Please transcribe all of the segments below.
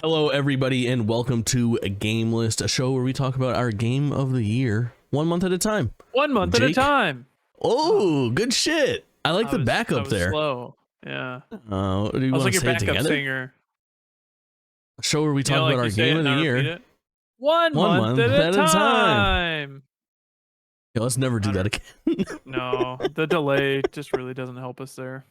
Hello, everybody, and welcome to a GameList, a show where we talk about our game of the year 1 month at a time. 1 month at a time. Oh, good shit. I like the backup there. Slow. Yeah. Do you I was want like to your say it backup together? singer. A show where we talk like about our game of the year. 1 month at a time. Yeah, let's never do that again. No, the delay just really doesn't help us there.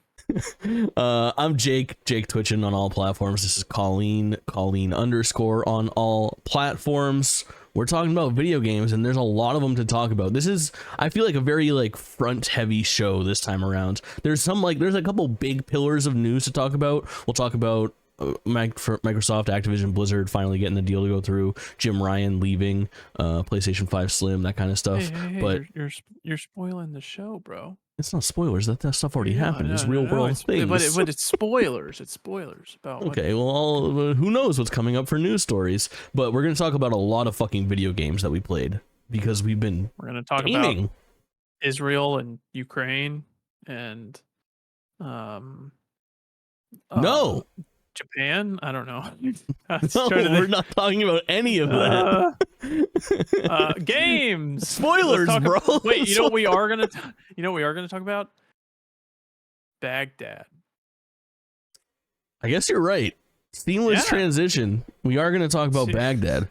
I'm Jake Twitchin on all platforms. This is Kaulin _ on all platforms. We're talking about video games, and there's a lot of them to talk about. This is, I feel like, a very front heavy show this time around. There's a couple big pillars of news to talk about. We'll talk about Microsoft, Activision, Blizzard finally getting the deal to go through, Jim Ryan leaving, PlayStation 5 Slim, that kind of stuff. Hey, but you're spoiling the show, bro. It's not spoilers. That stuff already happened. It's real world things. But it's spoilers. It's spoilers about. Okay, well, who knows what's coming up for news stories? But we're going to talk about a lot of fucking video games that we played because we're going to talk about Israel and Ukraine and no. Japan? I don't know. No, we're not talking about any of that. Games. Spoilers, bro. Wait, you know what we are gonna talk about? Baghdad. I guess you're right. Seamless transition. We are gonna talk about Baghdad.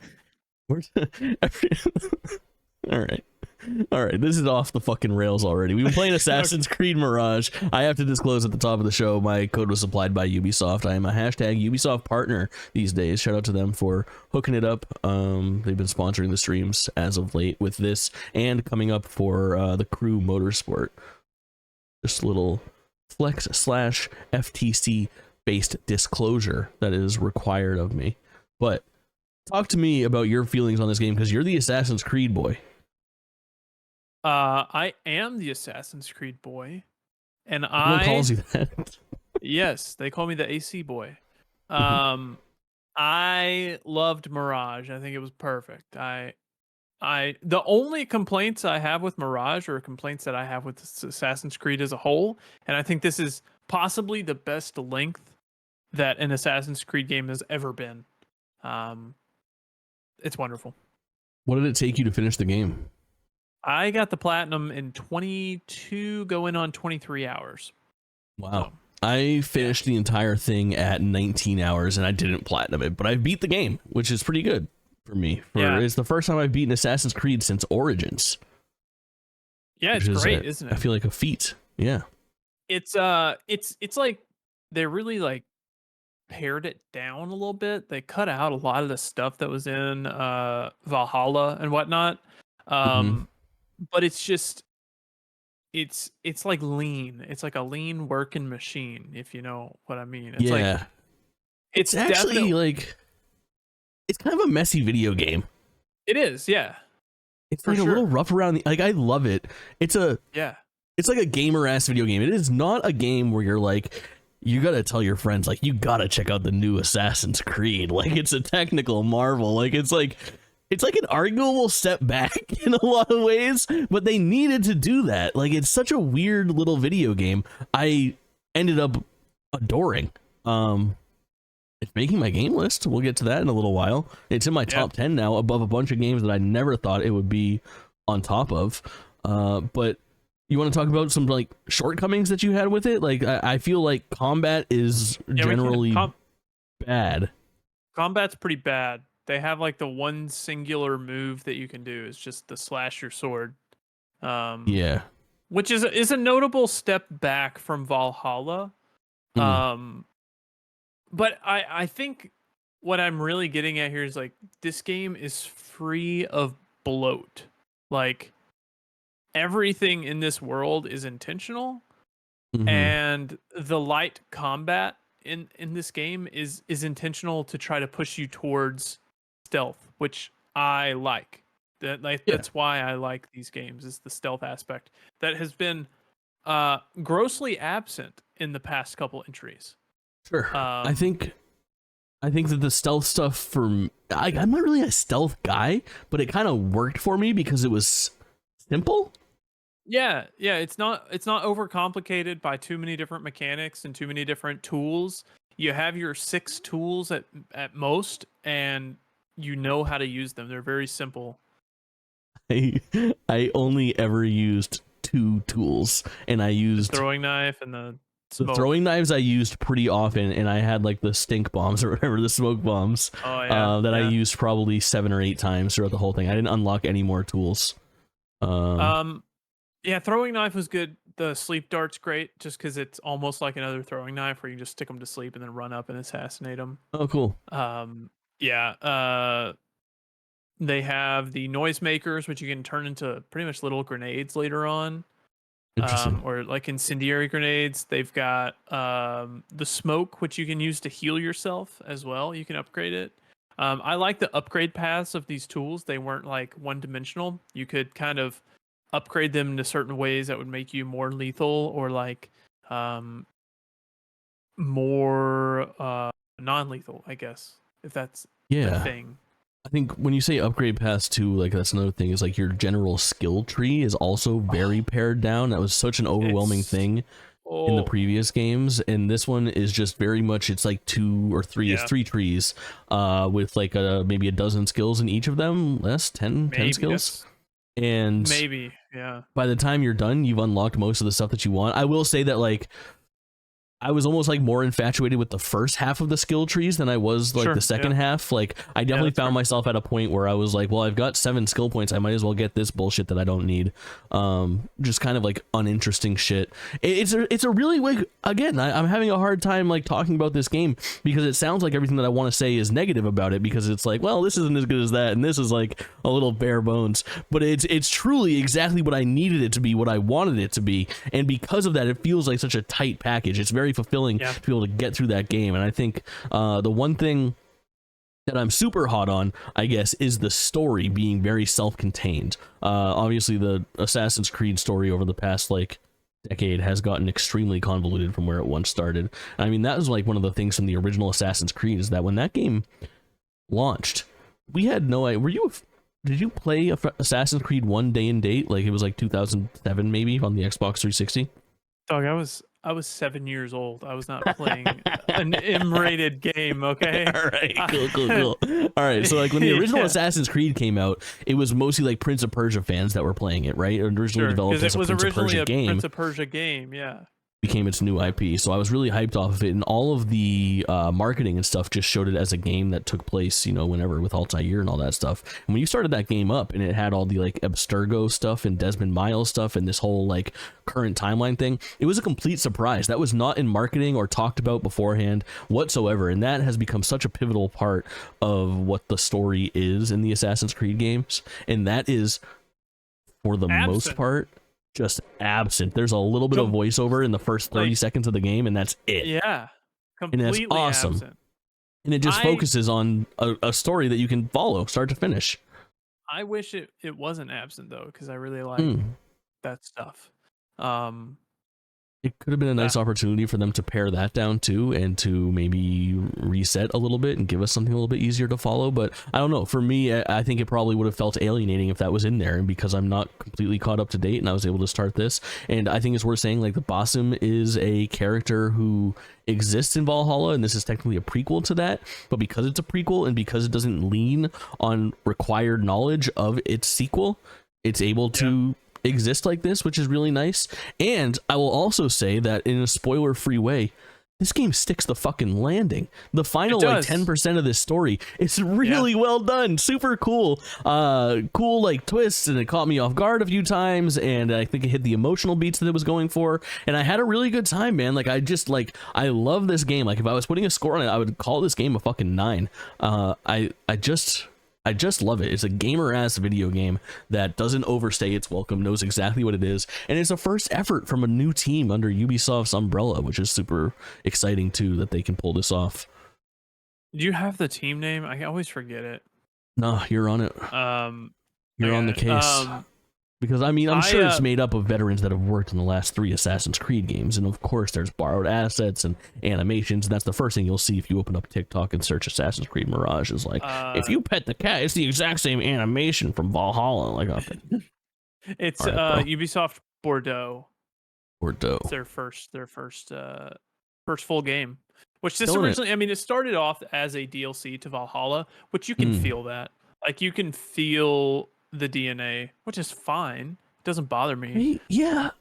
All right, this is off the fucking rails already. We've been playing Assassin's Creed Mirage. I have to disclose at the top of the show, my code was supplied by Ubisoft. I am a hashtag Ubisoft partner these days. Shout out to them for hooking it up. They've been sponsoring the streams as of late with this and coming up for the Crew Motorsport. Just a little flex / FTC based disclosure that is required of me. But talk to me about your feelings on this game, because you're the Assassin's Creed boy. I am the Assassin's Creed boy, and Everyone calls you that. Yes, they call me the AC boy. I loved Mirage. I think it was perfect. The only complaints I have with Mirage are complaints that I have with Assassin's Creed as a whole, and I think this is possibly the best length that an Assassin's Creed game has ever been. It's wonderful. What did it take you to finish the game? I got the platinum in 22, going on 23 hours. Wow. I finished the entire thing at 19 hours and I didn't platinum it, but I beat the game, which is pretty good for me. It's the first time I've beaten Assassin's Creed since Origins. Yeah, it's great, isn't it? I feel like a feat. Yeah. It's like they really pared it down a little bit. They cut out a lot of the stuff that was in Valhalla and whatnot. But it's just it's like lean. It's like a lean working machine, if you know what I mean. It's it's actually it's kind of a messy video game. It is, yeah. It's a little rough around the I love it. It's like a gamer ass video game. It is not a game where you're you gotta tell your friends you gotta check out the new Assassin's Creed. It's a technical marvel. It's an arguable step back in a lot of ways, but they needed to do that. It's such a weird little video game. I ended up adoring. It's making my game list. We'll get to that in a little while. It's in my top 10 now, above a bunch of games that I never thought it would be on top of. But you want to talk about some shortcomings that you had with it? I feel like combat is generally bad. Combat's pretty bad. They have the one singular move that you can do is just the slash your sword. Which is a notable step back from Valhalla. But I think what I'm really getting at here is this game is free of bloat. Everything in this world is intentional, and the light combat in this game is intentional to try to push you towards stealth, which I like. That's why I like these games, is the stealth aspect that has been grossly absent in the past couple entries. Sure. I think that the stealth stuff I'm not really a stealth guy, but it kind of worked for me because it was simple. Yeah, it's not overcomplicated by too many different mechanics and too many different tools. you have your 6 tools at most, and you know how to use them. They're very simple. I only ever used 2 tools, and I used the throwing knife and the smoke. throwing knives I used pretty often, and I had like the stink bombs or whatever, the smoke bombs, I used probably 7 or 8 times throughout the whole thing. I didn't unlock any more tools. Yeah, throwing knife was good. The sleep dart's great, just because it's almost like another throwing knife where you just stick them to sleep and then run up and assassinate them. Oh, cool. Yeah. They have the noisemakers, which you can turn into pretty much little grenades later on. Or like incendiary grenades. They've got the smoke, which you can use to heal yourself as well. You can upgrade it. I like the upgrade paths of these tools. They weren't like one-dimensional. You could kind of upgrade them into certain ways that would make you more lethal, or like more non-lethal, I guess, if that's the thing. I think when you say upgrade paths too, like that's another thing, is like your general skill tree is also very pared down. That was such an overwhelming thing in the previous games, and this one is just very much, it's like 2 or 3 is 3 trees with like maybe a dozen skills in each of them, less 10 skills. And maybe, yeah, by the time you're done, you've unlocked most of the stuff that you want. I will say that like I was almost like more infatuated with the first half of the skill trees than I was like the second half. Like I definitely found myself at a point where I was like, well, I've got 7 skill points, I might as well get this bullshit that I don't need. Just kind of like uninteresting shit. It's a really like, again, I'm having a hard time like talking about this game because it sounds like everything that I want to say is negative about it, because it's like, well, this isn't as good as that, and this is like a little bare bones. But it's truly exactly what I needed it to be, what I wanted it to be, and because of that, it feels like such a tight package. It's very fulfilling to be able to get through that game. And I think the one thing that I'm super hot on, I guess, is the story being very self-contained. Obviously the Assassin's Creed story over the past like decade has gotten extremely convoluted from where it once started. I mean, that was like one of the things from the original Assassin's Creed, is that when that game launched, we had no idea. Did you play Assassin's Creed 1 day and date? Like it was like 2007 maybe on the Xbox 360? Dog, I was 7 years old. I was not playing an M-rated game, okay? All right, cool. All right, so like when the original Assassin's Creed came out, it was mostly like Prince of Persia fans that were playing it, right? Originally developed as a Prince of Persia game. Prince of Persia game, yeah. Became its new IP, so I was really hyped off of it, and all of the marketing and stuff just showed it as a game that took place, you know, whenever, with Altair and all that stuff. And when you started that game up, and it had all the like Abstergo stuff and Desmond Miles stuff and this whole like current timeline thing, it was a complete surprise. That was not in marketing or talked about beforehand whatsoever, and that has become such a pivotal part of what the story is in the Assassin's Creed games, and that is, for the most part, just absent. There's a little bit of voiceover in the first 30 seconds of the game, and that's it. Yeah, completely and that's awesome. Absent. And it just focuses on a story that you can follow start to finish. I wish it wasn't absent though, because I really like that stuff. It could have been a nice opportunity for them to pare that down too, and to maybe reset a little bit and give us something a little bit easier to follow. But I don't know. For me, I think it probably would have felt alienating if that was in there, and because I'm not completely caught up to date and I was able to start this. And I think it's worth saying, like, the Basim is a character who exists in Valhalla, and this is technically a prequel to that. But because it's a prequel, and because it doesn't lean on required knowledge of its sequel, it's able to exist like this, which is really nice. And I will also say that in a spoiler-free way, this game sticks the fucking landing. The final like 10% of this story, it's really well done, super cool, cool like twists, and it caught me off guard a few times, and I think it hit the emotional beats that it was going for, and I had a really good time, man. Like I love this game. Like if I was putting a score on it, I would call this game a fucking 9. I just love it. It's a gamer-ass video game that doesn't overstay its welcome, knows exactly what it is, and it's a first effort from a new team under Ubisoft's umbrella, which is super exciting too, that they can pull this off. Do you have the team name? I always forget it. No, you're on it. You're on the case. Because, I mean, I'm sure it's made up of veterans that have worked in the last 3 Assassin's Creed games, and of course there's borrowed assets and animations, and that's the first thing you'll see if you open up TikTok and search Assassin's Creed Mirage, is like, if you pet the cat, it's the exact same animation from Valhalla. Like, okay. It's Ubisoft Bordeaux. It's their first full game. Which this originally, I mean, it started off as a DLC to Valhalla, which you can feel that. Like, you can feel the DNA, which is fine. It doesn't bother me. Yeah,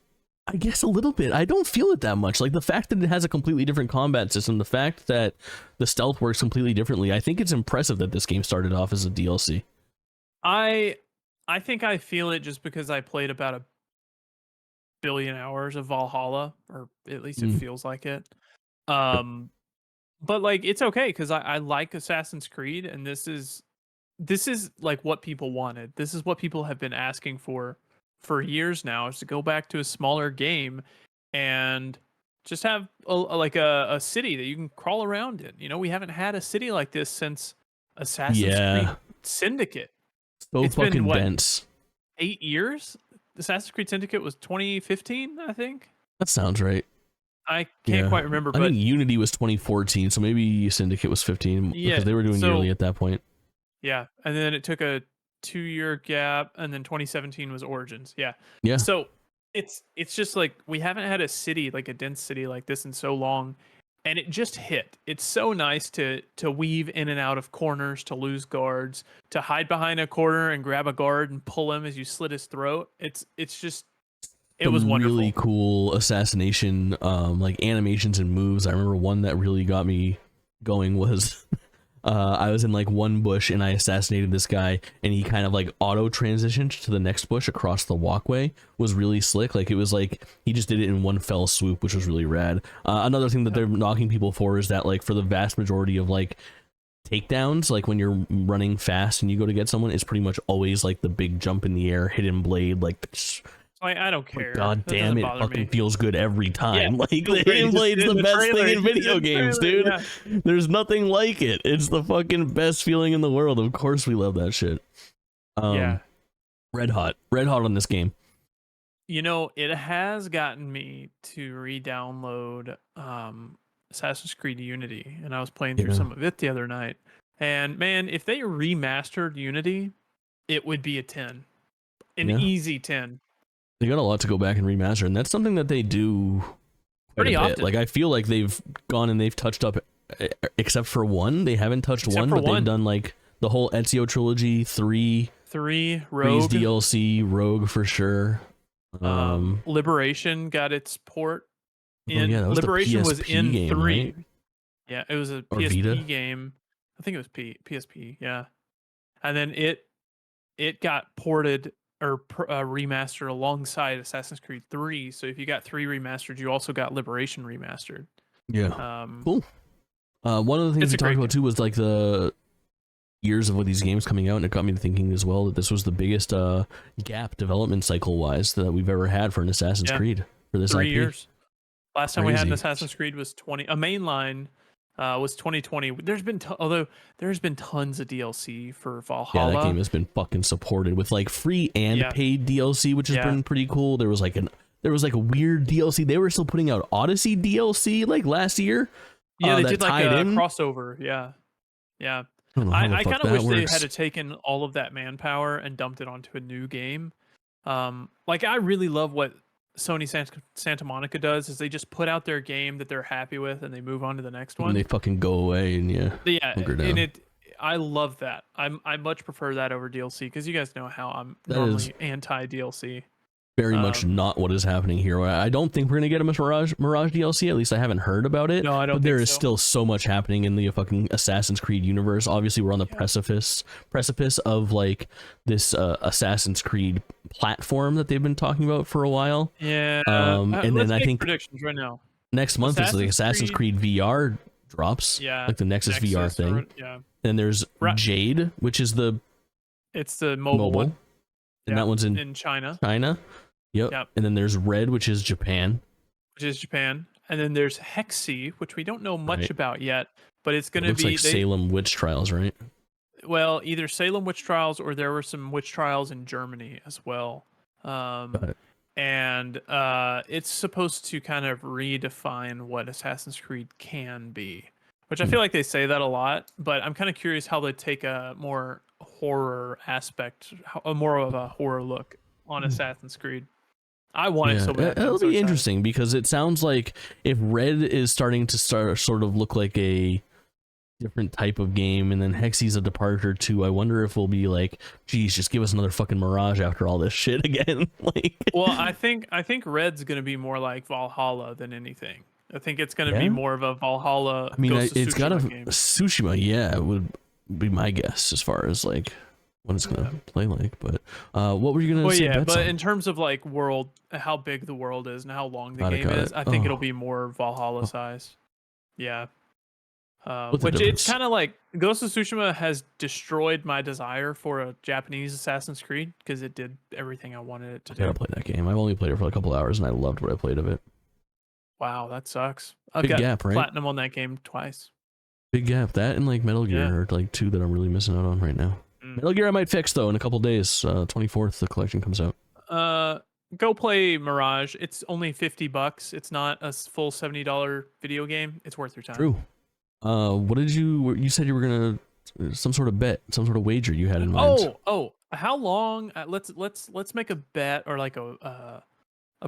I guess a little bit. I don't feel it that much. Like, the fact that it has a completely different combat system, the fact that the stealth works completely differently, I think it's impressive that this game started off as a DLC. I think I feel it just because I played about 1 billion hours of Valhalla, or at least it feels like it. But like, it's okay because I like Assassin's Creed, and this is like what people wanted. This is what people have been asking for years now, is to go back to a smaller game and just have a city that you can crawl around in. You know, we haven't had a city like this since Assassin's Creed Syndicate. It's fucking dense. 8 years? Assassin's Creed Syndicate was 2015, I think. That sounds right. I can't quite remember, but I think Unity was 2014, so maybe Syndicate was 15, because they were doing yearly at that point. Yeah, and then it took a 2-year gap, and then 2017 was Origins. Yeah. So it's just like, we haven't had a city, like a dense city like this, in so long, and it just hit. It's so nice to weave in and out of corners, to lose guards, to hide behind a corner and grab a guard and pull him as you slit his throat. It was wonderful. Really cool assassination like animations and moves. I remember one that really got me going was I was in like one bush and I assassinated this guy, and he kind of like auto transitioned to the next bush across the walkway. Was really slick. Like, it was like he just did it in one fell swoop, which was really rad. Another thing that they're knocking people for is that, like, for the vast majority of like takedowns, like when you're running fast and you go to get someone, it's pretty much always like the big jump in the air, hidden blade, like I don't care. God damn, it fucking feels good every time. Like, the hidden blade's the best thing in video games, dude. Yeah. There's nothing like it. It's the fucking best feeling in the world. Of course we love that shit. Red hot on this game. You know, it has gotten me to re-download Assassin's Creed Unity, and I was playing through some of it the other night. And man, if they remastered Unity, it would be a 10. An easy 10. They got a lot to go back and remaster, and that's something that they do pretty often. Like, I feel like they've gone and they've touched up, except for one. They haven't touched one, but they've done like the whole Ezio trilogy, 3 Rogue DLC, Rogue for sure. Liberation got its port in. That was Liberation the PSP was in game, 3. Right? Yeah, it was a PSP Vita game. I think it was PSP. Yeah, and then it got ported or remastered alongside Assassin's Creed 3. So if you got 3 remastered, you also got Liberation remastered. Yeah. Cool. One of the things we talked about too was like the years of these games coming out, and it got me to thinking as well that this was the biggest gap development cycle wise that we've ever had for an Assassin's Creed for this 3 IP. years. Last time we had an Assassin's Creed was a mainline. Was 2020. There's been tons of DLC for Valhalla. Yeah, that game has been fucking supported with like free and paid DLC, which has been pretty cool. There was like a weird DLC. They were still putting out Odyssey DLC like last year. Yeah, they did like a crossover. Yeah. I kind of wish they had taken all of that manpower and dumped it onto a new game. Like, I really love what Sony Santa Monica does, is they just put out their game that they're happy with and they move on to the next one. And they fucking go away and and I love that. I much prefer that over DLC, because you guys know how I'm normally anti DLC. Very much not what is happening here. I don't think we're gonna get a Mirage DLC. At least I haven't heard about it. No, I don't. But there is still so much happening in the fucking Assassin's Creed universe. Obviously, we're on the precipice of like this Assassin's Creed platform that they've been talking about for a while. Yeah. And then I think predictions right now. Next month is the Assassin's Creed VR drops. Yeah. Like the Nexus VR thing. And there's Jade, which is the mobile one. And that one's in China. Yep. And then there's Red, which is Japan. And then there's Hexy, which we don't know much about yet, but it's going to be like Salem Witch Trials, right? Well, either Salem Witch Trials, or there were some witch trials in Germany as well. And it's supposed to kind of redefine what Assassin's Creed can be, which I feel like they say that a lot, but I'm kind of curious how they take a more horror aspect, more of a horror look on Assassin's Creed. I want it so bad. It'll be interesting because it sounds like if Red is starting to sort of look like a different type of game, and then Hexy's a departure too. I wonder if we'll be like, geez, just give us another fucking Mirage after all this shit again. Like, well, I think Red's gonna be more like Valhalla than anything. I think it's gonna be more of a Valhalla. I mean, it's got a game. Tsushima. Yeah, it would be my guess as far as like what it's gonna play like. But what were you gonna say? Well, but in terms of like world, how big the world is and how long the game is, I think it'll be more Valhalla size. Yeah. Which it's kind of like Ghost of Tsushima has destroyed my desire for a Japanese Assassin's Creed because it did everything I wanted it to do. I gotta play that game. I've only played it for a couple hours and I loved what I played of it. Wow, that sucks. I've got platinum on that game twice. Big gap. That and like Metal Gear are like two that I'm really missing out on right now. Metal Gear I might fix though in a couple days. 24th the collection comes out. Go play Mirage. It's only $50. It's not a full $70 video game. It's worth your time. True. What did you said you were gonna some sort of bet, some sort of wager you had in mind? How long? Let's make a bet or like a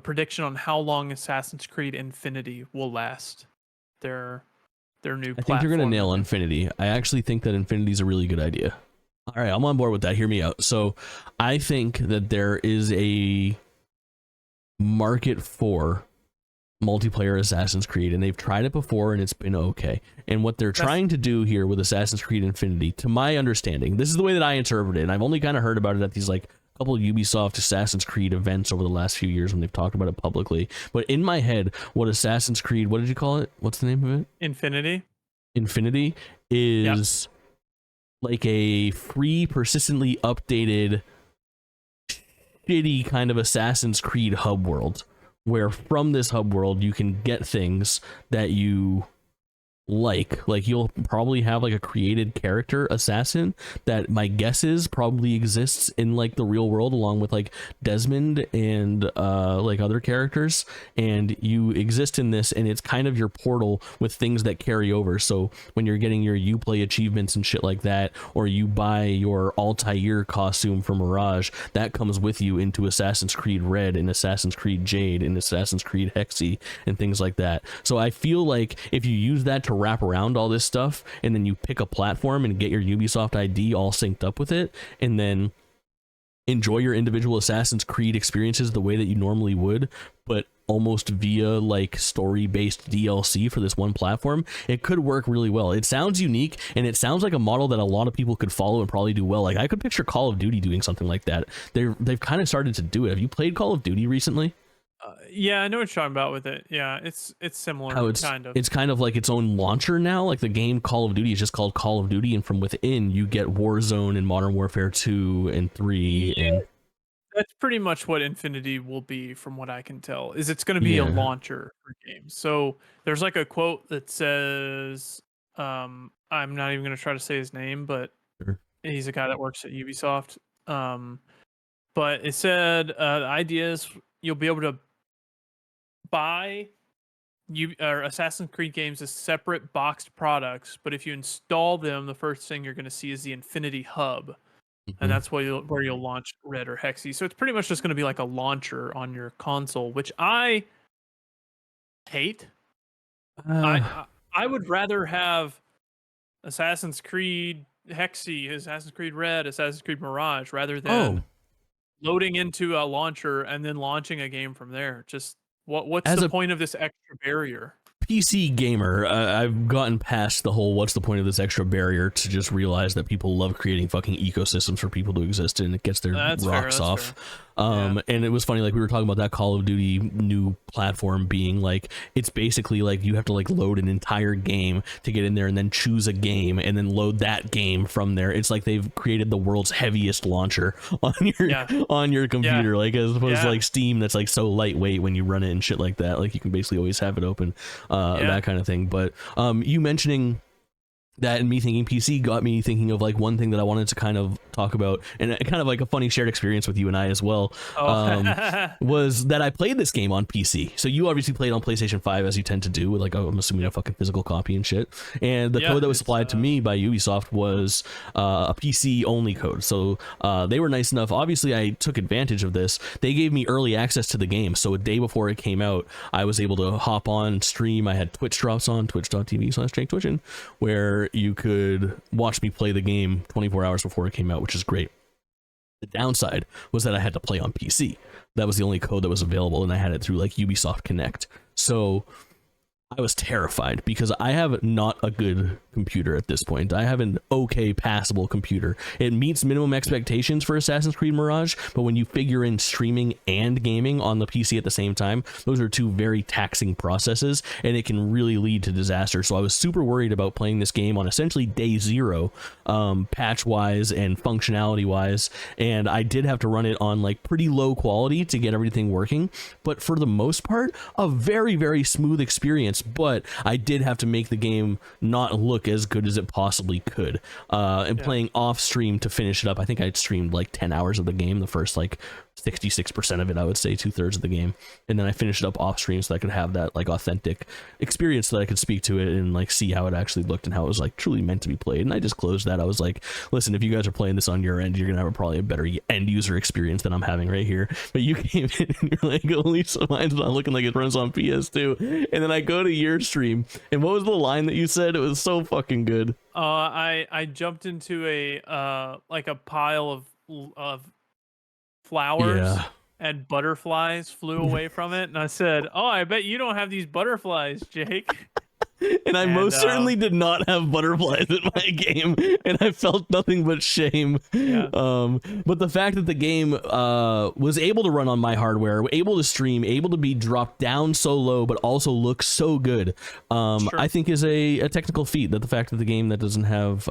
prediction on how long Assassin's Creed Infinity will last. Their new. I think you're gonna nail Infinity. I actually think that Infinity is a really good idea. All right, I'm on board with that. Hear me out. So, I think that there is a market for multiplayer Assassin's Creed, and they've tried it before and it's been okay. And what they're trying to do here with Assassin's Creed Infinity, to my understanding, this is the way that I interpret it, and I've only kind of heard about it at these like couple of Ubisoft Assassin's Creed events over the last few years when they've talked about it publicly. But in my head, what Assassin's Creed, what did you call it? What's the name of it? Infinity is like a free, persistently updated, shitty kind of Assassin's Creed hub world, where from this hub world you can get things that you like you'll probably have like a created character assassin that my guess is probably exists in like the real world along with like Desmond and like other characters, and you exist in this and it's kind of your portal with things that carry over. So when you're getting your Uplay achievements and shit like that, or you buy your Altair costume from Mirage, that comes with you into Assassin's Creed Red and Assassin's Creed Jade and Assassin's Creed Hexy and things like that. So I feel like if you use that to wrap around all this stuff and then you pick a platform and get your Ubisoft ID all synced up with it and then enjoy your individual Assassin's Creed experiences the way that you normally would, but almost via like story-based DLC for this one platform, it could work really well. It sounds unique and it sounds like a model that a lot of people could follow and probably do well. Like I could picture Call of Duty doing something like that. They've kind of started to do it. Have you played Call of Duty recently? Yeah, I know what you're talking about with it. Yeah, it's similar. Kind of. It's kind of like its own launcher now. Like the game Call of Duty is just called Call of Duty, and from within you get Warzone and Modern Warfare 2 and 3. Yeah, and that's pretty much what Infinity will be, from what I can tell. Is it's going to be a launcher for games. So there's like a quote that says, I'm not even going to try to say his name, but he's a guy that works at Ubisoft. But it said the idea is you'll be able to buy Assassin's Creed games as separate boxed products, but if you install them, the first thing you're going to see is the Infinity Hub, and that's where you'll launch Red or Hexy. So it's pretty much just going to be like a launcher on your console, which I hate. I would rather have Assassin's Creed Hexy, Assassin's Creed Red, Assassin's Creed Mirage, rather than loading into a launcher and then launching a game from there. Just what's the point of this extra barrier? PC gamer, I've gotten past the whole what's the point of this extra barrier to just realize that people love creating fucking ecosystems for people to exist in. It gets their rocks off. And it was funny, like we were talking about that Call of Duty new platform being like, it's basically like you have to like load an entire game to get in there and then choose a game and then load that game from there. It's like they've created the world's heaviest launcher on your computer, like as opposed to like Steam that's like so lightweight when you run it and shit like that. Like you can basically always have it open, that kind of thing. But you mentioning that and me thinking PC got me thinking of like one thing that I wanted to kind of talk about, and kind of like a funny shared experience with you and I as well. Was that I played this game on PC. So you obviously played on PlayStation 5 as you tend to do, with like I'm assuming a fucking physical copy and shit. And the code that was supplied to me by Ubisoft was a PC only code. So they were nice enough. Obviously, I took advantage of this. They gave me early access to the game. So a day before it came out, I was able to hop on, stream. I had Twitch drops on, twitch.tv/JakeTwitchin, where you could watch me play the game 24 hours before it came out, which is great. The downside was that I had to play on PC. That was the only code that was available, and I had it through like Ubisoft Connect. So I was terrified because I have not a good computer at this point. I have an okay passable computer. It meets minimum expectations for Assassin's Creed Mirage, but when you figure in streaming and gaming on the PC at the same time, those are two very taxing processes, and it can really lead to disaster. So I was super worried about playing this game on essentially day zero, patch-wise and functionality-wise, and I did have to run it on like pretty low quality to get everything working, but for the most part, a very, very smooth experience. But I did have to make the game not look as good as it possibly could. And playing off stream to finish it up, I think I streamed like 10 hours of the game, the first like 66% of it, I would say 2/3 of the game, and then I finished it up off stream so I could have that like authentic experience, that I could speak to it and like see how it actually looked and how it was like truly meant to be played. And I just closed that. I was like, listen, if you guys are playing this on your end, you're gonna have probably a better end user experience than I'm having right here. But you came in and you're like, holy, so mine's not looking like it runs on PS2. And then I go to your stream, and what was the line that you said? It was so fucking good. I jumped into a like a pile of flowers and butterflies flew away from it, and I said, "Oh, I bet you don't have these butterflies, Jake." And I most certainly did not have butterflies in my game, and I felt nothing but shame. But the fact that the game was able to run on my hardware, able to stream, able to be dropped down so low, but also look so good, I think is a technical feat. That the fact that the game that doesn't have,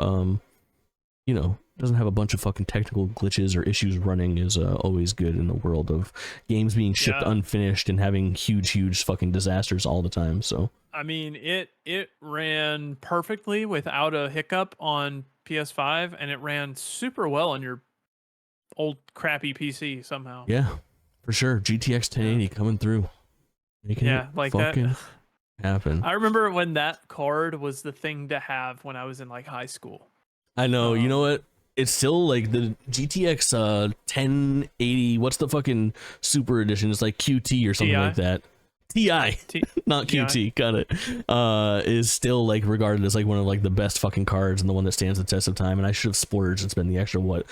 doesn't have a bunch of fucking technical glitches or issues running is always good in the world of games being shipped unfinished and having huge fucking disasters all the time. So I mean, it ran perfectly without a hiccup on PS5, and it ran super well on your old crappy PC somehow. Yeah, for sure. GTX 1080 coming through, making it like fucking that happen. I remember when that card was the thing to have when I was in like high school. I know. You know what? It's still like the GTX 1080. What's the fucking super edition? It's like QT or something like that. TI, not QT, got it. Is still like regarded as like one of like the best fucking cards and the one that stands the test of time. And I should have splurged and spent the extra 200,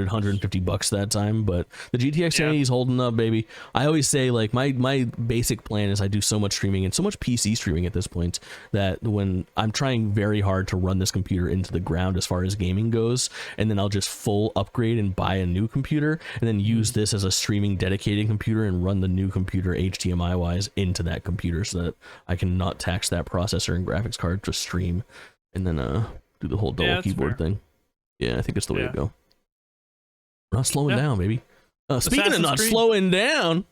$150 that time. But the GTX 1080 is holding up, baby. I always say like my basic plan is I do so much streaming and so much PC streaming at this point that when I'm trying very hard to run this computer into the ground as far as gaming goes, and then I'll just full upgrade and buy a new computer and then use this as a streaming dedicated computer and run the new computer HDMI wise into that computer so that I can not tax that processor and graphics card to stream and then do the whole double keyboard thing. Yeah, I think it's the way to go. We're not slowing down, baby. Speaking of not slowing down,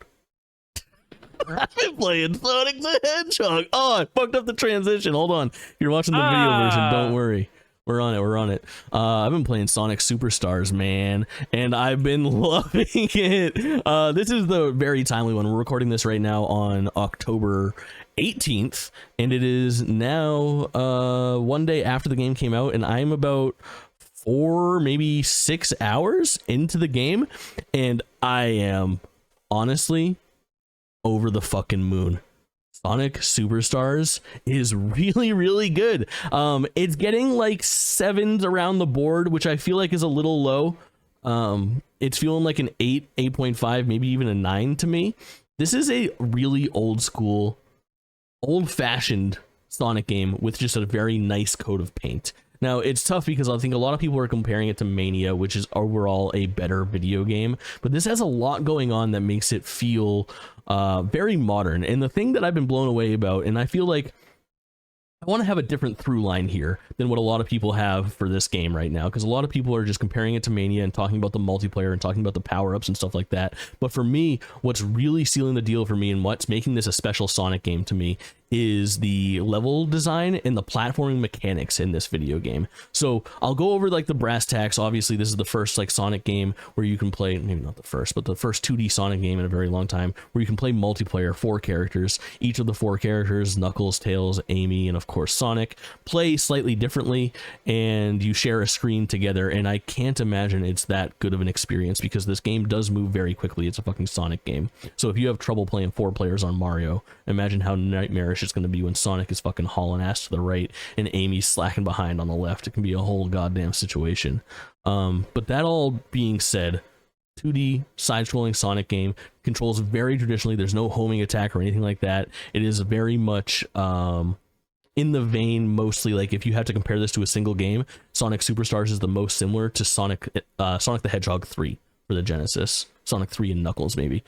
I've been playing Sonic the Hedgehog. Oh, I fucked up the transition. Hold on. You're watching the video version. Don't worry. We're on it. I've been playing Sonic Superstars, man, and I've been loving it. This is the very timely one. We're recording this right now on October 18th, and it is now one day after the game came out, and I'm about 4, maybe 6 hours into the game, and I am honestly over the fucking moon. Sonic Superstars is really good. It's getting like 7s around the board, which I feel like is a little low. It's feeling like an 8, 8.5, maybe even a 9 to me. This is a really old school, old-fashioned Sonic game with just a very nice coat of paint. Now, it's tough because I think a lot of people are comparing it to Mania, which is overall a better video game, but this has a lot going on that makes it feel very modern. And the thing that I've been blown away about, and I feel like I want to have a different through line here than what a lot of people have for this game right now, because a lot of people are just comparing it to Mania and talking about the multiplayer and talking about the power-ups and stuff like that. But for me, what's really sealing the deal for me and what's making this a special Sonic game to me is the level design and the platforming mechanics in this video game. So I'll go over like the brass tacks. Obviously, this is the first like Sonic game where you can play, maybe not the first, but the first 2D Sonic game in a very long time, where you can play multiplayer, 4 characters. Each of the 4 characters, Knuckles, Tails, Amy, and of course Sonic, play slightly differently, and you share a screen together. And I can't imagine it's that good of an experience, because this game does move very quickly. It's a fucking Sonic game. So if you have trouble playing 4 players on Mario, imagine how nightmarish it's going to be when Sonic is fucking hauling ass to the right and Amy's slacking behind on the left. It can be a whole goddamn situation. But that all being said, 2D side-scrolling Sonic game, controls very traditionally. There's no homing attack or anything like that. It is very much in the vein, mostly like if you have to compare this to a single game, Sonic Superstars is the most similar to Sonic the Hedgehog 3 for the Genesis. Sonic 3 and Knuckles, maybe.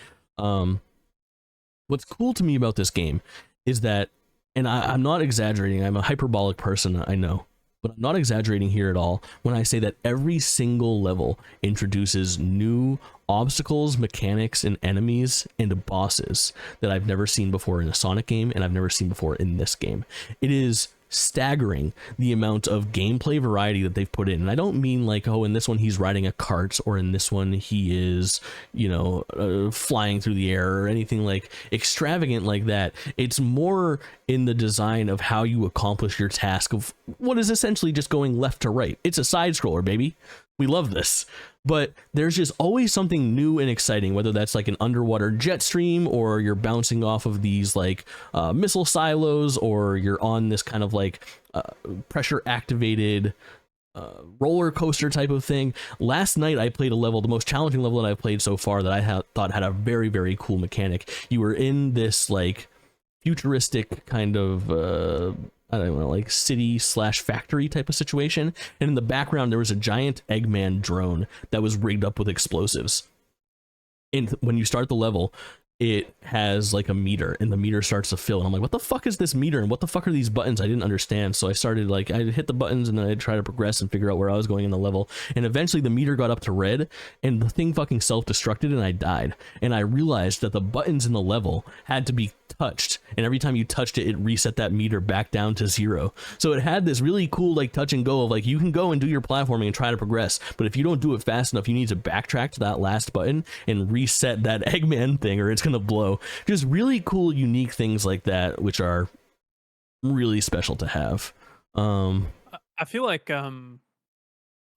What's cool to me about this game is that, and I'm not exaggerating, I'm a hyperbolic person, I know, but I'm not exaggerating here at all when I say that every single level introduces new obstacles, mechanics, and enemies and bosses that I've never seen before in a Sonic game, and I've never seen before in this game. It is staggering the amount of gameplay variety that they've put in. And I don't mean like, oh, in this one he's riding a cart, or in this one he is, you know, flying through the air, or anything like extravagant like that. It's more in the design of how you accomplish your task of what is essentially just going left to right. It's a side scroller, baby. We love this. But there's just always something new and exciting, whether that's like an underwater jet stream, or you're bouncing off of these like missile silos, or you're on this kind of like pressure activated roller coaster type of thing. Last night I played a level, the most challenging level that I've played so far, that I thought had a very, very cool mechanic. You were in this like futuristic kind of I don't know, like city slash factory type of situation, and in the background there was a giant Eggman drone that was rigged up with explosives. And when you start the level, it has like a meter, and the meter starts to fill, and I'm like, what the fuck is this meter, and what the fuck are these buttons? I didn't understand. So I started like, I hit the buttons, and then I try to progress and figure out where I was going in the level, and eventually the meter got up to red, and the thing fucking self-destructed, and I died. And I realized that the buttons in the level had to be touched, and every time you touched it, it reset that meter back down to 0. So it had this really cool like touch and go of like, you can go and do your platforming and try to progress, but if you don't do it fast enough, you need to backtrack to that last button and reset that Eggman thing, or it's gonna blow. Just really cool, unique things like that, which are really special to have. I feel like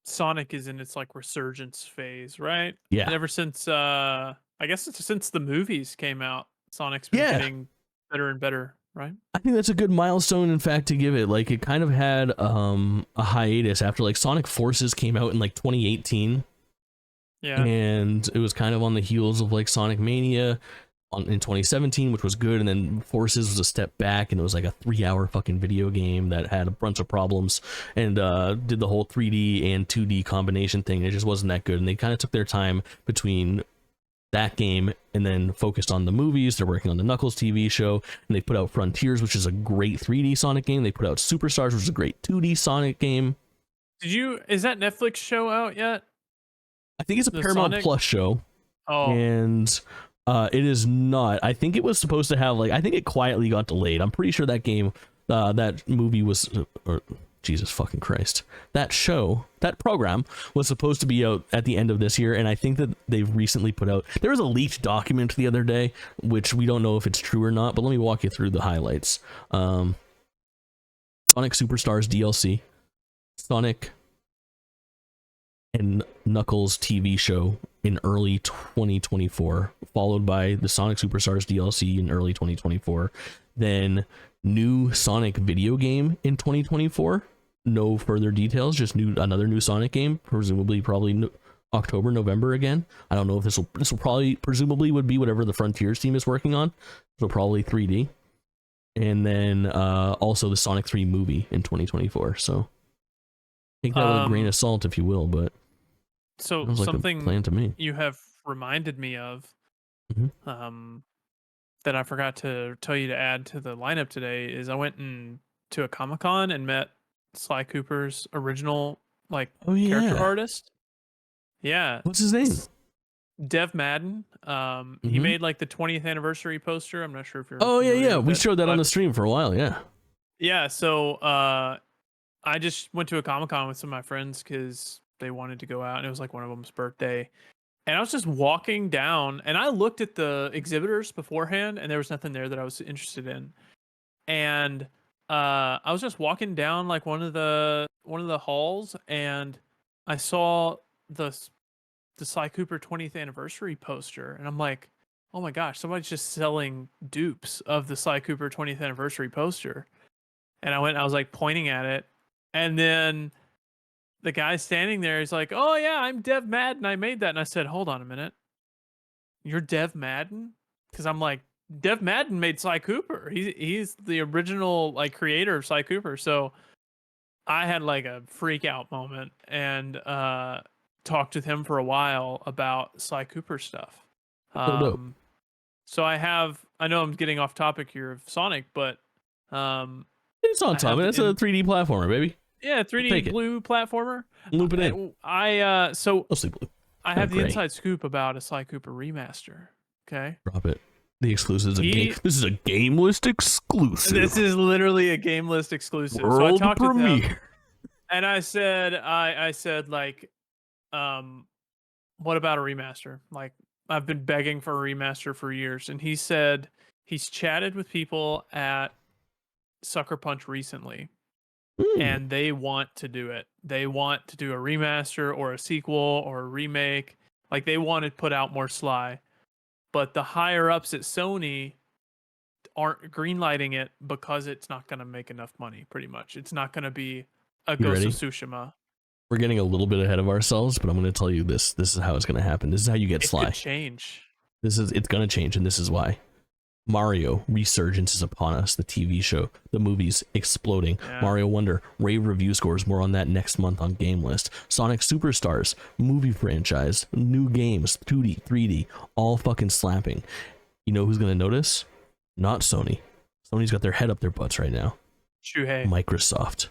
Sonic is in its like resurgence phase, right? Yeah. And ever since I guess it's since the movies came out, Sonic's been getting better and better, right? I think that's a good milestone, in fact, to give it. Like, it kind of had a hiatus after like Sonic Forces came out in like 2018. Yeah. And it was kind of on the heels of like Sonic Mania in 2017, which was good, and then Forces was a step back, and it was like a 3-hour fucking video game that had a bunch of problems, and did the whole 3D and 2D combination thing. It just wasn't that good, and they kind of took their time between that game and then focused on the movies. They're working on the Knuckles TV show, and they put out Frontiers, which is a great 3D Sonic game. They put out Superstars, which is a great 2D Sonic game. Is that Netflix show out yet? I think it's a Paramount Sonic Plus show. Oh. And it is not. I think it was supposed to have like, I think it quietly got delayed. I'm pretty sure that game, that movie was, or Jesus fucking Christ, that show, that program was supposed to be out at the end of this year, and I think that they've recently put out, there was a leaked document the other day, which we don't know if it's true or not, but let me walk you through the highlights. Sonic Superstars DLC, Sonic and Knuckles TV show in early 2024, followed by the Sonic Superstars DLC in early 2024, then new Sonic video game in 2024. No further details, just another new Sonic game, presumably probably October, November again. I don't know if this will probably, presumably would be whatever the Frontiers team is working on, so probably 3D. And then also the Sonic 3 movie in 2024. So take that with a grain of salt, if you will, but so sounds like something a plan to me. You have reminded me of that I forgot to tell you to add to the lineup today is I went to a Comic-Con and met Sly Cooper's original character artist. Yeah. What's his name? Dev Madden. He made like the 20th anniversary poster. I'm not sure if you're Oh yeah, familiar yeah. with We it, showed that on the stream for a while. Yeah. Yeah. So I just went to a Comic-Con with some of my friends because they wanted to go out, and it was like one of them's birthday. And I was just walking down, and I looked at the exhibitors beforehand, and there was nothing there that I was interested in. And I was just walking down like one of the halls, and I saw the Sly Cooper 20th anniversary poster, and I'm like, oh my gosh, somebody's just selling dupes of the Sly Cooper 20th anniversary poster. And I was like pointing at it, and then the guy standing there is like, "Oh yeah, I'm Dev Madden. I made that." And I said, "Hold on a minute, you're Dev Madden?" Because I'm like, Dev Madden made Sly Cooper. He's the original like creator of Sly Cooper. So I had like a freak out moment and talked with him for a while about Sly Cooper stuff. So I know I'm getting off topic here of Sonic, but it's on top. It's a 3D platformer, baby. Yeah, 3D blue platformer. Loop it in. Mostly blue. I have the inside scoop about a Sly Cooper remaster. Okay, drop it. The exclusives. This is a GameList exclusive. This is literally a GameList exclusive. World so I talked premiere. To them, and I said like, what about a remaster? Like, I've been begging for a remaster for years, and he said he's chatted with people at Sucker Punch recently. And they want to do it. They want to do a remaster or a sequel or a remake. Like, they want to put out more Sly. But the higher ups at Sony aren't greenlighting it because it's not going to make enough money, pretty much. It's not going to be a Ghost of Tsushima. We're getting a little bit ahead of ourselves, but I'm going to tell you this. This is how it's going to happen. This is how you get Sly. It could change. It's going to change, and this is why. Mario Resurgence is upon us. The TV show, the movies exploding. Yeah. Mario Wonder, rave review scores. More on that next month on GameList. Sonic Superstars, movie franchise, new games, 2D, 3D, all fucking slapping. You know who's gonna notice? Not Sony. Sony's got their head up their butts right now. Shuhei. Microsoft.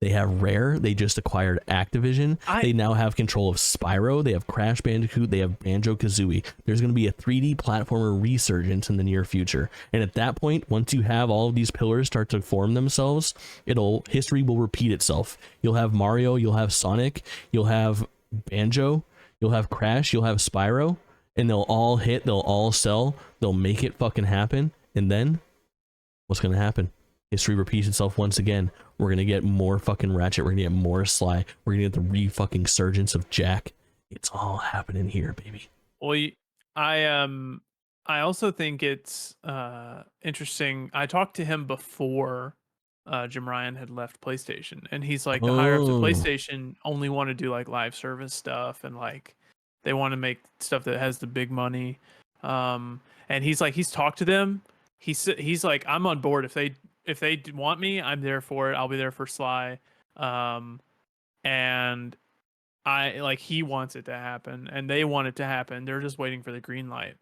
They have Rare. They just acquired Activision. They now have control of Spyro. They have Crash Bandicoot. They have Banjo-Kazooie. There's going to be a 3D platformer resurgence in the near future. And at that point, once you have all of these pillars start to form themselves, history will repeat itself. You'll have Mario. You'll have Sonic. You'll have Banjo. You'll have Crash. You'll have Spyro. And they'll all hit. They'll all sell. They'll make it fucking happen. And then, what's going to happen? History repeats itself once again. We're gonna get more fucking Ratchet. We're gonna get more Sly. We're gonna get the re-fucking surgence of Jack. It's all happening here, baby. Well, I also think it's interesting. I talked to him before Jim Ryan had left PlayStation, and he's like, the higher ups at PlayStation only want to do like live service stuff, and like they want to make stuff that has the big money. And he's like, he's talked to them. He's like, I'm on board if they want me, I'm there for it. I'll be there for Sly. And he wants it to happen, and they want it to happen. They're just waiting for the green light.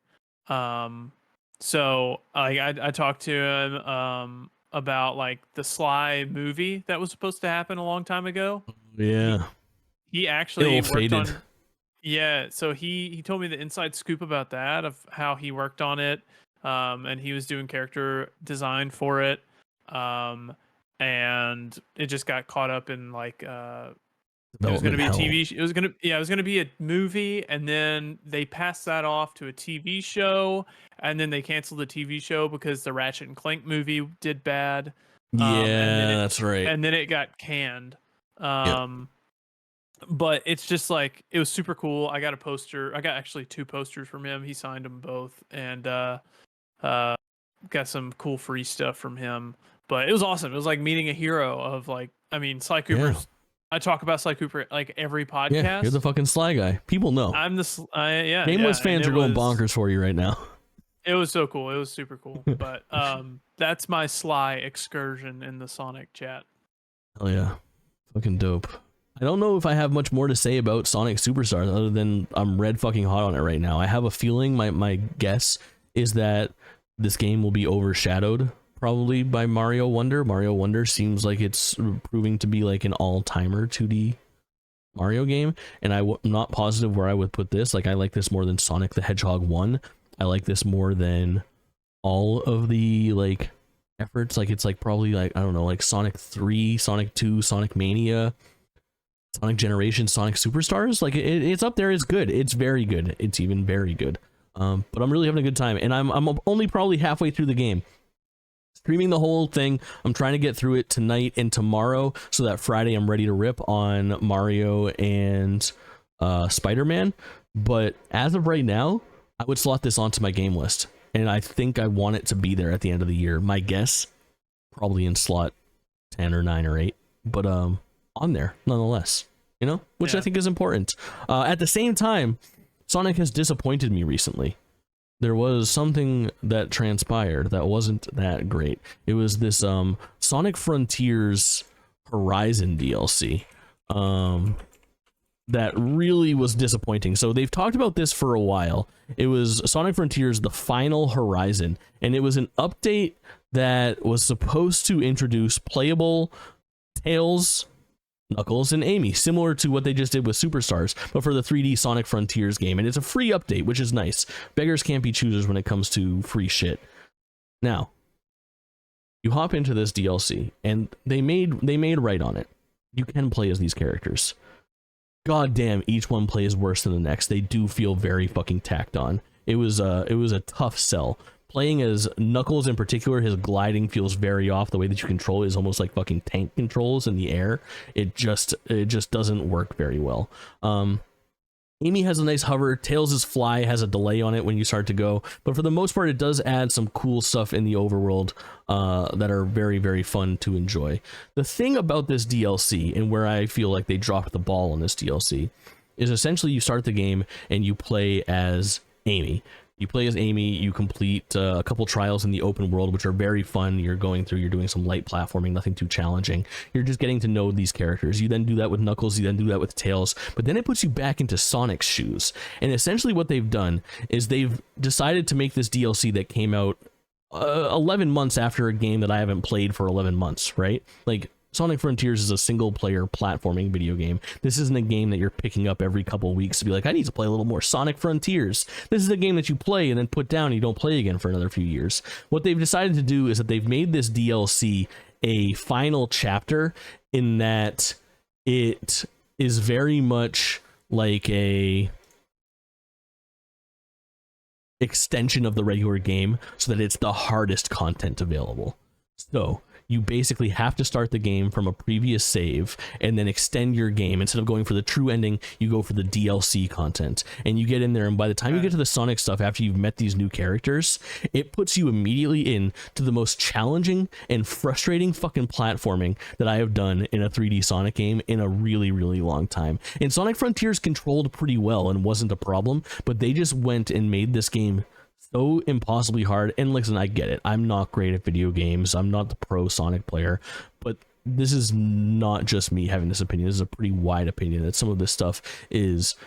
So I talked to him about like the Sly movie that was supposed to happen a long time ago. Yeah. He actually worked on. Yeah, so he told me the inside scoop about that, of how he worked on it. And he was doing character design for it. And it just got caught up in like it was going to be a TV. It was going to be a movie, and then they passed that off to a TV show, and then they canceled the TV show because the Ratchet and Clank movie did bad. That's right. And then it got canned. But it's just like, it was super cool. I got a poster. I got actually 2 posters from him. He signed them both, and got some cool free stuff from him. But it was awesome. It was like meeting a hero of like, I mean, Sly Cooper's. Yeah. I talk about Sly Cooper like every podcast. Yeah, you're the fucking Sly guy. People know. I'm the GameList fans are going bonkers for you right now. It was so cool. It was super cool. But that's my Sly excursion in the Sonic chat. Hell yeah, fucking dope. I don't know if I have much more to say about Sonic Superstars other than I'm red fucking hot on it right now. I have a feeling, my guess is that this game will be overshadowed probably by Mario Wonder. Mario Wonder seems like it's proving to be like an all-timer 2D Mario game, and I'm not positive where I would put this. Like, I like this more than Sonic the Hedgehog 1. I like this more than all of the like efforts. Like, it's like probably like, I don't know, like Sonic 3, Sonic 2, Sonic Mania, Sonic Generation, Sonic Superstars. Like, it's up there. It's good. It's very good. It's even very good. But I'm really having a good time, and I'm only probably halfway through the game. Streaming the whole thing. I'm trying to get through it tonight and tomorrow so that Friday I'm ready to rip on Mario and Spider-Man. But as of right now, I would slot this onto my game list, and I think I want it to be there at the end of the year. My guess, probably in slot 10 or 9 or 8, but on there nonetheless, you know, which I think is important. At the same time, Sonic has disappointed me recently. There was something that transpired that wasn't that great. It was this Sonic Frontiers Horizon DLC that really was disappointing. So they've talked about this for a while. It was Sonic Frontiers The Final Horizon, and it was an update that was supposed to introduce playable Tails, Knuckles, and Amy, similar to what they just did with Superstars, but for the 3D Sonic Frontiers game. And it's a free update, which is nice. Beggars can't be choosers when it comes to free shit. Now, you hop into this DLC, and they made right on it. You can play as these characters. God damn, each one plays worse than the next. They do feel very fucking tacked on. It was a tough sell. Playing as Knuckles in particular, his gliding feels very off. The way that you control it is almost like fucking tank controls in the air. It just doesn't work very well. Amy has a nice hover. Tails' fly has a delay on it when you start to go, but for the most part, it does add some cool stuff in the overworld that are very, very fun to enjoy. The thing about this DLC, and where I feel like they dropped the ball on this DLC, is essentially you start the game and you play as Amy. You play as Amy, you complete a couple trials in the open world, which are very fun. You're going through, you're doing some light platforming, nothing too challenging. You're just getting to know these characters. You then do that with Knuckles, you then do that with Tails, but then it puts you back into Sonic's shoes. And essentially what they've done is they've decided to make this DLC that came out 11 months after a game that I haven't played for 11 months, right? Like, Sonic Frontiers is a single-player platforming video game. This isn't a game that you're picking up every couple weeks to be like, I need to play a little more Sonic Frontiers. This is a game that you play and then put down and you don't play again for another few years. What they've decided to do is that they've made this DLC a final chapter, in that it is very much like a extension of the regular game, so that it's the hardest content available. So you basically have to start the game from a previous save and then extend your game. Instead of going for the true ending, you go for the DLC content, and you get in there, and by the time you get to the Sonic stuff, after you've met these new characters, it puts you immediately in to the most challenging and frustrating fucking platforming that I have done in a 3D Sonic game in a really, really long time. And Sonic Frontiers controlled pretty well and wasn't a problem, but they just went and made this game so impossibly hard. And listen, I get it. I'm not great at video games. I'm not the pro Sonic player, but this is not just me having this opinion. This is a pretty wide opinion that some of this stuff is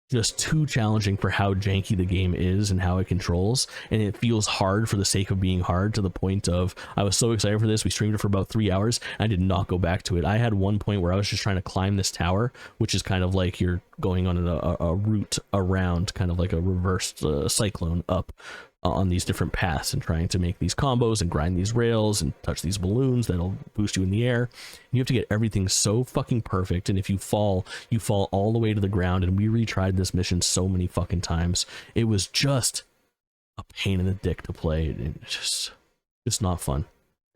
just too challenging for how janky the game is and how it controls, and it feels hard for the sake of being hard, to the point of, I was so excited for this, we streamed it for about 3 hours, and I did not go back to it. I had one point where I was just trying to climb this tower, which is kind of like you're going on a route around, kind of like a reversed cyclone up on these different paths, and trying to make these combos and grind these rails and touch these balloons that'll boost you in the air. And you have to get everything so fucking perfect, and if you fall all the way to the ground. And we retried this mission so many fucking times. It was just a pain in the dick to play, and just not fun.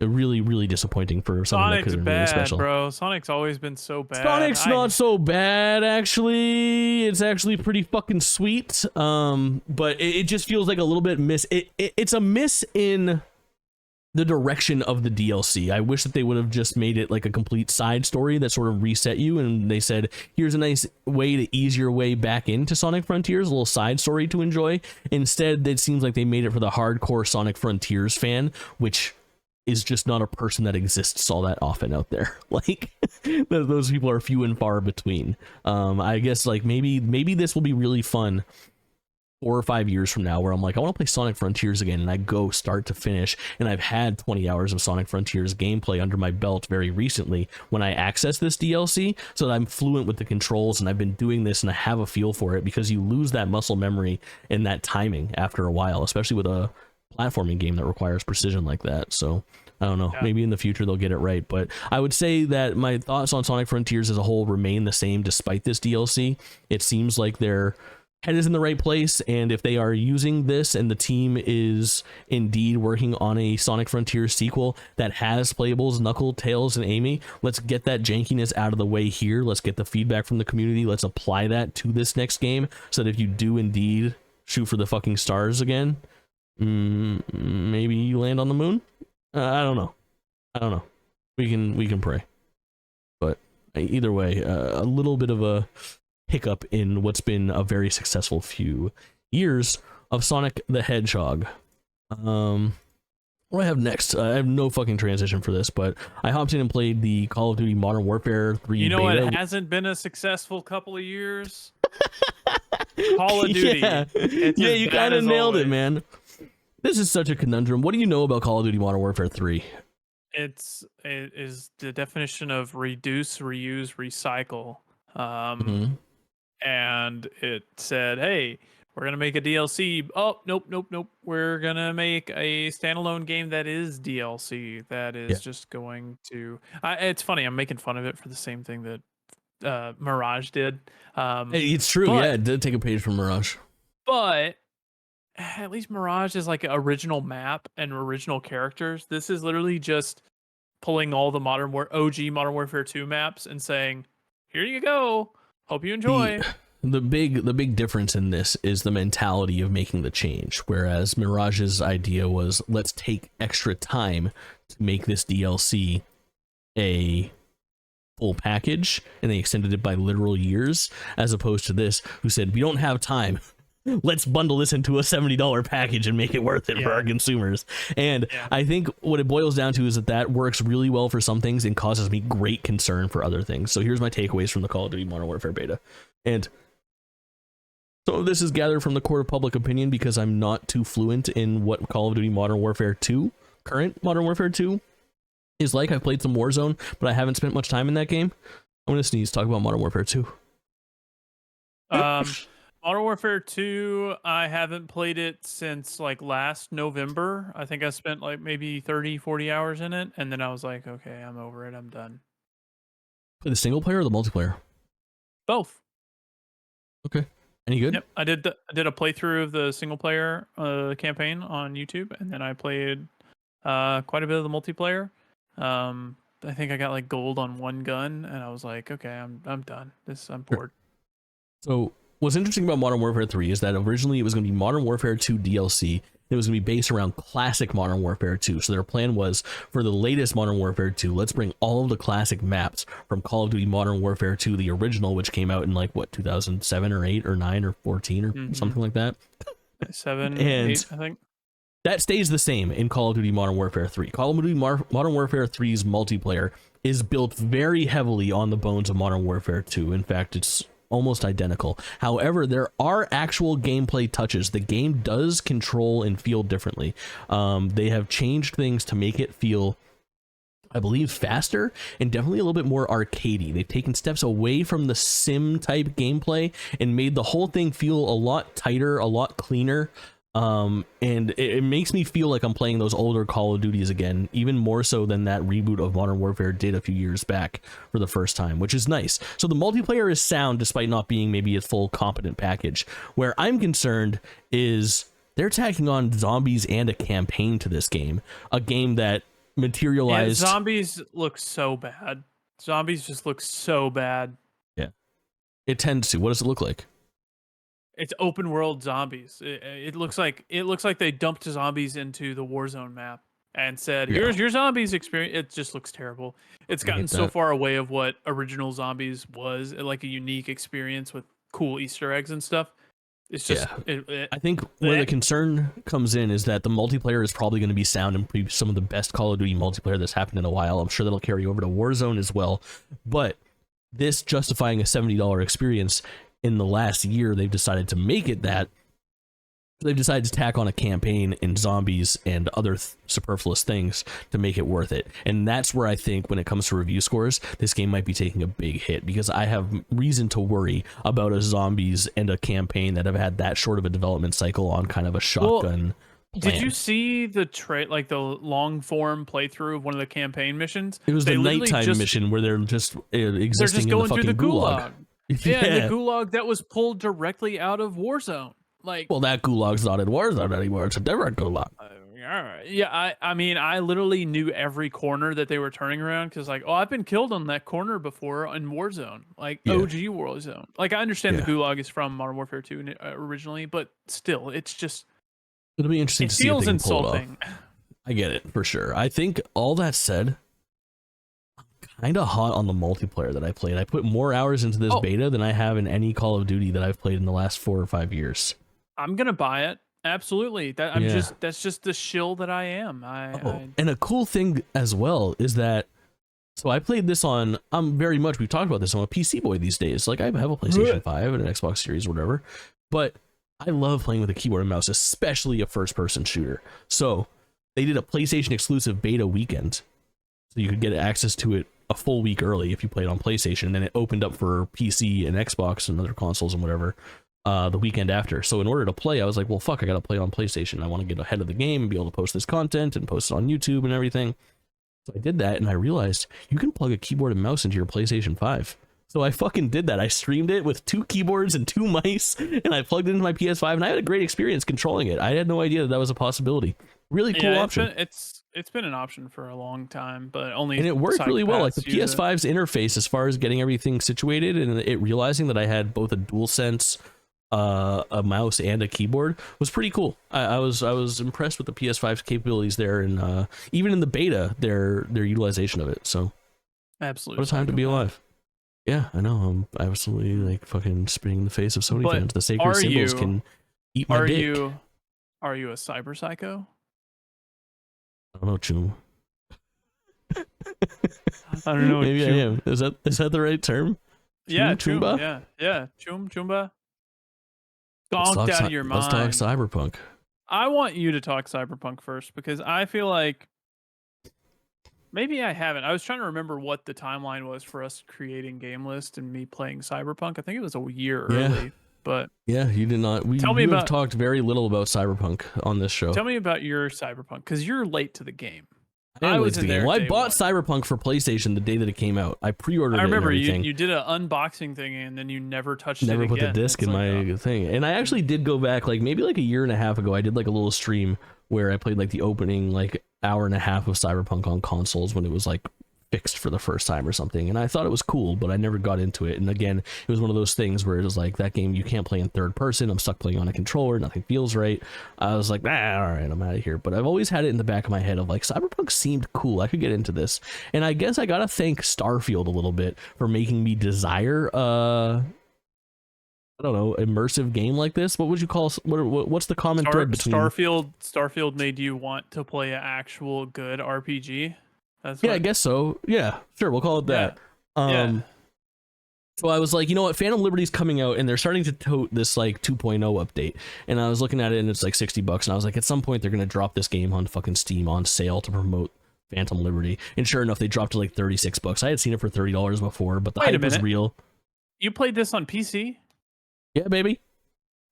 Really, really disappointing for something that could have been really special. Bro. Sonic's always been so bad. Sonic's not so bad, actually. It's actually pretty fucking sweet. But it just feels like a little bit it's a miss in the direction of the DLC. I wish that they would have just made it like a complete side story that sort of reset you, and they said, here's a nice way to ease your way back into Sonic Frontiers, a little side story to enjoy. Instead, it seems like they made it for the hardcore Sonic Frontiers fan, which is just not a person that exists all that often out there. Like, those people are few and far between. I guess like maybe this will be really fun 4 or 5 years from now where I'm like, I want to play Sonic Frontiers again, and I go start to finish, and I've had 20 hours of Sonic Frontiers gameplay under my belt very recently when I access this DLC, so that I'm fluent with the controls, and I've been doing this and I have a feel for it, because you lose that muscle memory and that timing after a while, especially with a platforming game that requires precision like that. So I don't know, maybe in the future they'll get it right, but I would say that my thoughts on Sonic Frontiers as a whole remain the same despite this DLC. It seems like their head is in the right place, and if they are using this and the team is indeed working on a Sonic Frontiers sequel that has playables Knuckle, Tails, and Amy, let's get that jankiness out of the way here. Let's get the feedback from the community. Let's apply that to this next game, so that if you do indeed shoot for the fucking stars again, maybe you land on the moon. I don't know. We can pray, but either way, a little bit of a hiccup in what's been a very successful few years of Sonic the Hedgehog. What do I have next? I have no fucking transition for this, but I hopped in and played the Call of Duty Modern Warfare 3 You know beta. what hasn't been a successful couple of years? Call of Duty. Yeah, you kind of nailed it, man. This is such a conundrum. What do you know about Call of Duty Modern Warfare 3? It is the definition of reduce, reuse, recycle. And it said, hey, we're going to make a DLC. Oh, nope. We're going to make a standalone game that is DLC. That is just going to... it's funny. I'm making fun of it for the same thing that Mirage did. It's true. But, it did take a page from Mirage. But at least Mirage is like an original map and original characters. This is literally just pulling all the OG Modern Warfare 2 maps and saying, here you go. Hope you enjoy. The big difference in this is the mentality of making the change, whereas Mirage's idea was, let's take extra time to make this DLC a full package, and they extended it by literal years, as opposed to this, who said, we don't have time. Let's bundle this into a $70 package and make it worth it for our consumers. And I think what it boils down to is that works really well for some things and causes me great concern for other things. So here's my takeaways from the Call of Duty Modern Warfare beta. And some of this is gathered from the court of public opinion, because I'm not too fluent in what Call of Duty Modern Warfare 2, current Modern Warfare 2, is like. I've played some Warzone, but I haven't spent much time in that game. I'm going to sneeze. Talk about Modern Warfare 2. Modern Warfare 2, I haven't played it since like last November. I think I spent like maybe 30, 40 hours in it, and then I was like, okay, I'm over it. I'm done. Play the single player or the multiplayer? Both. Okay. Any good? Yep. I did a playthrough of the single player campaign on YouTube, and then I played quite a bit of the multiplayer. I think I got like gold on one gun, and I was like, okay, I'm done. I'm bored. So what's interesting about Modern Warfare 3 is that originally it was going to be Modern Warfare 2 DLC. It was going to be based around classic Modern Warfare 2. So their plan was, for the latest Modern Warfare 2, let's bring all of the classic maps from Call of Duty Modern Warfare 2, the original, which came out in like, what, 2007 or 8 or 9 or 14 or something like that? 7, and 8, I think. That stays the same in Call of Duty Modern Warfare 3. Call of Duty Modern Warfare 3's multiplayer is built very heavily on the bones of Modern Warfare 2. In fact, it's almost identical. However, there are actual gameplay touches. The game does control and feel differently. They have changed things to make it feel, I believe, faster and definitely a little bit more arcadey. They've taken steps away from the sim type gameplay and made the whole thing feel a lot tighter, a lot cleaner. And it makes me feel like I'm playing those older Call of Duties again, even more so than that reboot of Modern Warfare did a few years back for the first time, which is nice. So the multiplayer is sound despite not being maybe a full competent package. Where I'm concerned is they're tacking on zombies and a campaign to this game, a game that materialized. Yeah, zombies look so bad. Zombies just look so bad. Yeah, it tends to. What does it look like? It's open world zombies. It looks like they dumped zombies into the Warzone map and said, "Here's your zombies experience." It just looks terrible. It's gotten so far away of what original zombies was, like a unique experience with cool Easter eggs and stuff. It's just. I think where the concern comes in is that the multiplayer is probably going to be sound and be some of the best Call of Duty multiplayer that's happened in a while. I'm sure that'll carry over to Warzone as well. But this justifying a $70 experience. In the last year, they've decided to make it that They've decided to tack on a campaign and zombies and other superfluous things to make it worth it. And that's where I think when it comes to review scores, this game might be taking a big hit, because I have reason to worry about a zombies and a campaign that have had that short of a development cycle on kind of a shotgun. Did you see the like the long form playthrough of one of the campaign missions? It was the nighttime mission where they're just existing in the fucking gulag. Yeah, the gulag that was pulled directly out of Warzone. Like, well, that gulag's not in Warzone anymore. It's a different gulag. Yeah, I mean, I literally knew every corner that they were turning around, because, like, I've been killed on that corner before in Warzone, like OG Warzone. Like, I understand the gulag is from Modern Warfare 2 originally, but still, it's just, it'll be interesting to see if they can pull it off. I get it, for sure. I think, all that said, I'm kind of hot on the multiplayer that I played. I put more hours into this beta than I have in any Call of Duty that I've played in the last 4 or 5 years. I'm gonna buy it. Absolutely. That's just the shill that I am. And a cool thing as well is that, so I played this on, we've talked about this, I'm a PC boy these days. Like, I have a PlayStation 5 and an Xbox Series or whatever, but I love playing with a keyboard and mouse, especially a first person shooter. So they did a PlayStation exclusive beta weekend, so you could get access to it a full week early if you played on PlayStation, and then it opened up for PC and Xbox and other consoles and whatever the weekend after. So in order to play, I was like, well, fuck, I gotta play on PlayStation. I want to get ahead of the game and be able to post this content and post it on YouTube and everything. So I did that, and I realized you can plug a keyboard and mouse into your PlayStation 5. So I fucking did that. I streamed it with 2 keyboards and 2 mice, and I plugged it into my PS5, and I had a great experience controlling it. I had no idea that was a possibility. Really cool option. It's been an option for a long time, but only, and it worked really well. Like, the PS5's interface, as far as getting everything situated and it realizing that I had both a DualSense, a mouse and a keyboard, was pretty cool. I was impressed with the PS5's capabilities there, and even in the beta, their utilization of it. So absolutely, what a time to be alive. Yeah, I know. I'm absolutely like fucking spitting in the face of Sony fans. The sacred symbols can eat my dick. Are you a cyber psycho? I don't know, Choom. I don't know. Maybe I am. Is that the right term? Yeah, Choomba. Yeah, Choomba. Gonked out of your mind. Let's talk Cyberpunk. I want you to talk Cyberpunk first, because I feel like maybe I haven't. I was trying to remember what the timeline was for us creating GameList and me playing Cyberpunk. I think it was a year early, but yeah, you did not. We have talked very little about Cyberpunk on this show. Tell me about your Cyberpunk, because you're late to the game. I was in the game. Well, I bought Cyberpunk for PlayStation the day that it came out. I pre-ordered it. I remember you did an unboxing thing, and then you never touched it again. Never put the disc in my thing. And I actually did go back, like maybe like a year and a half ago. I did like a little stream where I played like the opening like hour and a half of Cyberpunk on consoles when it was like fixed for the first time or something, and I thought it was cool, but I never got into it. And again, it was one of those things where it was like, that game you can't play in third person. I'm stuck playing on a controller, nothing feels right. I was like, all right, I'm out of here. But I've always had it in the back of my head of like, Cyberpunk seemed cool, I could get into this. And I guess I gotta thank Starfield a little bit for making me desire I don't know, immersive game like this. What would you call, what's the common thread between Starfield made you want to play an actual good RPG? I guess so. Yeah, sure, we'll call it that. So I was like, you know what, Phantom Liberty's coming out, and they're starting to tote this like 2.0 update, and I was looking at it, and it's like $60, and I was like, at some point they're gonna drop this game on fucking Steam on sale to promote Phantom Liberty. And sure enough, they dropped it like $36. I had seen it for $30 before, but the hype was real. You played this on PC? Yeah, baby.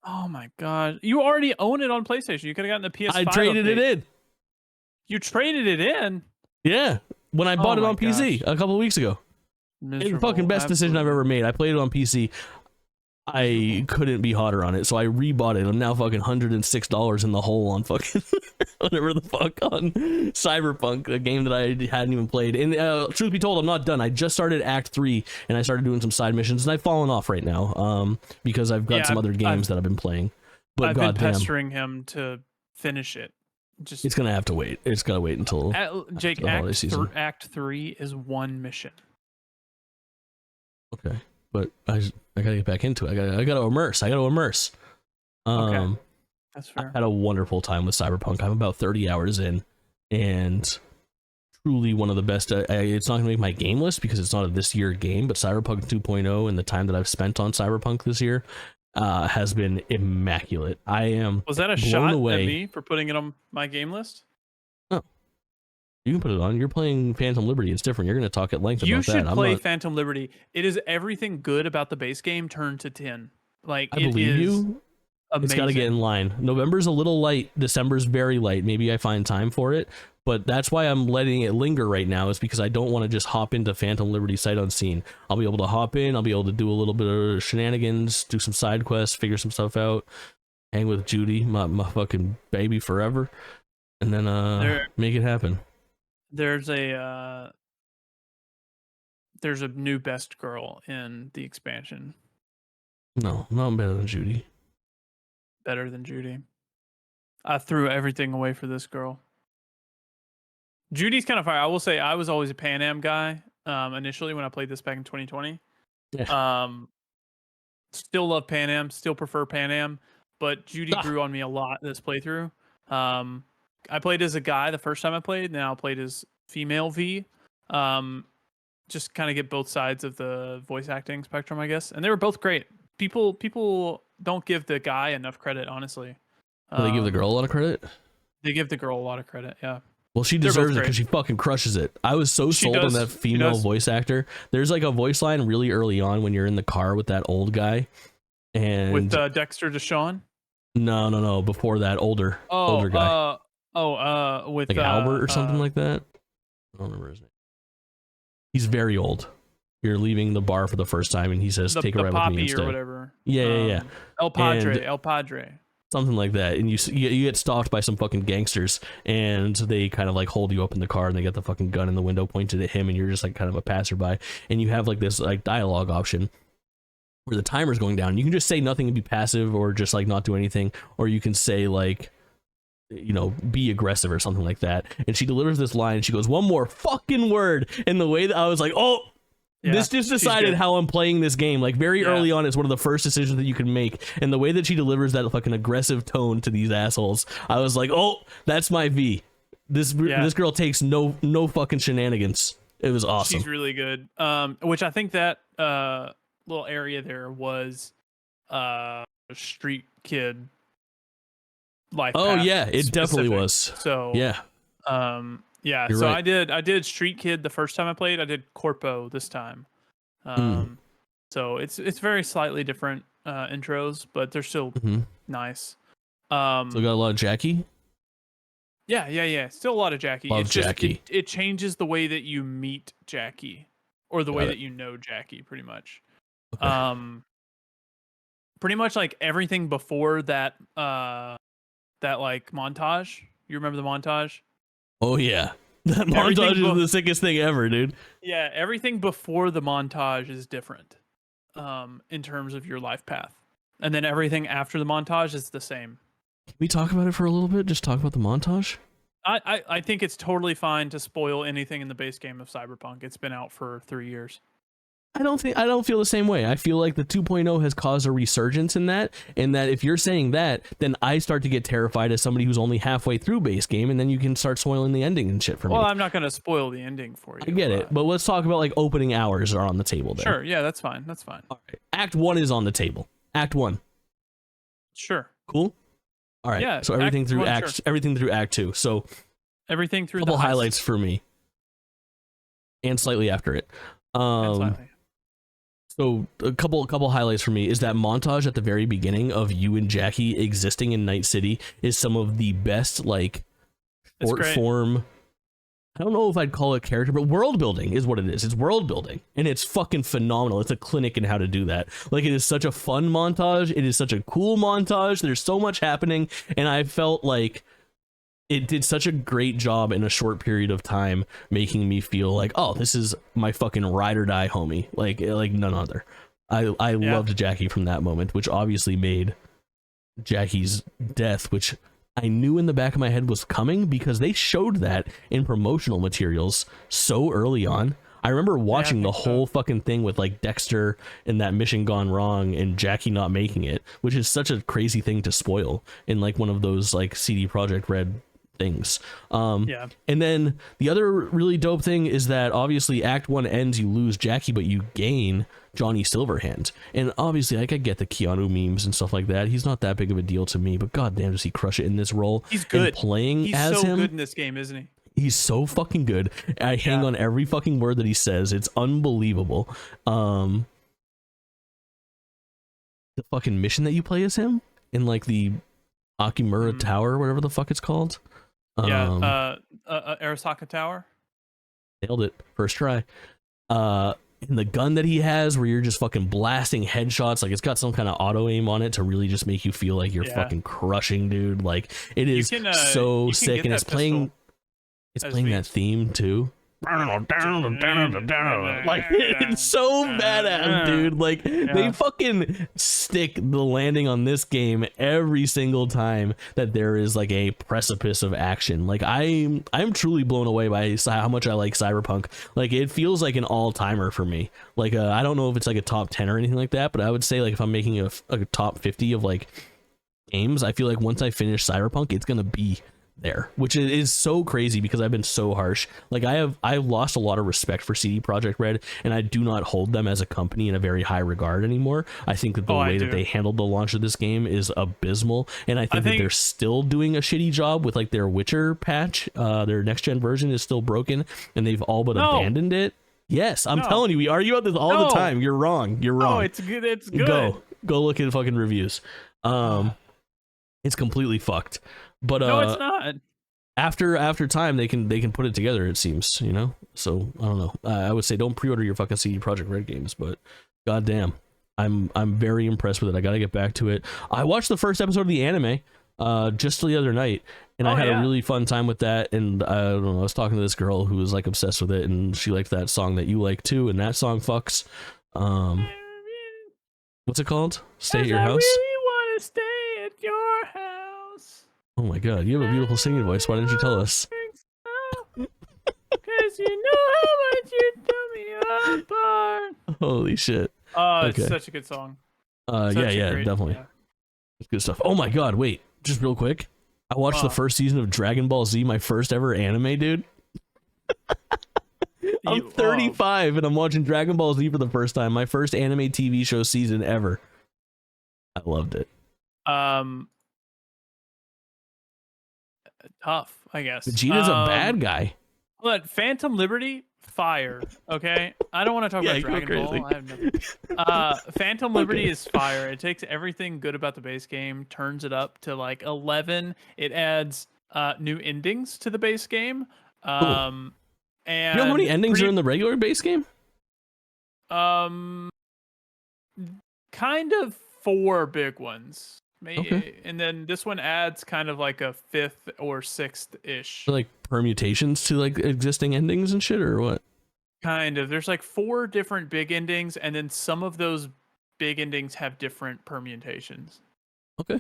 Oh my god, you already own it on PlayStation. You could have gotten the PS5. I traded it in. You traded it in? Yeah, when I bought it on PC a couple of weeks ago. It's the fucking best decision I've ever made. I played it on PC. I couldn't be hotter on it, so I rebought it. I'm now fucking $106 in the hole on fucking whatever the fuck on Cyberpunk, a game that I hadn't even played. And truth be told, I'm not done. I just started Act 3, and I started doing some side missions, and I've fallen off right now because I've got some other games that I've been playing. But I've been pestering him to finish it. It's gonna have to wait. It's gotta wait until Jake. Act 3 is one mission. Okay, but I gotta get back into it. I gotta immerse. Okay, that's fair. I had a wonderful time with Cyberpunk. I'm about 30 hours in, and truly one of the best. It's not gonna make my game list because it's not a this year game, but Cyberpunk 2.0 and the time that I've spent on Cyberpunk this year has been immaculate. I am Was that a blown shot away. at me for putting it on my game list? Oh, you can put it on. You're playing Phantom Liberty. It's different. You're going to talk at length about that. You should play Phantom Liberty. It is everything good about the base game turned to 10. Like, I believe you. Amazing. It's got to get in line. November's a little light. December's very light. Maybe I find time for it, but that's why I'm letting it linger right now, is because I don't want to just hop into Phantom Liberty sight unseen. I'll be able to hop in. I'll be able to do a little bit of shenanigans, do some side quests, figure some stuff out, hang with Judy, my fucking baby forever, and then make it happen. There's a new best girl in the expansion. No, I'm better than Judy. Better than Judy. I threw everything away for this girl. Judy's kind of fire. I will say I was always a Pan Am guy initially when I played this back in 2020. Yeah. Still love Pan Am, still prefer Pan Am, but Judy grew on me a lot this playthrough. I played as a guy the first time I played, now I played as female V. Just kind of get both sides of the voice acting spectrum, I guess. And they were both great. People don't give the guy enough credit, honestly. They give the girl a lot of credit? They give the girl a lot of credit, yeah. Well, she deserves it because she fucking crushes it. I was so sold on that female voice actor. There's like a voice line really early on when you're in the car with that old guy. And with Dexter Deshawn? No. Before that, older guy. With like Albert or something like that. I don't remember his name. He's very old. You're leaving the bar for the first time, and he says, "Take a ride with me instead." Or whatever. Yeah. El Padre. Something like that, and you get stalked by some fucking gangsters, and they kind of like hold you up in the car, and they get the fucking gun in the window pointed at him, and you're just like kind of a passerby, and you have like this like dialogue option where the timer's going down. You can just say nothing and be passive, or just like not do anything, or you can say like, you know, be aggressive or something like that. And she delivers this line, and she goes, "One more fucking word," and the way that I was like, oh. Yeah, this just decided how I'm playing this game. Like very early on, it's one of the first decisions that you can make. And the way that she delivers that fucking aggressive tone to these assholes, I was like, oh, that's my V. This girl takes no fucking shenanigans. It was awesome. She's really good. Which I think that little area there was Street Kid life. Oh yeah, it specific. Definitely was. So yeah. Yeah, You're so right. I did Street Kid the first time I played. I did Corpo this time. So it's very slightly different intros, but they're still nice. So got a lot of Jackie? Yeah. Still a lot of Jackie. Love Jackie. It changes the way that you meet Jackie, or the way that you know Jackie, pretty much. Okay. Pretty much like everything before that that like montage. You remember the montage? Oh yeah, that montage is the sickest thing ever, dude. Yeah, everything before the montage is different, in terms of your life path, and then everything after the montage is the same. Can we talk about it for a little bit? Just talk about the montage. I think it's totally fine to spoil anything in the base game of Cyberpunk. It's been out for 3 years. I don't feel the same way. I feel like the 2.0 has caused a resurgence in that, and that if you're saying that, then I start to get terrified as somebody who's only halfway through base game, and then you can start spoiling the ending and shit for me. Well, I'm not going to spoil the ending for you. I get it, but let's talk about like opening hours are on the table there. Sure, yeah, that's fine. All right. Act 1 is on the table. Act 1. Sure. Cool? All right. Yeah. So everything through Act 2. So everything through a couple highlights for me. And slightly after it. So a couple highlights for me is that montage at the very beginning of you and Jackie existing in Night City is some of the best like short form. I don't know if I'd call it character, but world building is what it is. It's world building, and it's fucking phenomenal. It's a clinic in how to do that. Like, it is such a fun montage. It is such a cool montage. There's so much happening, and I felt like it did such a great job in a short period of time, making me feel like, oh, this is my fucking ride or die homie, like none other. I loved Jackie from that moment, which obviously made Jackie's death, which I knew in the back of my head was coming because they showed that in promotional materials so early on. I remember watching the whole fucking thing with like Dexter and that mission gone wrong and Jackie not making it, which is such a crazy thing to spoil in like one of those like CD Projekt Red things. Yeah. And then the other really dope thing is that obviously Act 1 ends, you lose Jackie, but you gain Johnny Silverhand. And obviously, like, I get the Keanu memes and stuff like that. He's not that big of a deal to me, but goddamn, does he crush it in this role? He's good. And playing He's as so him, good in this game, isn't he? he's so fucking good. I hang on every fucking word that he says. It's unbelievable. The fucking mission that you play as him in like the Akimura Tower, whatever the fuck it's called. Arasaka Tower. Nailed it. First try. And the gun that he has where you're just fucking blasting headshots, like it's got some kind of auto aim on it to really just make you feel like you're fucking crushing, dude. Like it is so sick, and it's playing that theme too. Like it's so badass, dude. Like they fucking stick the landing on this game every single time that there is like a precipice of action. Like I'm truly blown away by how much I like Cyberpunk. Like it feels like an all-timer for me. Like I don't know if it's like a top 10 or anything like that, but I would say like if I'm making a top 50 of like games, I feel like once I finish Cyberpunk, it's gonna be there, which is so crazy because I've been so harsh. Like I've lost a lot of respect for CD Projekt Red, and I do not hold them as a company in a very high regard anymore. I think that the way that they handled the launch of this game is abysmal, and I think that they're still doing a shitty job with like their Witcher patch. Their next gen version is still broken, and they've all but abandoned it. Yes, I'm telling you, we argue about this all the time. You're wrong. You're wrong. Oh, it's good. It's good. Go look at fucking reviews. It's completely fucked. But no, it's not. After time, they can put it together. It seems, you know. So I don't know. I would say don't pre-order your fucking CD Projekt Red games, but goddamn, I'm very impressed with it. I gotta get back to it. I watched the first episode of the anime just the other night, and I had a really fun time with that. And I don't know. I was talking to this girl who was like obsessed with it, and she liked that song that you like too, and that song fucks. What's it called? Stay at your house. I really want to stay at your house. Oh my god, you have a beautiful singing voice. Why didn't you tell us? Because you know how much you tore me apart. Holy shit. It's such a good song. Definitely. Yeah. It's good stuff. Oh my god, wait. Just real quick. I watched the first season of Dragon Ball Z, my first ever anime, dude. I'm 35 and I'm watching Dragon Ball Z for the first time. My first anime TV show season ever. I loved it. Tough, I guess. Vegeta's a bad guy. But Phantom Liberty, fire. Okay, I don't want to talk about Dragon Ball. I have nothing. Phantom Liberty is fire. It takes everything good about the base game, turns it up to like 11. It adds new endings to the base game. And you know how many endings are in the regular base game? Kind of 4 big ones. Maybe, and then this one adds kind of like a 5th or 6th ish. Like permutations to like existing endings and shit, or what? Kind of. There's like 4 different big endings, and then some of those big endings have different permutations. Okay.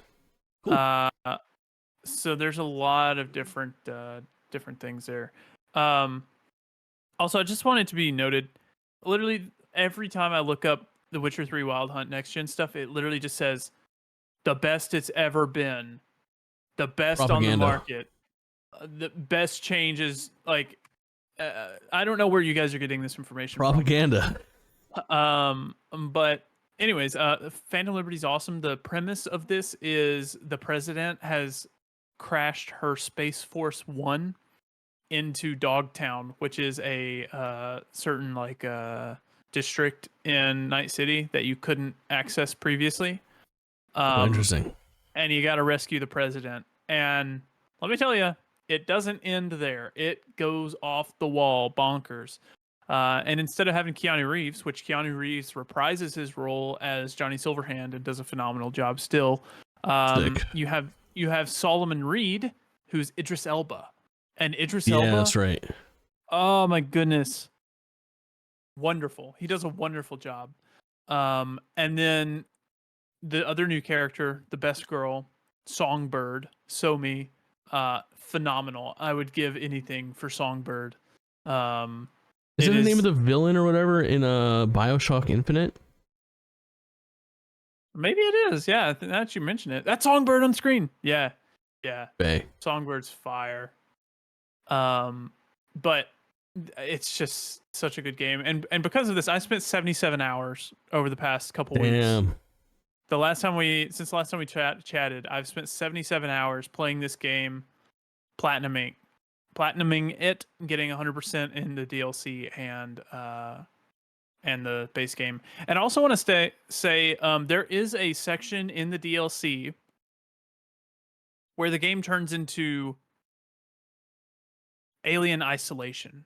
Cool. So there's a lot of different things there. Also, I just wanted to be noted. Literally every time I look up The Witcher 3 Wild Hunt next gen stuff, it literally just says the best it's ever been, the best Propaganda. on the market, the best changes. Like, I don't know where you guys are getting this information Propaganda. from. But anyways, Phantom Liberty's awesome. The premise of this is the president has crashed her Space Force 1 into Dogtown, which is a certain like district in Night City that you couldn't access previously. Interesting. And you got to rescue the president. And let me tell you, it doesn't end there. It goes off the wall, bonkers. And instead of having Keanu Reeves, which Keanu Reeves reprises his role as Johnny Silverhand and does a phenomenal job still, you have Solomon Reed, who's Idris Elba. And Idris Elba. Yeah, that's right. Oh my goodness. Wonderful. He does a wonderful job. And then the other new character, the best girl, Songbird, Somi, phenomenal. I would give anything for Songbird. Isn't the name of the villain or whatever in BioShock Infinite? Maybe it is. Yeah, now that you mention it, that's Songbird on screen. Yeah, Yeah. Bay. Songbird's fire. But it's just such a good game, and because of this, I spent 77 hours over the past couple weeks. Damn. Since the last time we chatted, I've spent 77 hours playing this game, platinuming it, getting 100% in the DLC and the base game. And I also want to say there is a section in the DLC where the game turns into Alien Isolation.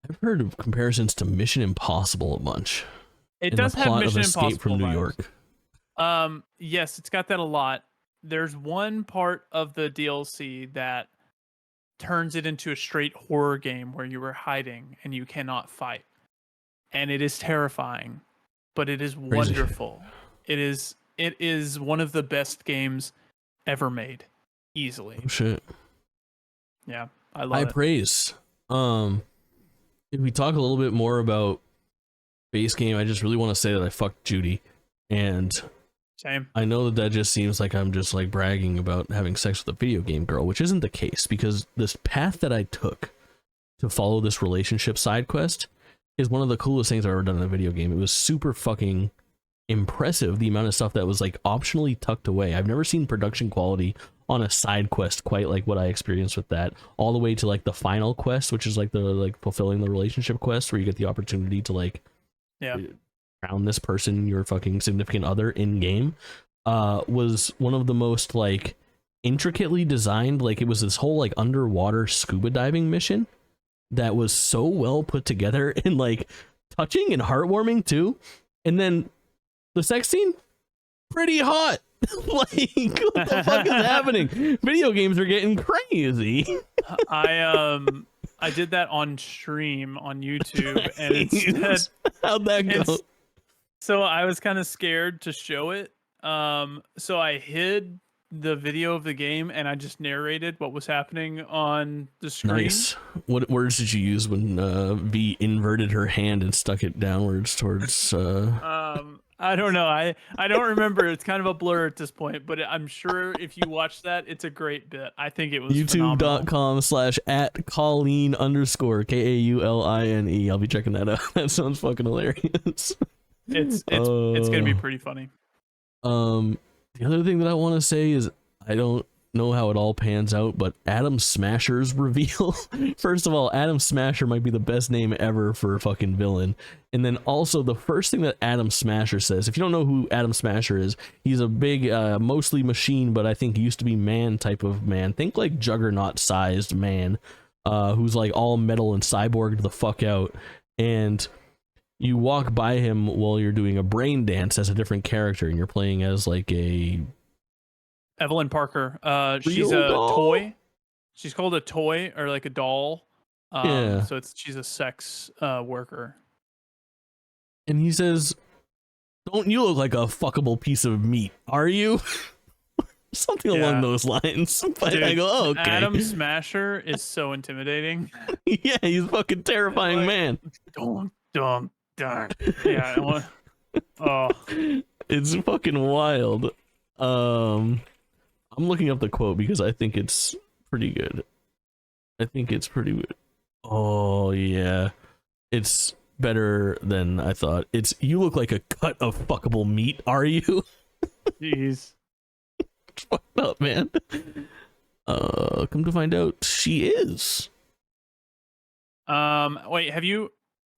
I've heard of comparisons to Mission Impossible a bunch. It does have Mission Impossible Escape from New York. Yes, it's got that a lot. There's one part of the DLC that turns it into a straight horror game where you are hiding and you cannot fight. And it is terrifying, but it is wonderful. It is one of the best games ever made, easily. Oh, shit. Yeah, I love it. Praise. If we talk a little bit more about base game, I just really want to say that I fucked Judy, and same. I know that just seems like I'm just like bragging about having sex with a video game girl, which isn't the case, because this path that I took to follow this relationship side quest is one of the coolest things I've ever done in a video game. It was super fucking impressive, the amount of stuff that was like optionally tucked away. I've never seen production quality on a side quest quite like what I experienced with that, all the way to like the final quest, which is like the like fulfilling the relationship quest, where you get the opportunity to like crown this person your fucking significant other in game. Was one of the most like intricately designed, like it was this whole like underwater scuba diving mission that was so well put together and like touching and heartwarming too. And then the sex scene, pretty hot. Like, what the fuck is happening? Video games are getting crazy. I did that on stream on YouTube, and how'd that go? So I was kind of scared to show it. So I hid the video of the game and I just narrated what was happening on the screen. Nice. What words did you use when V inverted her hand and stuck it downwards towards I don't know. I don't remember. It's kind of a blur at this point, but I'm sure if you watch that, it's a great bit. I think it was youtube.com/@Kaulin _KAULINE. I'll be checking that out. That sounds fucking hilarious. It's gonna be pretty funny. The other thing that I want to say is I don't know how it all pans out, but Adam Smasher's reveal. First of all, Adam Smasher might be the best name ever for a fucking villain. And then also the first thing that Adam Smasher says, if you don't know who Adam Smasher is, he's a big, mostly machine, but I think used to be man type of man. Think like Juggernaut sized man, who's like all metal and cyborged the fuck out. And you walk by him while you're doing a brain dance as a different character, and you're playing as like a Evelyn Parker. She's a toy. She's called a toy or like a doll. Yeah. So she's a sex worker. And he says, "Don't you look like a fuckable piece of meat, are you?" Something along those lines. But dude, I go, oh, okay. Adam Smasher is so intimidating. Yeah, he's a fucking terrifying man. Dumb. Yeah. Oh, it's fucking wild. I'm looking up the quote because I think it's pretty good. Oh yeah, it's better than I thought. It's, "You look like a cut of fuckable meat, are you?" Jeez. It's fucked up, man. Come to find out, she is. Wait, have you?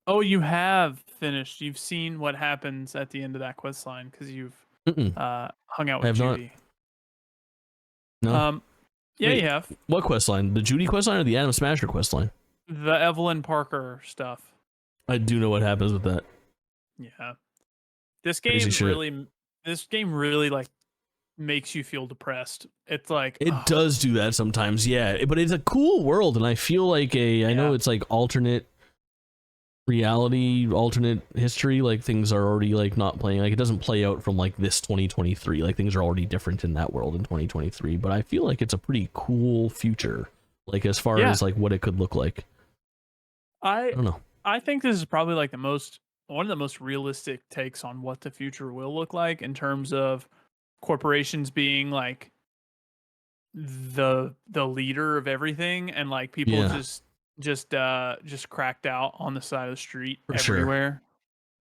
Oh, you have finished. You've seen what happens at the end of that quest line because you've hung out with Judy. No. Yeah, Wait, you have. What quest line? The Judy quest line or the Adam Smasher quest line? The Evelyn Parker stuff. I do know what happens with that. Yeah. This game really like makes you feel depressed. It's like it does do that sometimes, yeah. But it's a cool world, and I feel like I know it's like alternate reality, alternate history, like things are already like not playing, like it doesn't play out from like this 2023, like things are already different in that world in 2023, but I feel like it's a pretty cool future, like as far as like what it could look like. I don't know. I think this is probably like one of the most realistic takes on what the future will look like in terms of corporations being like the leader of everything, and like people just cracked out on the side of the street For everywhere.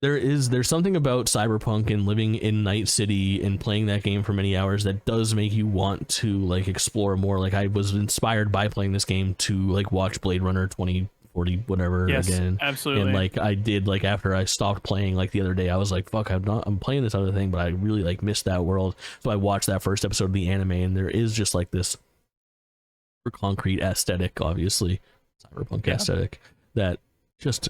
There's something about Cyberpunk and living in Night City and playing that game for many hours that does make you want to like explore more. Like I was inspired by playing this game to like watch Blade Runner 2040 whatever again. Absolutely. And like I did, like after I stopped playing like the other day, I was like, fuck, I'm playing this other thing, but I really like missed that world. So I watched that first episode of the anime, and there is just like this concrete aesthetic, obviously Cyberpunk aesthetic, that just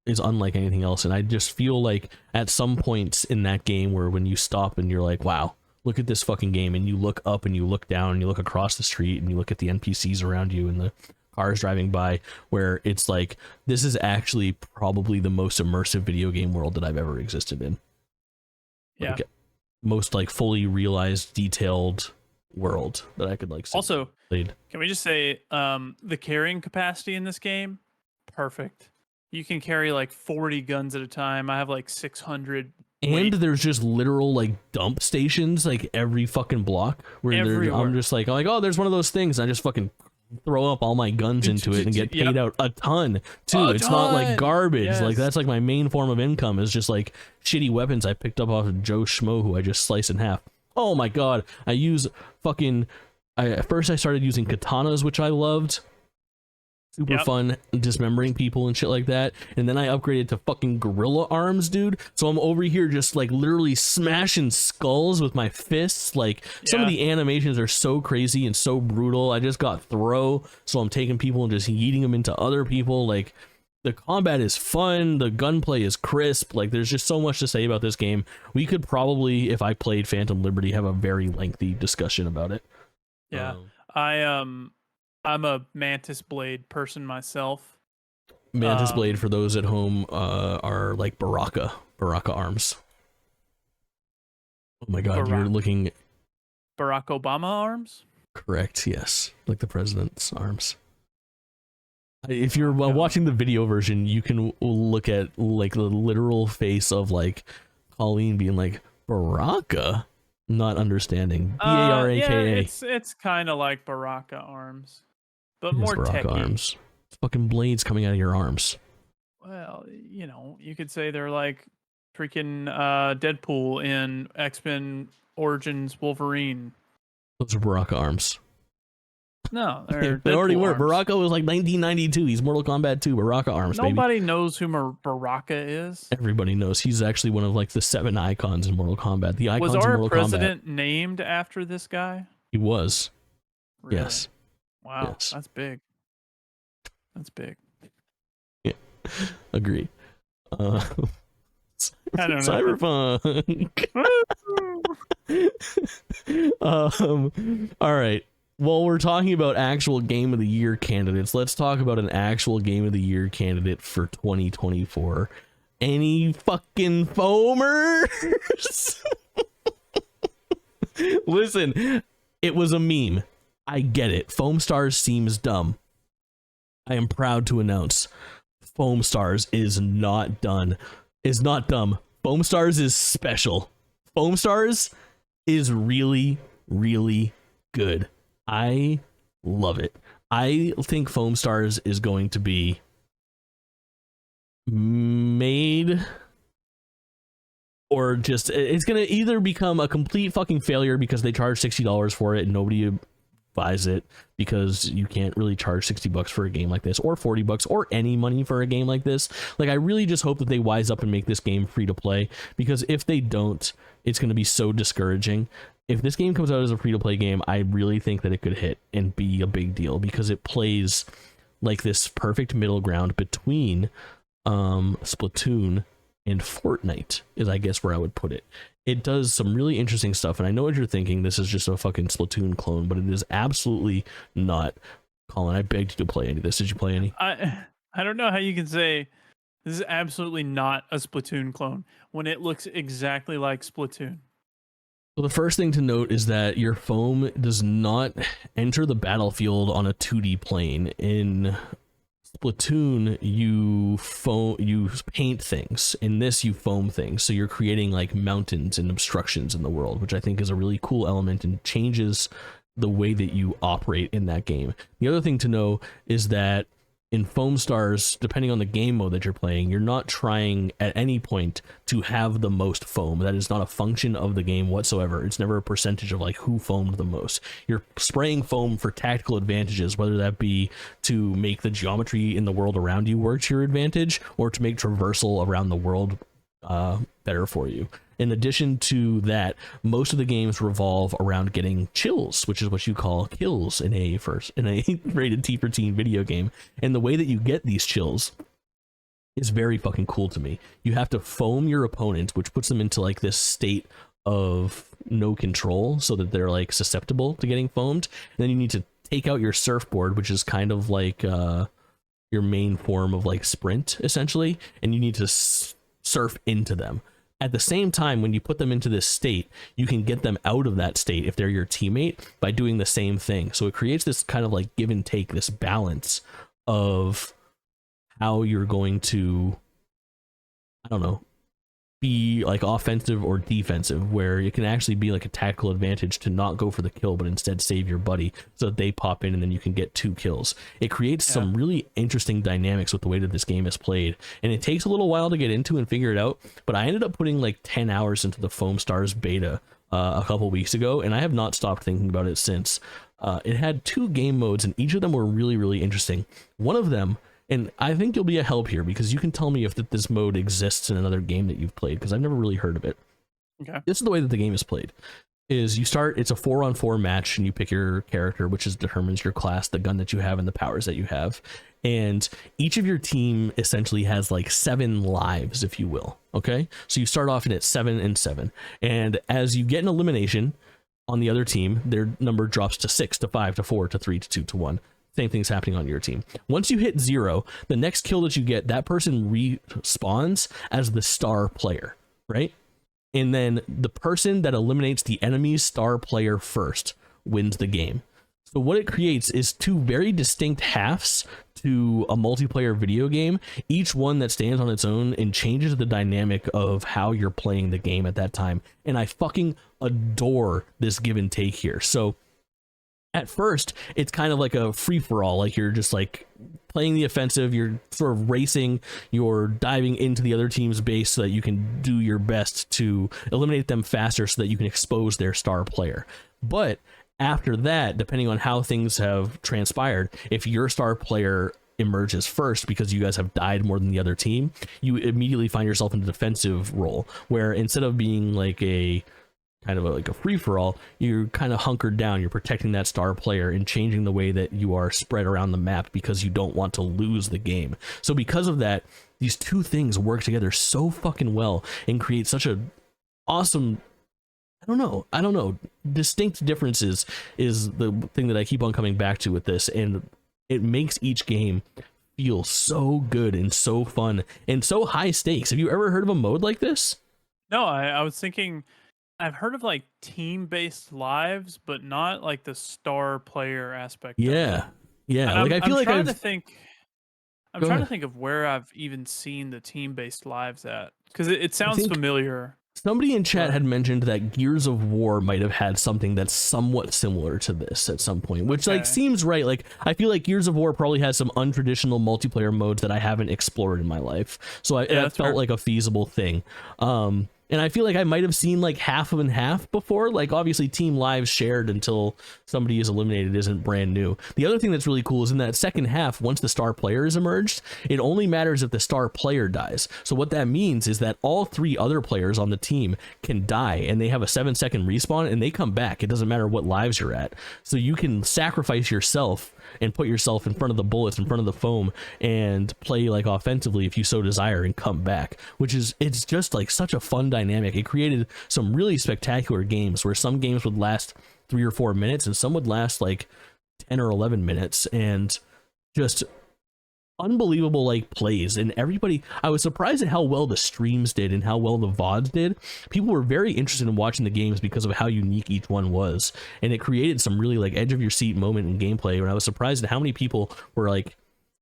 is unlike anything else. And I just feel like at some points in that game where when you stop and you're like, wow, look at this fucking game, and you look up and you look down and you look across the street and you look at the NPCs around you and the cars driving by, where it's like, this is actually probably the most immersive video game world that I've ever existed in. Like, most like fully realized, detailed world that I could like also played. Can we just say the carrying capacity in this game, perfect. You can carry like 40 guns at a time. I have like 600. And there's just literal like dump stations like every fucking block where I'm just like, oh, there's one of those things. I just fucking throw up all my guns into it and get paid out a ton too. It's not like garbage. Like that's like my main form of income is just like shitty weapons I picked up off of Joe Schmo who I just slice in half. Oh my god. I use fucking at first I started using katanas, which I loved. Super fun dismembering people and shit like that. And then I upgraded to fucking gorilla arms, dude. So I'm over here just like literally smashing skulls with my fists. Like some of the animations are so crazy and so brutal. I just got throw, so I'm taking people and just yeeting them into other people. Like the combat is fun, the gunplay is crisp. Like there's just so much to say about this game. We could probably, if I played Phantom Liberty, have a very lengthy discussion about it. I'm a Mantis Blade person myself. Mantis Blade, for those at home, are like Baraka arms. Oh my god, you're looking... Barack Obama arms? Correct, yes. Like the president's arms. If you're watching the video version, you can look at like the literal face of like Kaulin being like, Baraka? Not understanding. Baraka. Yeah, it's kind of like Baraka arms. But more techy. Arms. Fucking blades coming out of your arms. Well, you know, you could say they're like freaking Deadpool in X-Men Origins Wolverine. Those are Baraka arms. No, they're they already were. arms. Baraka was like 1992. He's Mortal Kombat 2. Baraka arms. Nobody knows who Baraka is. Everybody knows. He's actually one of like the 7 icons in Mortal Kombat. The icons was our in Mortal president Kombat. named after this guy? He was. Really? Yes. Wow, yes. That's big. That's big. Yeah, agreed. I don't Cyberpunk. All right. Well, we're talking about actual Game of the Year candidates. Let's talk about an actual Game of the Year candidate for 2024. Any fucking foamers? Listen, it was a meme. I get it. Foamstars seems dumb. I am proud to announce Foamstars is not dumb. Foamstars is special. Foamstars is really, really good. I love it. I think Foamstars is going to be made, or just, it's going to either become a complete fucking failure because they charge $60 for it and nobody buys it, because you can't really charge $60 for a game like this, or $40, or any money for a game like this. Like, I really just hope that they wise up and make this game free to play, because if they don't, it's going to be so discouraging. If this game comes out as a free to play game, I really think that it could hit and be a big deal, because it plays like this perfect middle ground between Splatoon and Fortnite, is I guess where I would put it. It does some really interesting stuff, and I know what you're thinking, this is just a fucking Splatoon clone, but it is absolutely not. Colin, I begged you to play any of this. Did you play any? I don't know how you can say this is absolutely not a Splatoon clone when it looks exactly like Splatoon. So the first thing to note is that your foam does not enter the battlefield on a 2D plane. In Splatoon, you paint things. In this, you foam things. So you're creating like mountains and obstructions in the world, which I think is a really cool element and changes the way that you operate in that game. The other thing to know is that in Foamstars, depending on the game mode that you're playing, you're not trying at any point to have the most foam. That is not a function of the game whatsoever. It's never a percentage of like who foamed the most. You're spraying foam for tactical advantages, whether that be to make the geometry in the world around you work to your advantage, or to make traversal around the world better for you. In addition to that, most of the games revolve around getting chills, which is what you call kills in a rated T for teen video game. And the way that you get these chills is very fucking cool to me. You have to foam your opponent, which puts them into like this state of no control so that they're like susceptible to getting foamed. And then you need to take out your surfboard, which is kind of like your main form of like sprint essentially, and you need to surf into them. At the same time, when you put them into this state, you can get them out of that state if they're your teammate by doing the same thing. So it creates this kind of like give and take, this balance of how you're going to, I don't know, be like offensive or defensive, where it can actually be like a tactical advantage to not go for the kill, but instead save your buddy so that they pop in and then you can get 2 kills. It creates some really interesting dynamics with the way that this game is played, and it takes a little while to get into and figure it out, but I ended up putting like 10 hours into the Foamstars beta a couple weeks ago, and I have not stopped thinking about it since. It had 2 game modes, and each of them were really, really interesting. One of them, and I think you'll be a help here because you can tell me if this mode exists in another game that you've played, because I've never really heard of it. Okay. This is the way that the game is played. Is you start, it's a 4-on-4 match, and you pick your character, which determines your class, the gun that you have, and the powers that you have. And each of your team essentially has like 7 lives, if you will. Okay? So you start off in at 7 and 7. And as you get an elimination on the other team, their number drops to 6, to 5, to 4, to 3, to 2, to 1. Same thing's happening on your team. Once you hit 0, the next kill that you get, that person respawns as the star player, right? And then the person that eliminates the enemy's star player first wins the game. So what it creates is 2 very distinct halves to a multiplayer video game, each one that stands on its own and changes the dynamic of how you're playing the game at that time. And I fucking adore this give and take here. So at first, it's kind of like a free-for-all, like you're just like playing the offensive, you're sort of racing, you're diving into the other team's base so that you can do your best to eliminate them faster so that you can expose their star player. But after that, depending on how things have transpired, if your star player emerges first because you guys have died more than the other team, you immediately find yourself in a defensive role, where instead of being like a kind of like a free-for-all, you're kind of hunkered down, you're protecting that star player and changing the way that you are spread around the map because you don't want to lose the game. So because of that, these 2 things work together so fucking well and create such a awesome, I don't know, distinct differences is the thing that I keep on coming back to with this, and it makes each game feel so good and so fun and so high stakes. Have you ever heard of a mode like this? No, I was thinking, I've heard of like team-based lives, but not like the star player aspect. Yeah, yeah. And like I feel like I'm trying to think of where I've even seen the team-based lives at, because it sounds familiar. Somebody in chat had mentioned that Gears of War might have had something that's somewhat similar to this at some point, which like seems right. Like I feel like Gears of War probably has some untraditional multiplayer modes that I haven't explored in my life, so that felt like a feasible thing. And I feel like I might have seen like half of and half before. Like obviously team lives shared until somebody is eliminated isn't brand new. The other thing that's really cool is in that second half, once the star player is emerged, it only matters if the star player dies. So what that means is that all 3 other players on the team can die, and they have a 7-second respawn and they come back. It doesn't matter what lives you're at. So you can sacrifice yourself and put yourself in front of the bullets, in front of the foam, and play like offensively if you so desire and come back, which is, it's just like such a fun dynamic. It created some really spectacular games where some games would last 3 or 4 minutes and some would last like 10 or 11 minutes, and just unbelievable like plays. And everybody, I was surprised at how well the streams did and how well the VODs did. People were very interested in watching the games because of how unique each one was, and it created some really like edge of your seat moment in gameplay. And I was surprised at how many people were like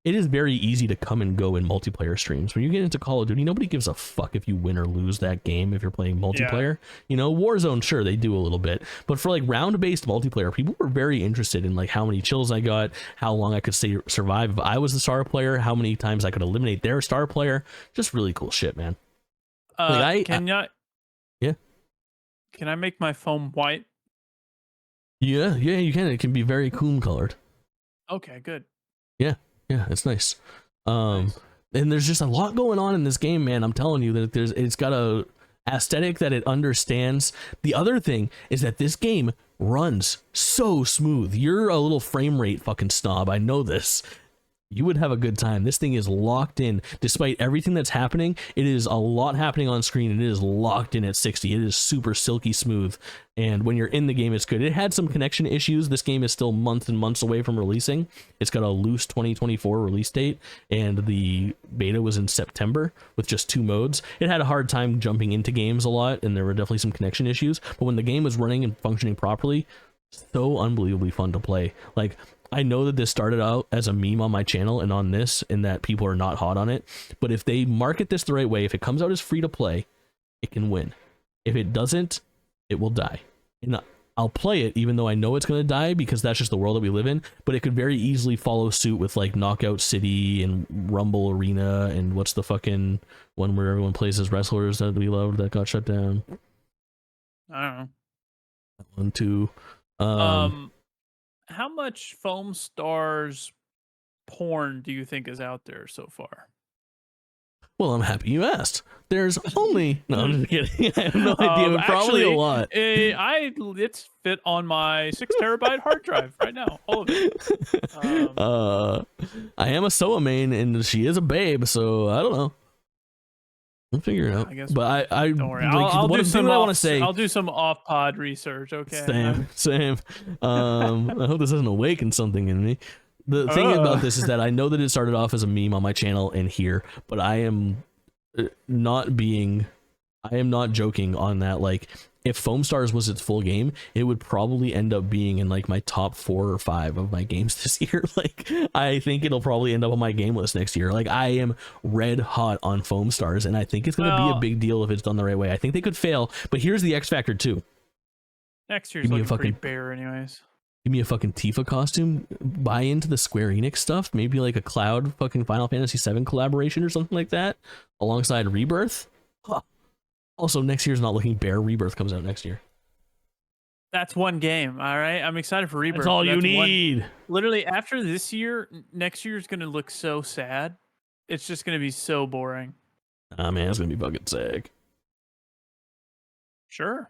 it is very easy to come and go in multiplayer streams. When you get into Call of Duty, nobody gives a fuck if you win or lose that game if you're playing multiplayer. You know, Warzone, sure, they do a little bit. But for like round-based multiplayer, people were very interested in like how many kills I got, how long I could survive if I was the star player, how many times I could eliminate their star player. Just really cool shit, man. Yeah. Can I make my foam white? Yeah, you can. It can be very cool colored. Okay, good. Yeah, it's nice. Nice. And there's just a lot going on in this game, man. I'm telling you that it's got a aesthetic that it understands. The other thing is that this game runs so smooth. You're a little frame rate fucking snob. I know this. You would have a good time. This thing is locked in. Despite everything that's happening, it is a lot happening on screen, and it is locked in at 60. It is super silky smooth, and when you're in the game, it's good. It had some connection issues. This game is still months and months away from releasing. It's got a loose 2024 release date, and the beta was in September with just 2 modes. It had a hard time jumping into games a lot, and there were definitely some connection issues, but when the game was running and functioning properly, so unbelievably fun to play. Like, I know that this started out as a meme on my channel and on this, and that people are not hot on it, but if they market this the right way, if it comes out as free to play, it can win. If it doesn't, it will die. And I'll play it even though I know it's going to die, because that's just the world that we live in, but it could very easily follow suit with like Knockout City and Rumble Arena, and what's the fucking one where everyone plays as wrestlers that we loved that got shut down? I don't know. That one too. How much Foamstars porn do you think is out there so far? Well, I'm happy you asked. There's only... No, I'm just kidding. I have no idea, but probably actually, a lot. It's fit on my 6 terabyte hard drive right now. All of it. I am a Soa main, and she is a babe, so I don't know. We'll figure it out. I guess, but I don't worry. Like, I'll do some. I want to say. I'll do some off-pod research. Okay. Same. I hope this doesn't awaken something in me. The thing about this is that I know that it started off as a meme on my channel and here, but I am not joking on that. Like, if Foamstars was its full game, it would probably end up being in like my top 4 or 5 of my games this year. Like, I think it'll probably end up on my game list next year. Like, I am red hot on Foamstars, and I think it's going to be a big deal if it's done the right way. I think they could fail, but here's the X factor too. Next year's looking pretty bare anyways. Give me a fucking Tifa costume, buy into the Square Enix stuff, maybe like a Cloud fucking Final Fantasy VII collaboration or something like that, alongside Rebirth. Huh. Also, next year's not looking bare. Rebirth comes out next year. That's one game, all right? I'm excited for Rebirth. That's all you need. Literally, after this year, next year's going to look so sad. It's just going to be so boring. Ah, man, it's going to be fucking sick. Sure.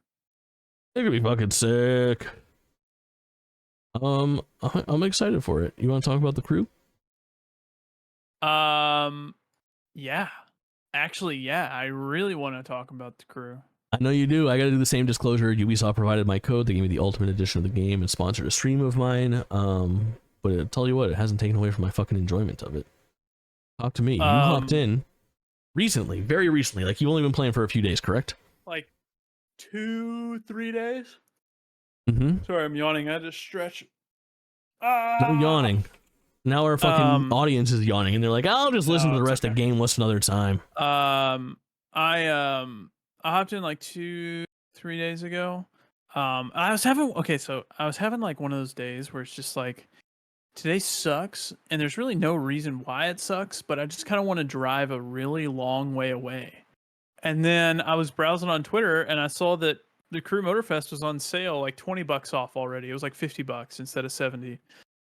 It's going to be fucking sick. I'm excited for it. You want to talk about the crew? Yeah. Actually, yeah, I really want to talk about the crew. I know you do. I got to do the same disclosure. Ubisoft provided my code. They gave me the ultimate edition of the game and sponsored a stream of mine. But I'll tell you what, it hasn't taken away from my fucking enjoyment of it. Talk to me. You hopped in recently, very recently. Like, you've only been playing for a few days, correct? Like 2-3 days? Mm-hmm. Sorry, I'm yawning. I had to stretch. No yawning. Now our fucking audience is yawning, and they're like, "I'll just listen to the rest of GameList another time." I hopped in like 2-3 days ago. I was having like one of those days where it's just like, today sucks, and there's really no reason why it sucks, but I just kind of want to drive a really long way away. And then I was browsing on Twitter, and I saw that the Crew Motorfest was on sale, like $20 off already. It was like $50 instead of $70.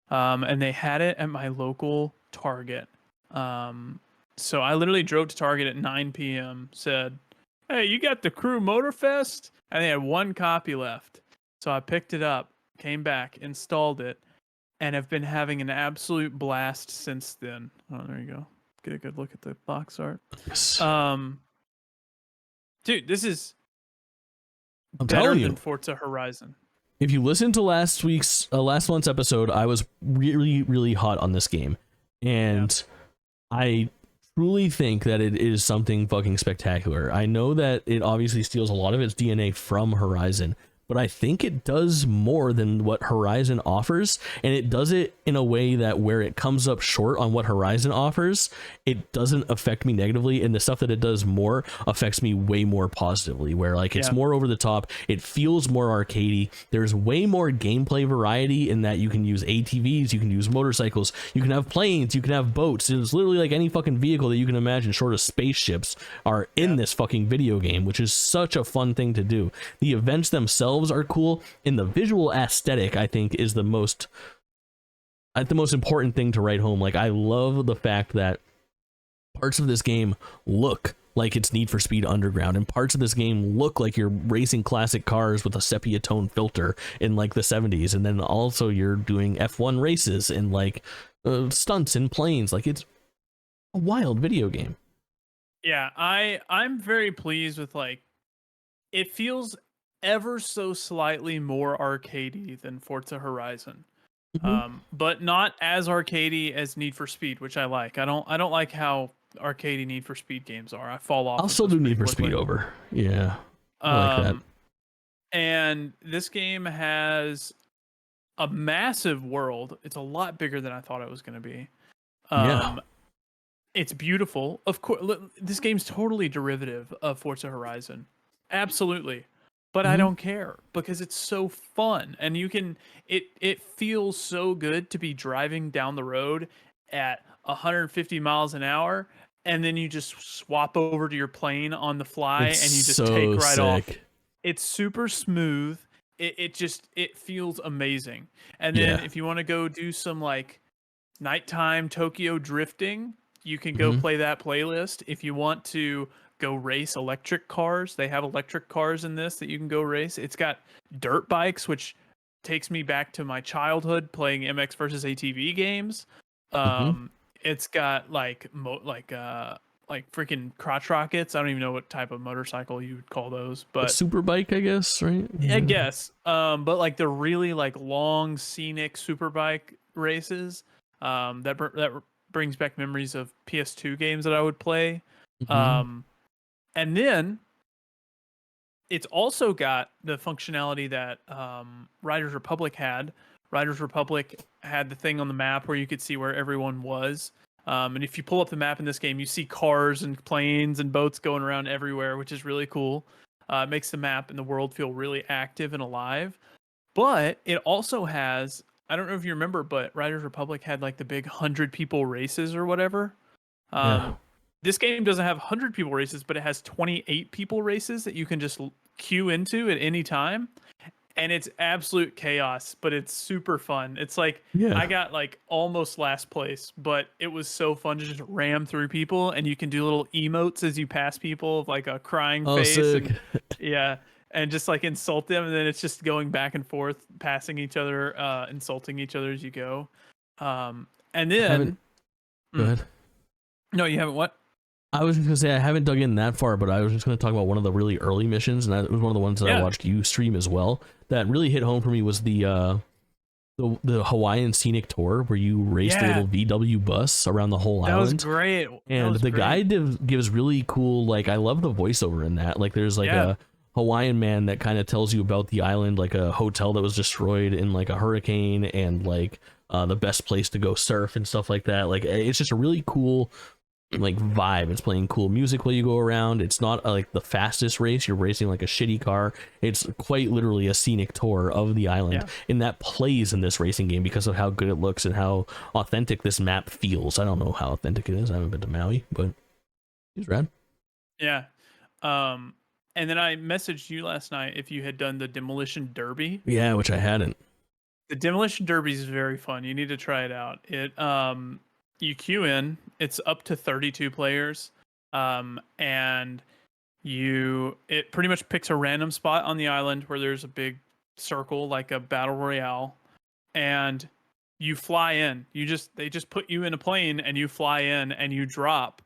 And they had it at my local Target. So I literally drove to Target at 9 p.m. Said, "Hey, you got the Crew Motorfest?" And they had 1 copy left. So I picked it up, came back, installed it, and have been having an absolute blast since then. Oh, there you go. Get a good look at the box art. Yes. Dude, this is I'm better telling you. than Forza Horizon. If you listen to last month's episode, I was really, really hot on this game, and I truly think that it is something fucking spectacular. I know that it obviously steals a lot of its DNA from Horizon, but I think it does more than what Horizon offers, and it does it in a way that where it comes up short on what Horizon offers, it doesn't affect me negatively, and the stuff that it does more affects me way more positively, where like it's more over the top, it feels more arcadey, there's way more gameplay variety in that you can use ATVs, you can use motorcycles, you can have planes, you can have boats. It's literally like any fucking vehicle that you can imagine short of spaceships are in this fucking video game, which is such a fun thing to do. The events themselves are cool, and the visual aesthetic I think is the most important thing to write home. Like I love the fact that parts of this game look like it's Need for Speed Underground, and parts of this game look like you're racing classic cars with a sepia tone filter in like the 70s, and then also you're doing F1 races and like stunts in planes. Like it's a wild video game. Yeah, I'm very pleased with like it feels ever so slightly more arcadey than Forza Horizon. But not as arcadey as Need for Speed, which I like. I don't like how arcadey Need for Speed games are. I fall off. I'll still do Need for Speed over. Yeah. I like that. And this game has a massive world. It's a lot bigger than I thought it was going to be. It's beautiful. Of course, this game's totally derivative of Forza Horizon. Absolutely. But I don't care because it's so fun, and you can it feels so good to be driving down the road at 150 miles an hour, and then you just swap over to your plane on the fly, and you just take right off. It's super smooth. It feels amazing. And then if you want to go do some like nighttime Tokyo drifting, you can go play that playlist. If you want to go race electric cars, they have electric cars in this that you can go race. It's got dirt bikes, which takes me back to my childhood playing MX versus ATV games. It's got like freaking crotch rockets. I don't even know what type of motorcycle you would call those, but a super bike, I guess, right? I guess. But like the really like long scenic super bike races, that brings back memories of PS2 games that I would play. And then it's also got the functionality that Riders Republic had. Riders Republic had the thing on the map where you could see where everyone was. And if you pull up the map in this game, you see cars and planes and boats going around everywhere, which is really cool. It makes the map and the world feel really active and alive. But it also has, I don't know if you remember, but Riders Republic had like the big 100 people races or whatever. This game doesn't have 100 people races, but it has 28 people races that you can just queue into at any time. And it's absolute chaos, but it's super fun. It's like, I got like almost last place, but it was so fun to just ram through people, and you can do little emotes as you pass people of like a crying face. Sick. And just like insult them, and then it's just going back and forth, passing each other, insulting each other as you go. And then... Go ahead. No, you haven't what? I was just gonna say I haven't dug in that far, but I was just gonna talk about one of the really early missions, and it was one of the ones that I watched you stream as well. That really hit home for me was the Hawaiian scenic tour where you raced a little VW bus around the whole island. That was great. And the guy gives really cool, like, I love the voiceover in that. Like, there's like a Hawaiian man that kind of tells you about the island, like a hotel that was destroyed in like a hurricane, and like the best place to go surf and stuff like that. Like, it's just a really cool like vibe. It's playing cool music while you go around. It's not like the fastest race, you're racing like a shitty car. It's quite literally a scenic tour of the island, and that plays in this racing game because of how good it looks and how authentic this map feels. I don't know how authentic it is, I haven't been to Maui, but it's rad. And then I messaged you last night if you had done the Demolition Derby. Which I hadn't. The Demolition Derby is very fun. You need to try it out. You queue in, it's up to 32 players, and it pretty much picks a random spot on the island where there's a big circle, like a battle royale, and you fly in. They just put you in a plane, and you fly in, and you drop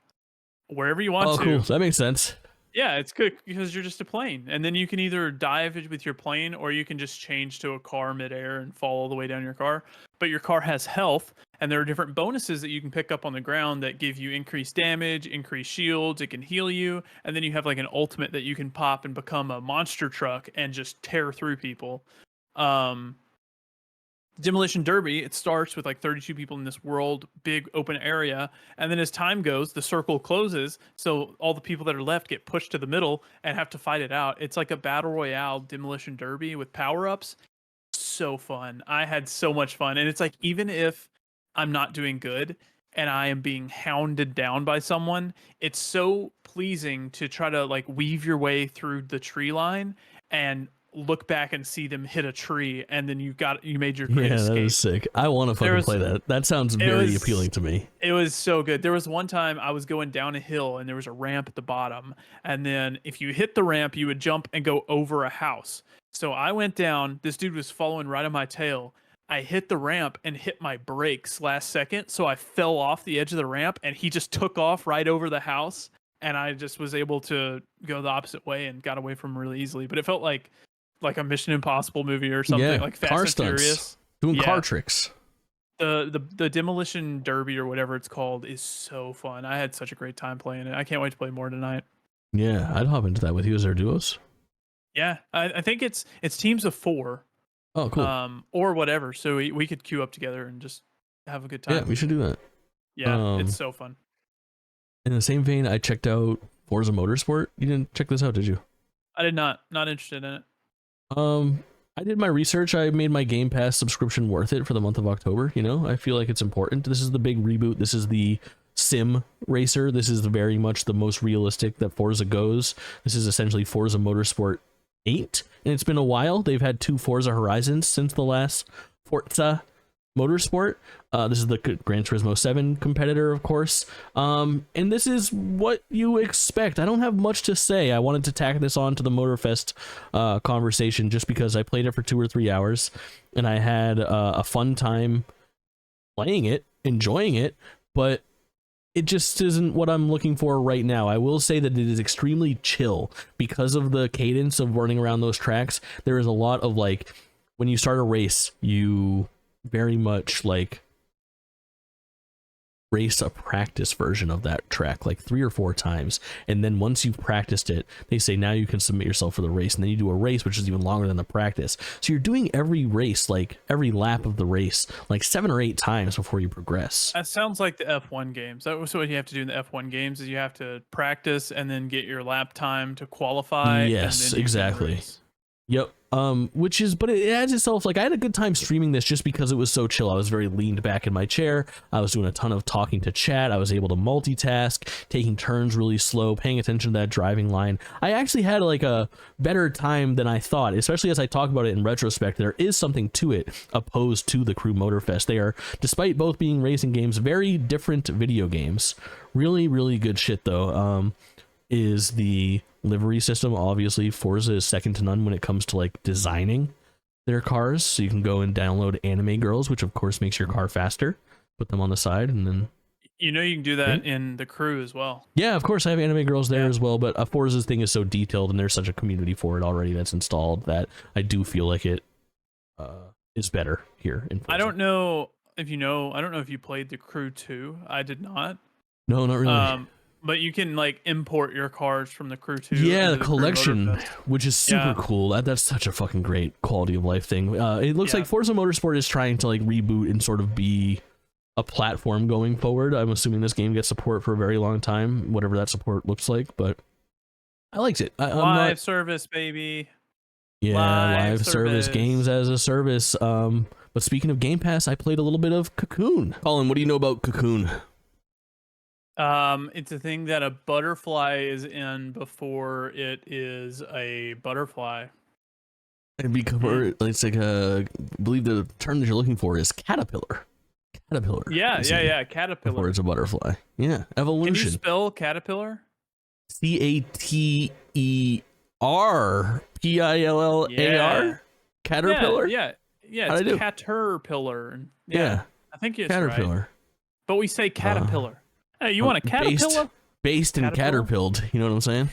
wherever you want to. Oh, cool. That makes sense. Yeah, it's good because you're just a plane, and then you can either dive with your plane, or you can just change to a car midair and fall all the way down your car. But your car has health, And there are different bonuses that you can pick up on the ground that give you increased damage, increased shields, it can heal you, and then you have like an ultimate that you can pop and become a monster truck and just tear through people. Demolition Derby, it starts with like 32 people in this world, big open area, and then as time goes, the circle closes, so all the people that are left get pushed to the middle and have to fight it out. It's like a battle royale Demolition Derby with power-ups. So fun. I had so much fun, and it's like, even if I'm not doing good and I am being hounded down by someone, it's so pleasing to try to like weave your way through the tree line and look back and see them hit a tree, and then you made your great escape. That was sick. I want to fucking play that. That sounds very appealing to me. It was so good. There was one time I was going down a hill and there was a ramp at the bottom, and then if you hit the ramp, you would jump and go over a house. So I went down, this dude was following right on my tail. I hit the ramp and hit my brakes last second, so I fell off the edge of the ramp and he just took off right over the house, and I just was able to go the opposite way and got away from him really easily. But it felt like a Mission Impossible movie or something, like Fast and Furious. Doing car tricks. The Demolition Derby or whatever it's called is so fun. I had such a great time playing it. I can't wait to play more tonight. Yeah, I'd hop into that with you. Is there duos? Yeah, I think it's teams of 4. Oh, cool. Or whatever. So we could queue up together and just have a good time. Yeah, we should do that. Yeah, it's so fun. In the same vein, I checked out Forza Motorsport. You didn't check this out, did you? I did not. Not interested in it. I did my research. I made my Game Pass subscription worth it for the month of October. You know, I feel like it's important. This is the big reboot. This is the sim racer. This is very much the most realistic that Forza goes. This is essentially Forza Motorsport 8, and it's been a while. They've had 2 Forza Horizons since the last Forza Motorsport. This is the Gran Turismo 7 competitor, of course. And this is what you expect. I don't have much to say. I wanted to tack this on to the Motorfest conversation just because I played it for 2 or 3 hours, and I had a fun time playing it, enjoying it, but it just isn't what I'm looking for right now. I will say that it is extremely chill because of the cadence of running around those tracks. There is a lot of, like, when you start a race, you very much like race a practice version of that track like 3 or 4 times, and then once you've practiced it, they say now you can submit yourself for the race, and then you do a race which is even longer than the practice. So you're doing every race, like every lap of the race, like 7 or 8 times before you progress. That sounds like the F1 games. That was what you have to do in the F1 games, is you have to practice and then get your lap time to qualify. Yes, and then exactly. Yep. Which is, but it adds itself. Like, I had a good time streaming this just because it was so chill. I was very leaned back in my chair. I was doing a ton of talking to chat. I was able to multitask, taking turns really slow, paying attention to that driving line. I actually had like a better time than I thought, especially as I talk about it in retrospect. There is something to it opposed to the Crew Motorfest. They are, despite both being racing games, very different video games. Really, really good shit though. Is the livery system. Obviously Forza is second to none when it comes to like designing their cars, so you can go and download anime girls, which of course makes your car faster, put them on the side, and then you can do that in the Crew as well. Yeah, of course I have anime girls there as well, but Forza's thing is so detailed and there's such a community for it already that's installed that I do feel like it is better here in Forza. I don't know if you played the Crew 2. I did not. No, not really. But you can like import your cars from the Crew 2. Yeah, the collection, which is super cool. That's such a fucking great quality of life thing. It looks like Forza Motorsport is trying to like reboot and sort of be a platform going forward. I'm assuming this game gets support for a very long time, whatever that support looks like, but I liked it. Live service, baby. Yeah, live service, games as a service. But speaking of Game Pass, I played a little bit of Cocoon. Kaulin, what do you know about Cocoon? It's a thing that a butterfly is in before it is a butterfly. And because it's like I believe the term that you're looking for is caterpillar. Caterpillar. Yeah, caterpillar. Before it's a butterfly. Yeah, evolution. Can you spell caterpillar? CATERPILLAR. Caterpillar. Yeah. It's caterpillar. Yeah, I think it's caterpillar. Right. But we say caterpillar. Hey, you want a caterpillar? Based and caterpilled. You know what I'm saying?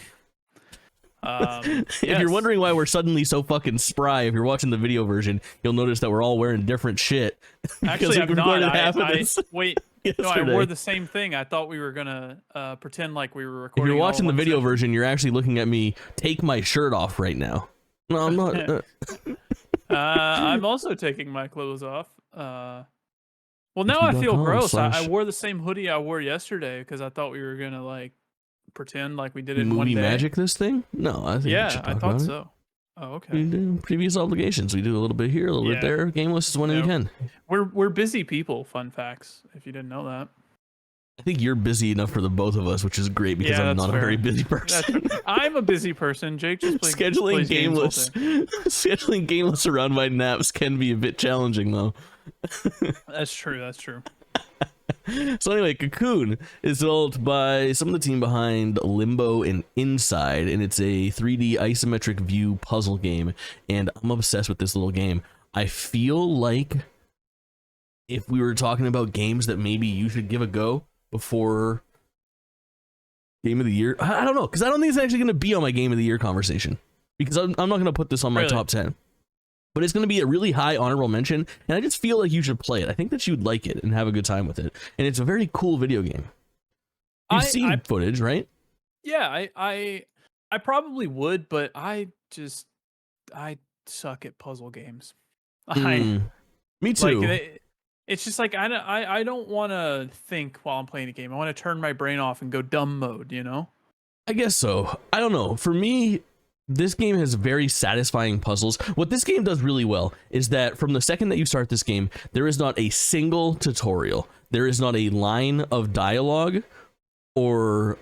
If you're wondering why we're suddenly so fucking spry, if you're watching the video version, you'll notice that we're all wearing different shit. Actually, I'm not. Wait, yesterday. No, I wore the same thing. I thought we were gonna pretend like we were recording. If you're watching the video version, you're actually looking at me take my shirt off right now. No, I'm not. I'm also taking my clothes off. Well, now I feel gross. I wore the same hoodie I wore yesterday because I thought we were gonna like pretend like we did it in one day. Magic this thing? No, I think I thought so. Oh, okay. We do previous obligations. We do a little bit here, a little bit there. GameList is when we can. We're busy people. Fun facts, if you didn't know that. I think you're busy enough for the both of us, which is great because I'm not a very busy person. I'm a busy person. Jake just plays scheduling GameList around my naps can be a bit challenging, though. That's true. That's true. So anyway, Cocoon is developed by some of the team behind Limbo and Inside, and it's a 3D isometric view puzzle game, and I'm obsessed with this little game. I feel like if we were talking about games that maybe you should give a go before Game of the Year, I don't know, because I don't think it's actually going to be on my Game of the Year conversation, because I'm not going to put this on my top 10. But it's going to be a really high honorable mention, and I just feel like you should play it. I think that you'd like it and have a good time with it. And it's a very cool video game. You've seen footage, right? Yeah, I probably would, but I suck at puzzle games. Me too. Like, it's just like I don't want to think while I'm playing a game. I want to turn my brain off and go dumb mode, you know? I guess so. I don't know. For me, this game has very satisfying puzzles. What this game does really well is that from the second that you start this game, there is not a single tutorial. There is not a line of dialogue or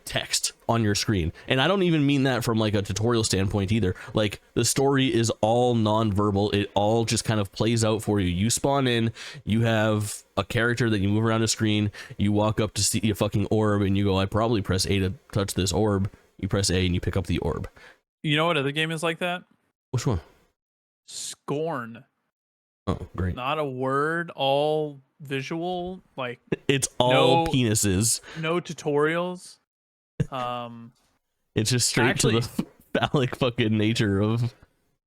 text on your screen. And I don't even mean that from like a tutorial standpoint either. Like the story is all non-verbal. It all just kind of plays out for you. You spawn in, you have a character that you move around the screen, you walk up to see a fucking orb and you go, I probably press A to touch this orb. You press A and you pick up the orb. You know what other game is like that? Which one? Scorn. Oh, great. Not a word, all visual, like it's all penises. No tutorials. It's just straight to the phallic fucking nature of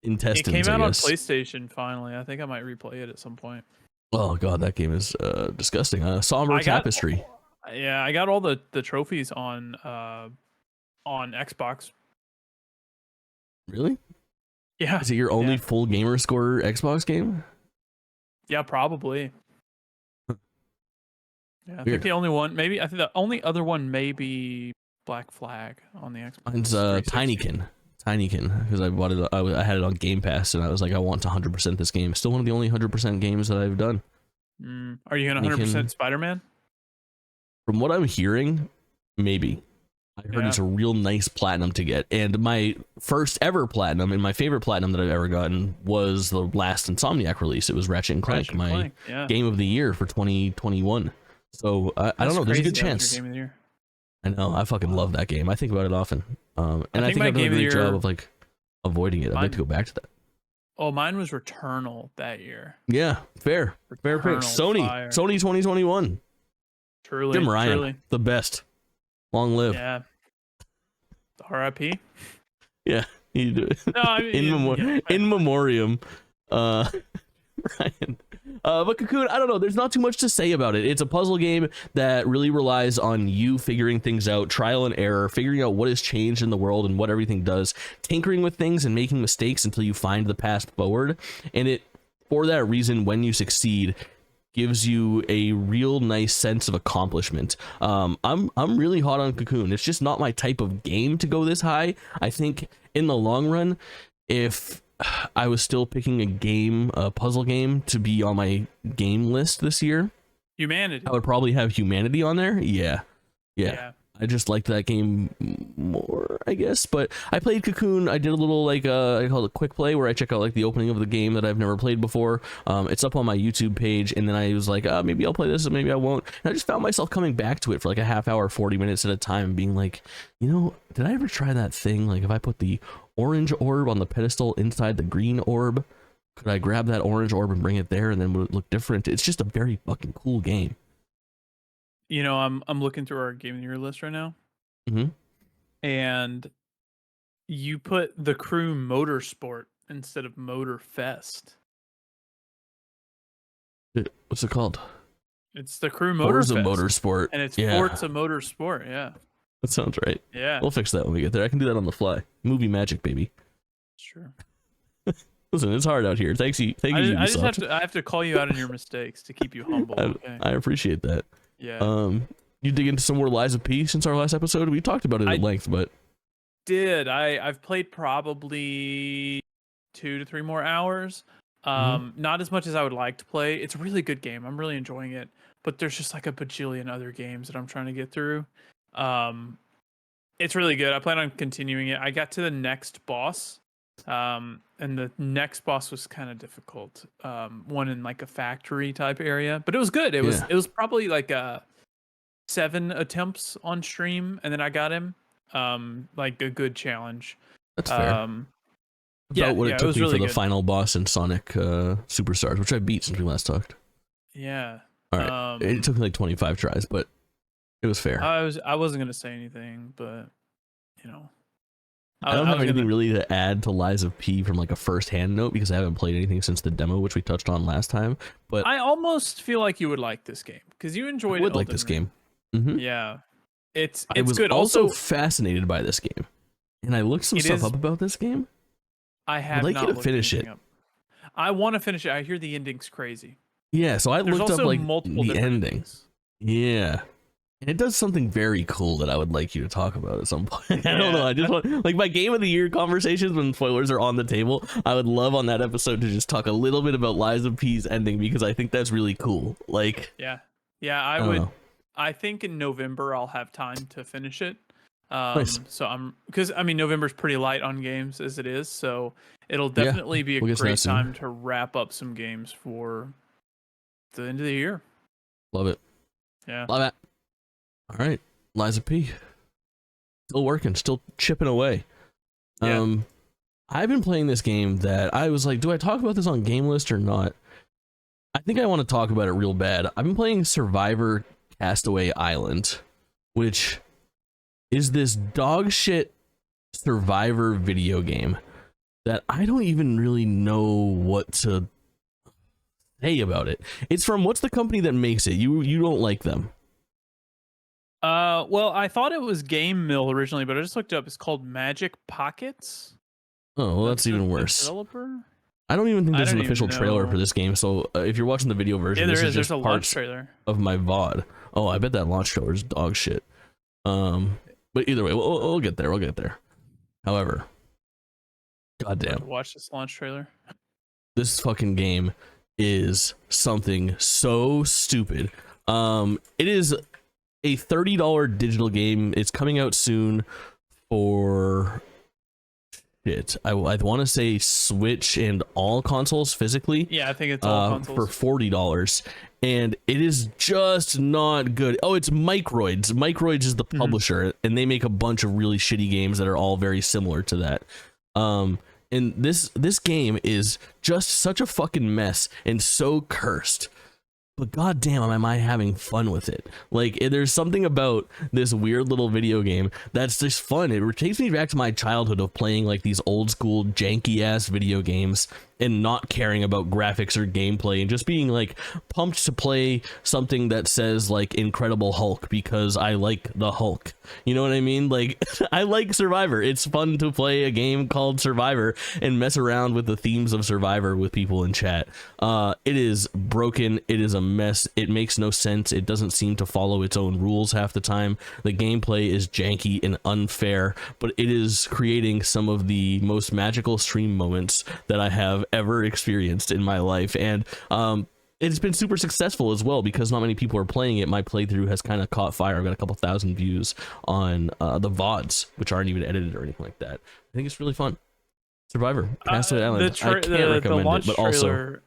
intestines. It came out on PlayStation finally. I think I might replay it at some point. Oh god, that game is disgusting. Somber Tapestry. I got all the trophies on Xbox. Really? Yeah. Is it your only full gamer score Xbox game? Yeah, probably. Yeah, I think the only one, maybe I think the only other one may be Black Flag on the Xbox. Mine's Tinykin, because I bought it. I had it on Game Pass, and I was like, I want to 100% this game. Still one of the only 100% games that I've done. Are you gonna 100% Spider-Man? From what I'm hearing, maybe. I heard it's a real nice platinum to get, and my first ever platinum and my favorite platinum that I've ever gotten was the last Insomniac release. It was Ratchet & Clank, my game of the year for 2021. So I don't know. There's a good chance. Game of the year. I know. I fucking love that game. I think about it often, and I think I've done a great job of like avoiding it. I'd like to go back to that. Oh, mine was Returnal that year. Yeah, fair pick. Sony 2021. Truly, Jim Ryan, the best. Long live. Yeah. R.I.P. Yeah, you do it. No, I mean, in memoriam. Ryan. But Cocoon, I don't know. There's not too much to say about it. It's a puzzle game that really relies on you figuring things out, trial and error, figuring out what has changed in the world and what everything does, tinkering with things and making mistakes until you find the path forward. And it, for that reason, when you succeed, gives you a real nice sense of accomplishment. I'm really hot on Cocoon. It's just not my type of game to go this high. I think in the long run, if I was still picking a puzzle game to be on my game list this year, Humanity, I would probably have Humanity on there. Yeah. I just liked that game more, I guess. But I played Cocoon. I did a little I call it quick play, where I check out like the opening of the game that I've never played before. It's up on my YouTube page, and then I was like, maybe I'll play this, and maybe I won't. And I just found myself coming back to it for like a half hour, 40 minutes at a time, being like, did I ever try that thing? Like if I put the orange orb on the pedestal inside the green orb, could I grab that orange orb and bring it there, and then would it look different? It's just a very fucking cool game. I'm looking through our Game of the Year list right now, mm-hmm. and You put the Crew Motorsport instead of Motorfest. What's it called? It's the Crew Forza Motorfest. Motorsport. And it's Forza Motorsport, yeah. That sounds right. Yeah. We'll fix that when we get there. I can do that on the fly. Movie magic, baby. Sure. Listen, it's hard out here. Thank you. I have to call you out on your mistakes to keep you humble. Okay? I appreciate that. Yeah. You dig into some more Lies of P since our last episode? We talked about it at length, but I've played probably 2 to 3 more hours. Not as much as I would like to play. It's a really good game. I'm really enjoying it. But there's just like a bajillion other games that I'm trying to get through. It's really good. I plan on continuing it. I got to the next boss. And the next boss was kind of difficult. One in like a factory type area, but it was good. It was probably like 7 attempts on stream, and then I got him. Like a good challenge. That's fair. What it took me for the final boss in Sonic Superstars, which I beat since we last talked. Yeah. All right. It took me like 25 tries, but it was fair. I wasn't gonna say anything, but you know. I don't have anything really to add to Lies of P from like a first-hand note because I haven't played anything since the demo, which we touched on last time. But I almost feel like you would like this game because you enjoyed. I would like this game. Mm-hmm. Yeah, it's I was good. Also fascinated by this game, and I looked some stuff up about this game. I'd like you to finish it. I want to finish it. I hear the ending's crazy. Yeah, so I looked up like the endings. Yeah. And it does something very cool that I would like you to talk about at some point. Yeah. I don't know. I just want, like, my Game of the Year conversations when spoilers are on the table. I would love on that episode to just talk a little bit about Lies of P's ending because I think that's really cool. Like, yeah, I would. I think in November I'll have time to finish it. Nice. So because November's pretty light on games as it is, so it'll definitely be a great time to wrap up some games for the end of the year. Love it. Yeah. Love it. All right, Lies of P. Still working, still chipping away. Yeah. I've been playing this game that I was like, do I talk about this on GameList or not? I think I want to talk about it real bad. I've been playing Survivor Castaway Island, which is this dog shit survivor video game that I don't even really know what to say about it. It's from, what's the company that makes it? You don't like them. Well, I thought it was Game Mill originally, but I just looked it up. It's called Magic Pockets. Oh, well, that's even worse. Developer? I don't even think there's an official trailer for this game. So if you're watching the video version, this is just a launch trailer of my VOD. Oh, I bet that launch trailer is dog shit. But either way, we'll get there. We'll get there. However, goddamn, watch this launch trailer. This fucking game is something so stupid. It is a $30 digital game. It's coming out soon for shit. I want to say Switch and all consoles physically. Yeah, I think it's all consoles for $40, and it is just not good. Oh, it's Microids. Microids is the publisher, and they make a bunch of really shitty games that are all very similar to that. And this game is just such a fucking mess and so cursed. But goddamn, am I having fun with it? Like, there's something about this weird little video game that's just fun. It takes me back to my childhood of playing like these old school janky ass video games and not caring about graphics or gameplay and just being like pumped to play something that says like Incredible Hulk because I like the Hulk. You know what I mean? Like, I like Survivor. It's fun to play a game called Survivor and mess around with the themes of Survivor with people in chat. It is broken. It is a mess. It makes no sense. It doesn't seem to follow its own rules half the time. The gameplay is janky and unfair, but it is creating some of the most magical stream moments that I have ever experienced in my life, and it's been super successful as well because not many people are playing it. My playthrough has kind of caught fire. I've got a couple thousand views on the VODs, which aren't even edited or anything like that. I think it's really fun. Survivor Castaway Island. I can't recommend it, but also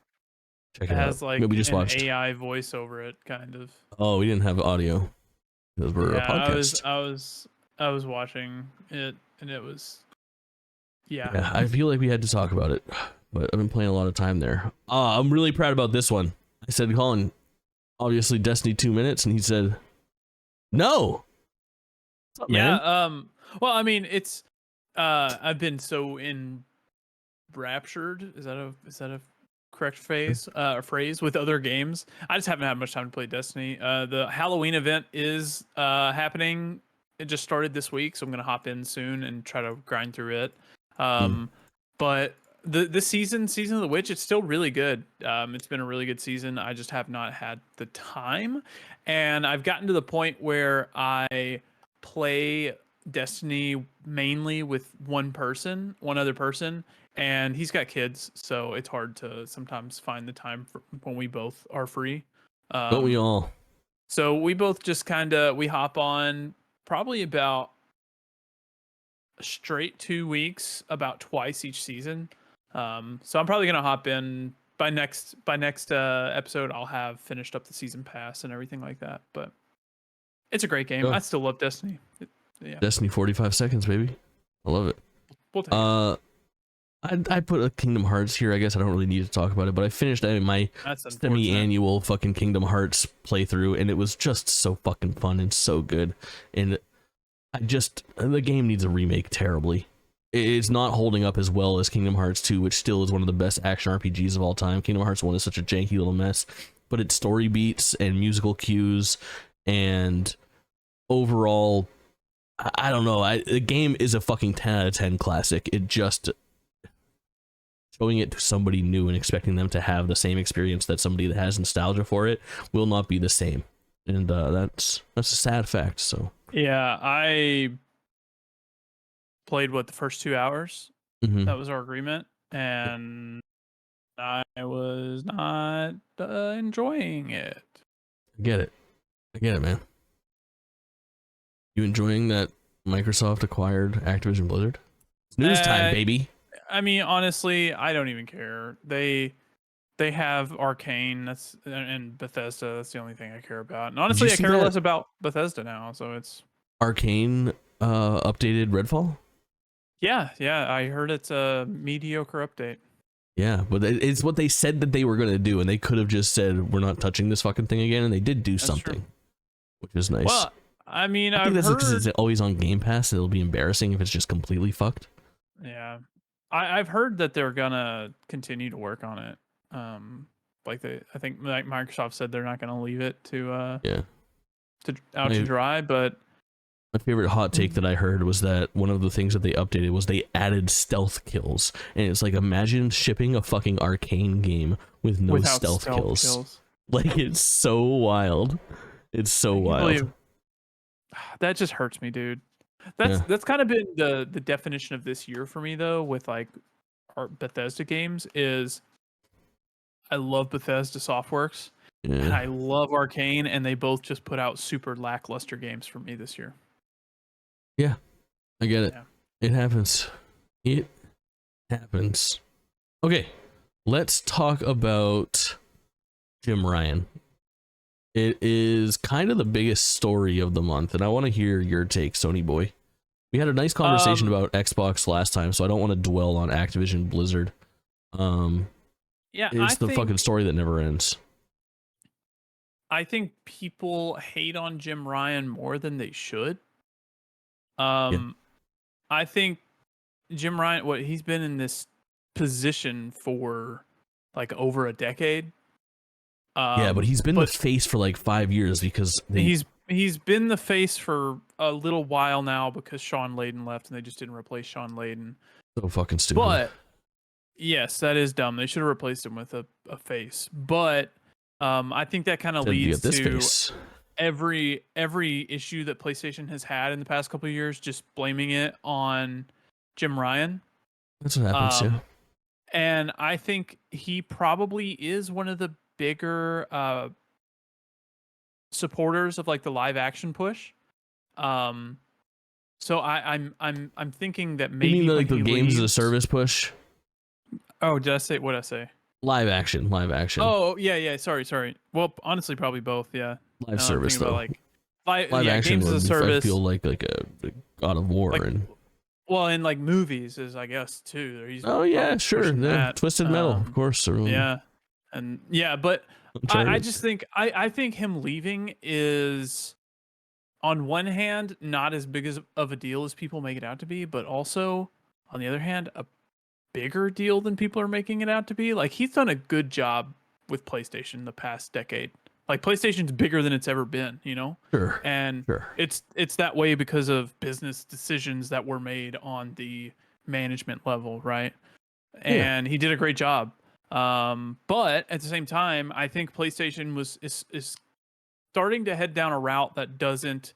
check it out. Like we just watched AI voice over it, kind of. Oh, we didn't have audio because we're a podcast. I was watching it, and it was yeah. I feel like we had to talk about it, but I've been playing a lot of time there. I'm really proud about this one. I said, Kaulin, obviously Destiny 2 minutes, and he said, no. What's up, man? Well, I mean, it's I've been so enraptured. Is that a correct phrase with other games? I just haven't had much time to play Destiny. The Halloween event is happening. It just started this week, so I'm gonna hop in soon and try to grind through it. But the season of the Witch, it's still really good. It's been a really good season. I just have not had the time, and I've gotten to the point where I play Destiny mainly with one other person, and he's got kids, so it's hard to sometimes find the time for when we both are free. Don't we all? So we both just we hop on probably about straight 2 weeks, about twice each season. So I'm probably gonna hop in by next episode. I'll have finished up the season pass and everything like that. But it's a great game. I still love Destiny. Yeah. Destiny 45 seconds, baby. I love it. We'll take it. I put a Kingdom Hearts here. I guess I don't really need to talk about it, but I finished my semi-annual fucking Kingdom Hearts playthrough, and it was just so fucking fun and so good. And the game needs a remake terribly. It's not holding up as well as Kingdom Hearts 2, which still is one of the best action RPGs of all time. Kingdom Hearts 1 is such a janky little mess, but its story beats and musical cues and overall, I don't know. The game is a fucking 10 out of 10 classic. It just showing it to somebody new and expecting them to have the same experience that somebody that has nostalgia for it will not be the same, and that's a sad fact. So yeah, I played the first 2 hours. That was our agreement, and I was not enjoying it. I get it, man. You enjoying that Microsoft acquired Activision Blizzard? It's news time, baby. I mean, honestly, I don't even care. They have Arcane, and Bethesda. That's the only thing I care about. And honestly, I care less about Bethesda now. So it's Arcane updated Redfall. Yeah, I heard it's a mediocre update. Yeah, but it's what they said that they were going to do, and they could have just said we're not touching this fucking thing again, and they did do something, which is nice. Well, I mean, I think that's because it's always on Game Pass. It'll be embarrassing if it's just completely fucked. Yeah, I've heard that they're gonna continue to work on it. I think Microsoft said they're not gonna leave it to dry. But my favorite hot take that I heard was that one of the things that they updated was they added stealth kills, and it's like, imagine shipping a fucking Arcane game with no stealth kills. Like, it's so wild. It's so wild. That just hurts me, dude. That's kind of been the definition of this year for me, though, with like our Bethesda games. Is I love Bethesda Softworks, and I love Arcane, and they both just put out super lackluster games for me this year. Yeah, I get it. Yeah. It happens. It happens. Okay, let's talk about Jim Ryan. It is kind of the biggest story of the month, and I want to hear your take, Sony boy. We had a nice conversation about Xbox last time, so I don't want to dwell on Activision Blizzard. It's the fucking story that never ends. I think people hate on Jim Ryan more than they should. I think Jim Ryan, he's been in this position for like over a decade. But he's been the face for like 5 years because he's been the face for a little while now because Sean Layden left and they just didn't replace Sean Layden. So fucking stupid. But yes, that is dumb. They should have replaced him with a face. But I think that kind of leads to every issue that PlayStation has had in the past couple of years, just blaming it on Jim Ryan. That's what happens, yeah. And I think he probably is one of the bigger supporters of like the live action push. So I'm thinking that maybe you mean like the games as a service push. Oh, did I say what did I say? Live action. Oh yeah. Sorry. Well, honestly, probably both. Yeah. Live service though. Live action games as a service. I feel like a God of War and. Well, and like movies is I guess too. Oh yeah, sure. Yeah. Twisted Metal, of course. Yeah. And yeah, but I just think I think him leaving is on one hand, not as big of a deal as people make it out to be, but also on the other hand, a bigger deal than people are making it out to be. Like, he's done a good job with PlayStation the past decade. Like, PlayStation's bigger than it's ever been, you know? Sure. And Sure. it's that way because of business decisions that were made on the management level, right? And he did a great job. But at the same time, I think PlayStation is starting to head down a route that doesn't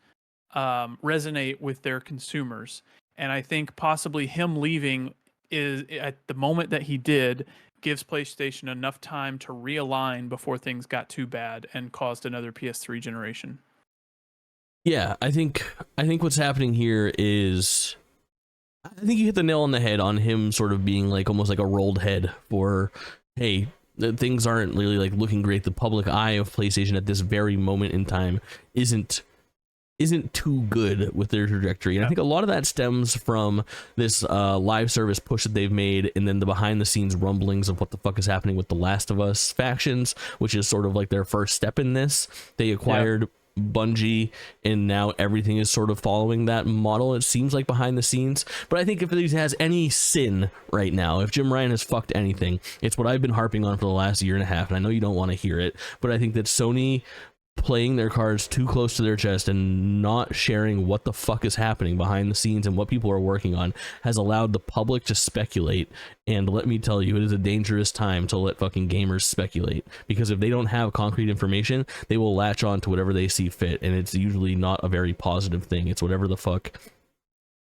resonate with their consumers. And I think possibly him leaving is, at the moment that he did, gives PlayStation enough time to realign before things got too bad and caused another PS3 generation. Yeah, I think what's happening here is, I think you hit the nail on the head on him sort of being like almost like a rolled head for, hey, things aren't really like looking great. The public eye of PlayStation at this very moment in time isn't too good with their trajectory. And I think a lot of that stems from this live service push that they've made, and then the behind the scenes rumblings of what the fuck is happening with the Last of Us factions, which is sort of like their first step in this. They acquired Bungie, and now everything is sort of following that model, it seems like, behind the scenes. But I think if it has any sin right now, if Jim Ryan has fucked anything, it's what I've been harping on for the last year and a half, and I know you don't want to hear it, but I think that Sony playing their cards too close to their chest and not sharing what the fuck is happening behind the scenes and what people are working on has allowed the public to speculate. And let me tell you, it is a dangerous time to let fucking gamers speculate, because if they don't have concrete information, they will latch on to whatever they see fit, and it's usually not a very positive thing. It's whatever the fuck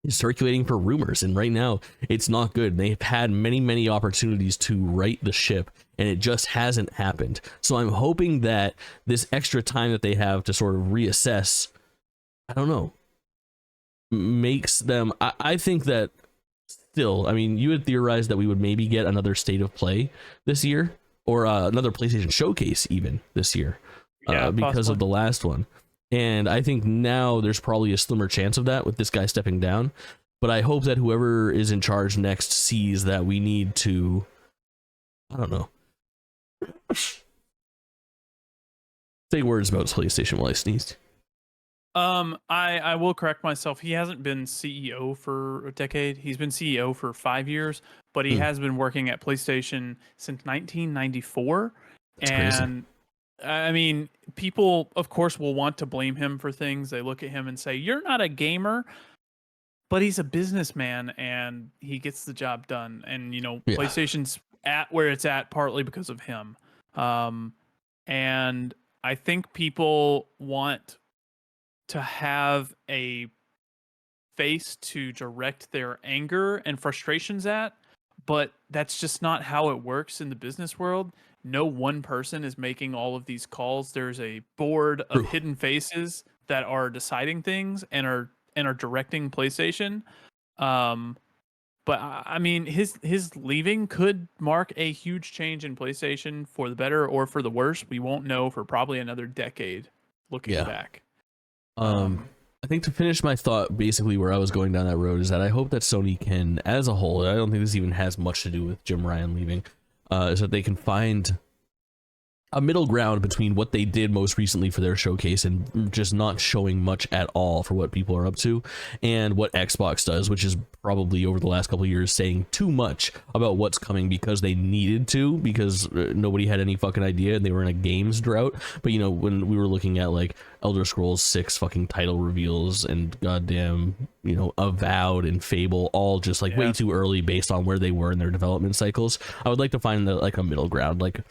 is circulating for rumors, and right now it's not good. They've had many opportunities to right the ship, and it just hasn't happened. So I'm hoping that this extra time that they have to sort of reassess, I don't know, makes them, I think that still, I mean, you had theorized that we would maybe get another State of Play this year, or another PlayStation Showcase even this year, because possibly. of the last one. And I think now there's probably a slimmer chance of that with this guy stepping down. But I hope that whoever is in charge next sees that we need to, I don't know, say words about PlayStation while I sneezed. I will correct myself. He hasn't been CEO for a decade. He's been CEO for 5 years, but he has been working at PlayStation since 1994. That's and crazy. I mean, people, of course, will want to blame him for things. They look at him and say, "You're not a gamer," but he's a businessman and he gets the job done. And, you know, PlayStation's at where it's at partly because of him. And I think people want to have a face to direct their anger and frustrations at, but that's just not how it works in the business world. No one person is making all of these calls. There's a board of hidden faces that are deciding things and are directing PlayStation. But I mean, his leaving could mark a huge change in PlayStation for the better or for the worse. We won't know for probably another decade looking back. I think to finish my thought, basically where I was going down that road, is that I hope that Sony can, as a whole, I don't think this even has much to do with Jim Ryan leaving, is that they can find a middle ground between what they did most recently for their showcase and just not showing much at all for what people are up to, and what Xbox does, which is probably over the last couple of years saying too much about what's coming because they needed to, because nobody had any fucking idea and they were in a games drought. But you know, when we were looking at like Elder Scrolls 6 fucking title reveals and goddamn, you know, Avowed and Fable, all just like way too early based on where they were in their development cycles, I would like to find like a middle ground. Like,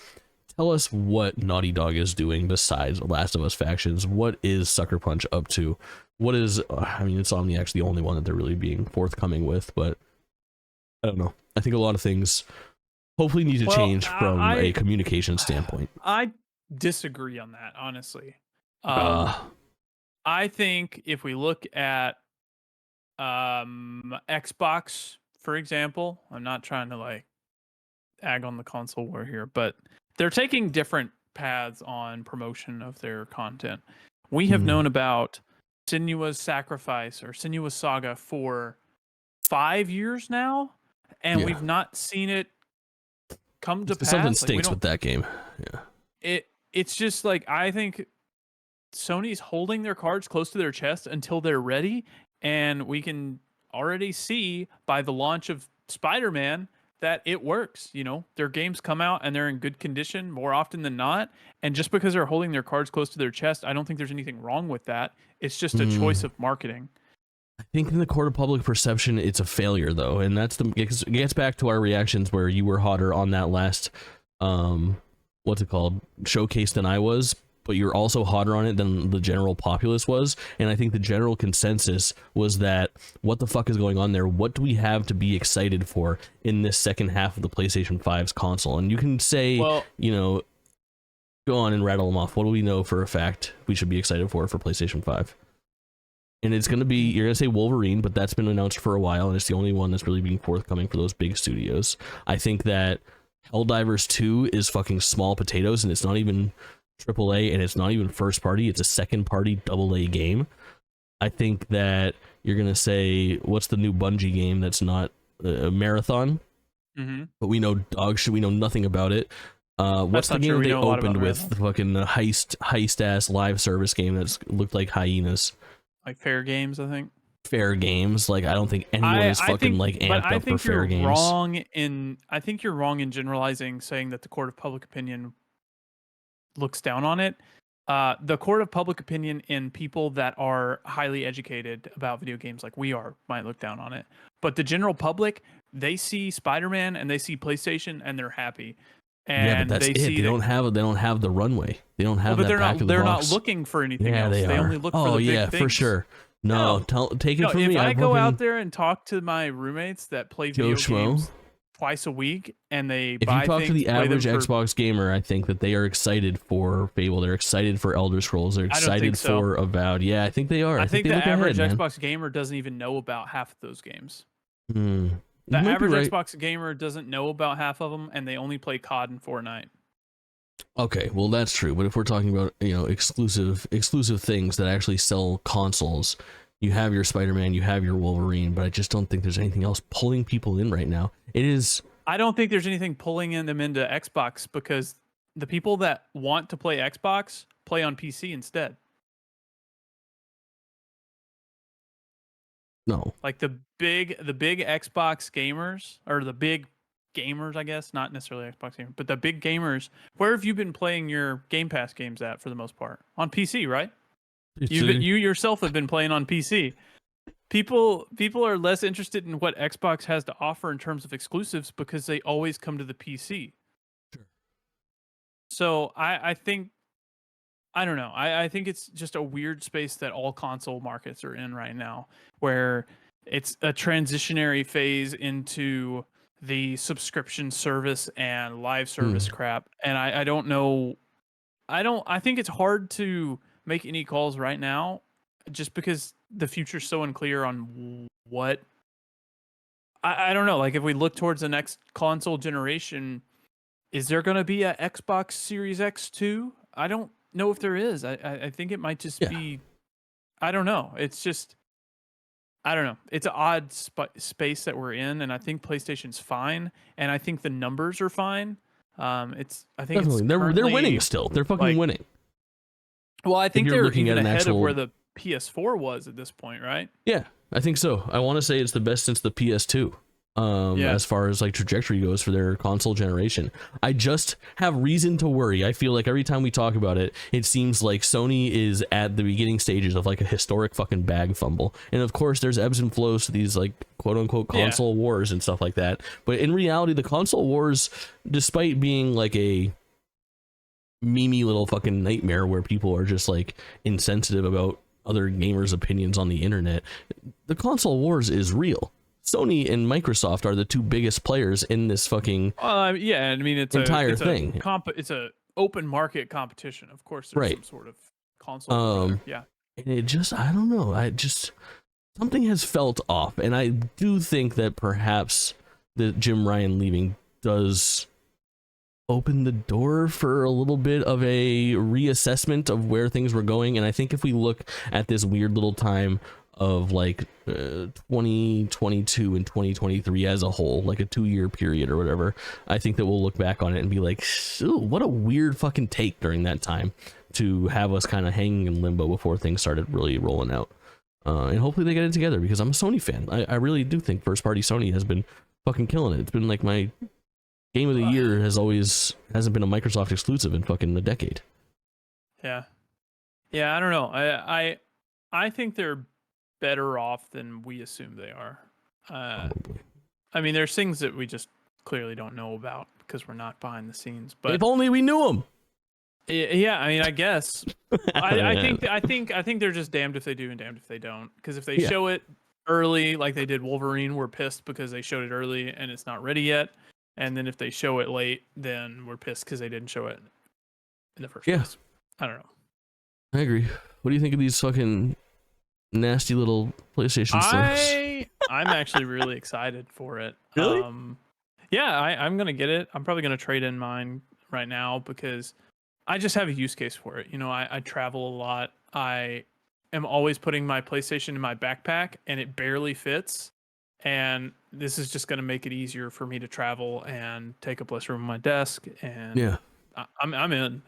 tell us what Naughty Dog is doing besides The Last of Us factions. What is Sucker Punch up to? What is, I mean, Insomniac's the only one that they're really being forthcoming with, but I don't know. I think a lot of things hopefully need to change from a communication standpoint. I disagree on that, honestly. I think if we look at Xbox, for example, I'm not trying to like ag on the console war here, but they're taking different paths on promotion of their content. We have known about Senua's Sacrifice or Senua's Saga for 5 years now, and we've not seen it come to pass. Something stinks with that game. It's just like, I think Sony's holding their cards close to their chest until they're ready, and we can already see by the launch of Spider-Man that it works. You know, their games come out and they're in good condition more often than not, and just because they're holding their cards close to their chest, I don't think there's anything wrong with that. It's just a choice of marketing. I think in the court of public perception, it's a failure, though, and it gets back to our reactions where you were hotter on that last, what's it called, showcase than I was, but you're also hotter on it than the general populace was, and I think the general consensus was that, what the fuck is going on there? What do we have to be excited for in this second half of the PlayStation 5's console? And you can say, you know, go on and rattle them off. What do we know for a fact we should be excited for PlayStation 5? And it's going to be, you're going to say Wolverine, but that's been announced for a while, and it's the only one that's really being forthcoming for those big studios. I think that Helldivers 2 is fucking small potatoes, and it's not even AAA, and it's not even first party. It's a second party AA game. I think that you're going to say, what's the new Bungie game that's not a Marathon? But we know dog shit. We know nothing about it. What's the game they opened with? The fucking heist-ass live service game that's looked like hyenas. Like Fair Games, I think. Fair Games, like I don't think anyone is fucking amped up for Fair Games. I think you're wrong in generalizing, saying that the court of public opinion looks down on it. The court of public opinion in people that are highly educated about video games, like we are, might look down on it. But the general public, they see Spider-Man and they see PlayStation and they're happy. And but that's it. They don't have the runway. They don't have that back of the box. They're not looking for anything else. They only look for the big things. For sure. Take it from me. If I go out there and talk to my roommates that play video games twice a week and they buy things, if you talk to the average Xbox gamer, I think that they are excited for Fable. They're excited for Elder Scrolls. They're excited for Avowed. Yeah, I think they are. I think the average Xbox gamer doesn't even know about half of those games. The average Xbox gamer doesn't know about half of them, and they only play COD and Fortnite. Okay, well that's true. But if we're talking about exclusive things that actually sell consoles, you have your Spider-Man, you have your Wolverine, but I just don't think there's anything else pulling people in right now. I don't think there's anything pulling them into Xbox because the people that want to play Xbox play on PC instead. No. Like the big Xbox gamers, or the big gamers, I guess, not necessarily Xbox gamers, but the big gamers, where have you been playing your Game Pass games at for the most part? On PC, right? You yourself have been playing on PC. People are less interested in what Xbox has to offer in terms of exclusives because they always come to the PC. Sure. So I think, I don't know. I think it's just a weird space that all console markets are in right now, where it's a transitionary phase into the subscription service and live service crap. And I don't know. I think it's hard to make any calls right now just because the future's so unclear on what. I don't know. Like if we look towards the next console generation, is there going to be a Xbox Series X2? I don't know if there is. I think it might just be, I don't know. It's just, I don't know. It's an odd space that we're in, and I think PlayStation's fine, and I think the numbers are fine. I think definitely. They're winning still. They're fucking winning. Well, I think they're even ahead of where the PS4 was at this point, right? Yeah, I think so. I want to say it's the best since the PS2. As far as like trajectory goes for their console generation. I just have reason to worry. I feel like every time we talk about it, it seems like Sony is at the beginning stages of like a historic fucking bag fumble. And of course there's ebbs and flows to these like quote unquote console wars and stuff like that. But in reality, the console wars, despite being like a memey little fucking nightmare where people are just like insensitive about other gamers' opinions on the internet, the console wars is real. Sony and Microsoft are the two biggest players in this fucking I mean, it's entire thing. It's a open market competition. Of course, there's some sort of console. And it just, I don't know. Something has felt off, and I do think that perhaps the Jim Ryan leaving does open the door for a little bit of a reassessment of where things were going. And I think if we look at this weird little time of like 2022 and 2023 as a whole, like a 2-year period or whatever, I think that we'll look back on it and be like, ooh, what a weird fucking take during that time. to have us kind of hanging in limbo before things started really rolling out. And hopefully they get it together, because I'm a Sony fan. I really do think first party Sony has been fucking killing it. It's been like my game of the year hasn't been a Microsoft exclusive in fucking a decade. Yeah. I don't know. I think they're better off than we assume they are. Probably. I mean, there's things that we just clearly don't know about because we're not behind the scenes. But if only we knew them. Yeah, I mean, I guess. I think they're just damned if they do and damned if they don't. Because if they show it early, like they did Wolverine, we're pissed because they showed it early and it's not ready yet. And then if they show it late, then we're pissed because they didn't show it in the first place. I don't know. I agree. What do you think of these fucking nasty little PlayStation slims? I'm actually really excited for it. Really? Yeah, I'm gonna get it. I'm probably gonna trade in mine right now because I just have a use case for it. You know, I travel a lot. I am always putting my PlayStation in my backpack and it barely fits. And this is just going to make it easier for me to travel and take up less room on my desk. And I'm in.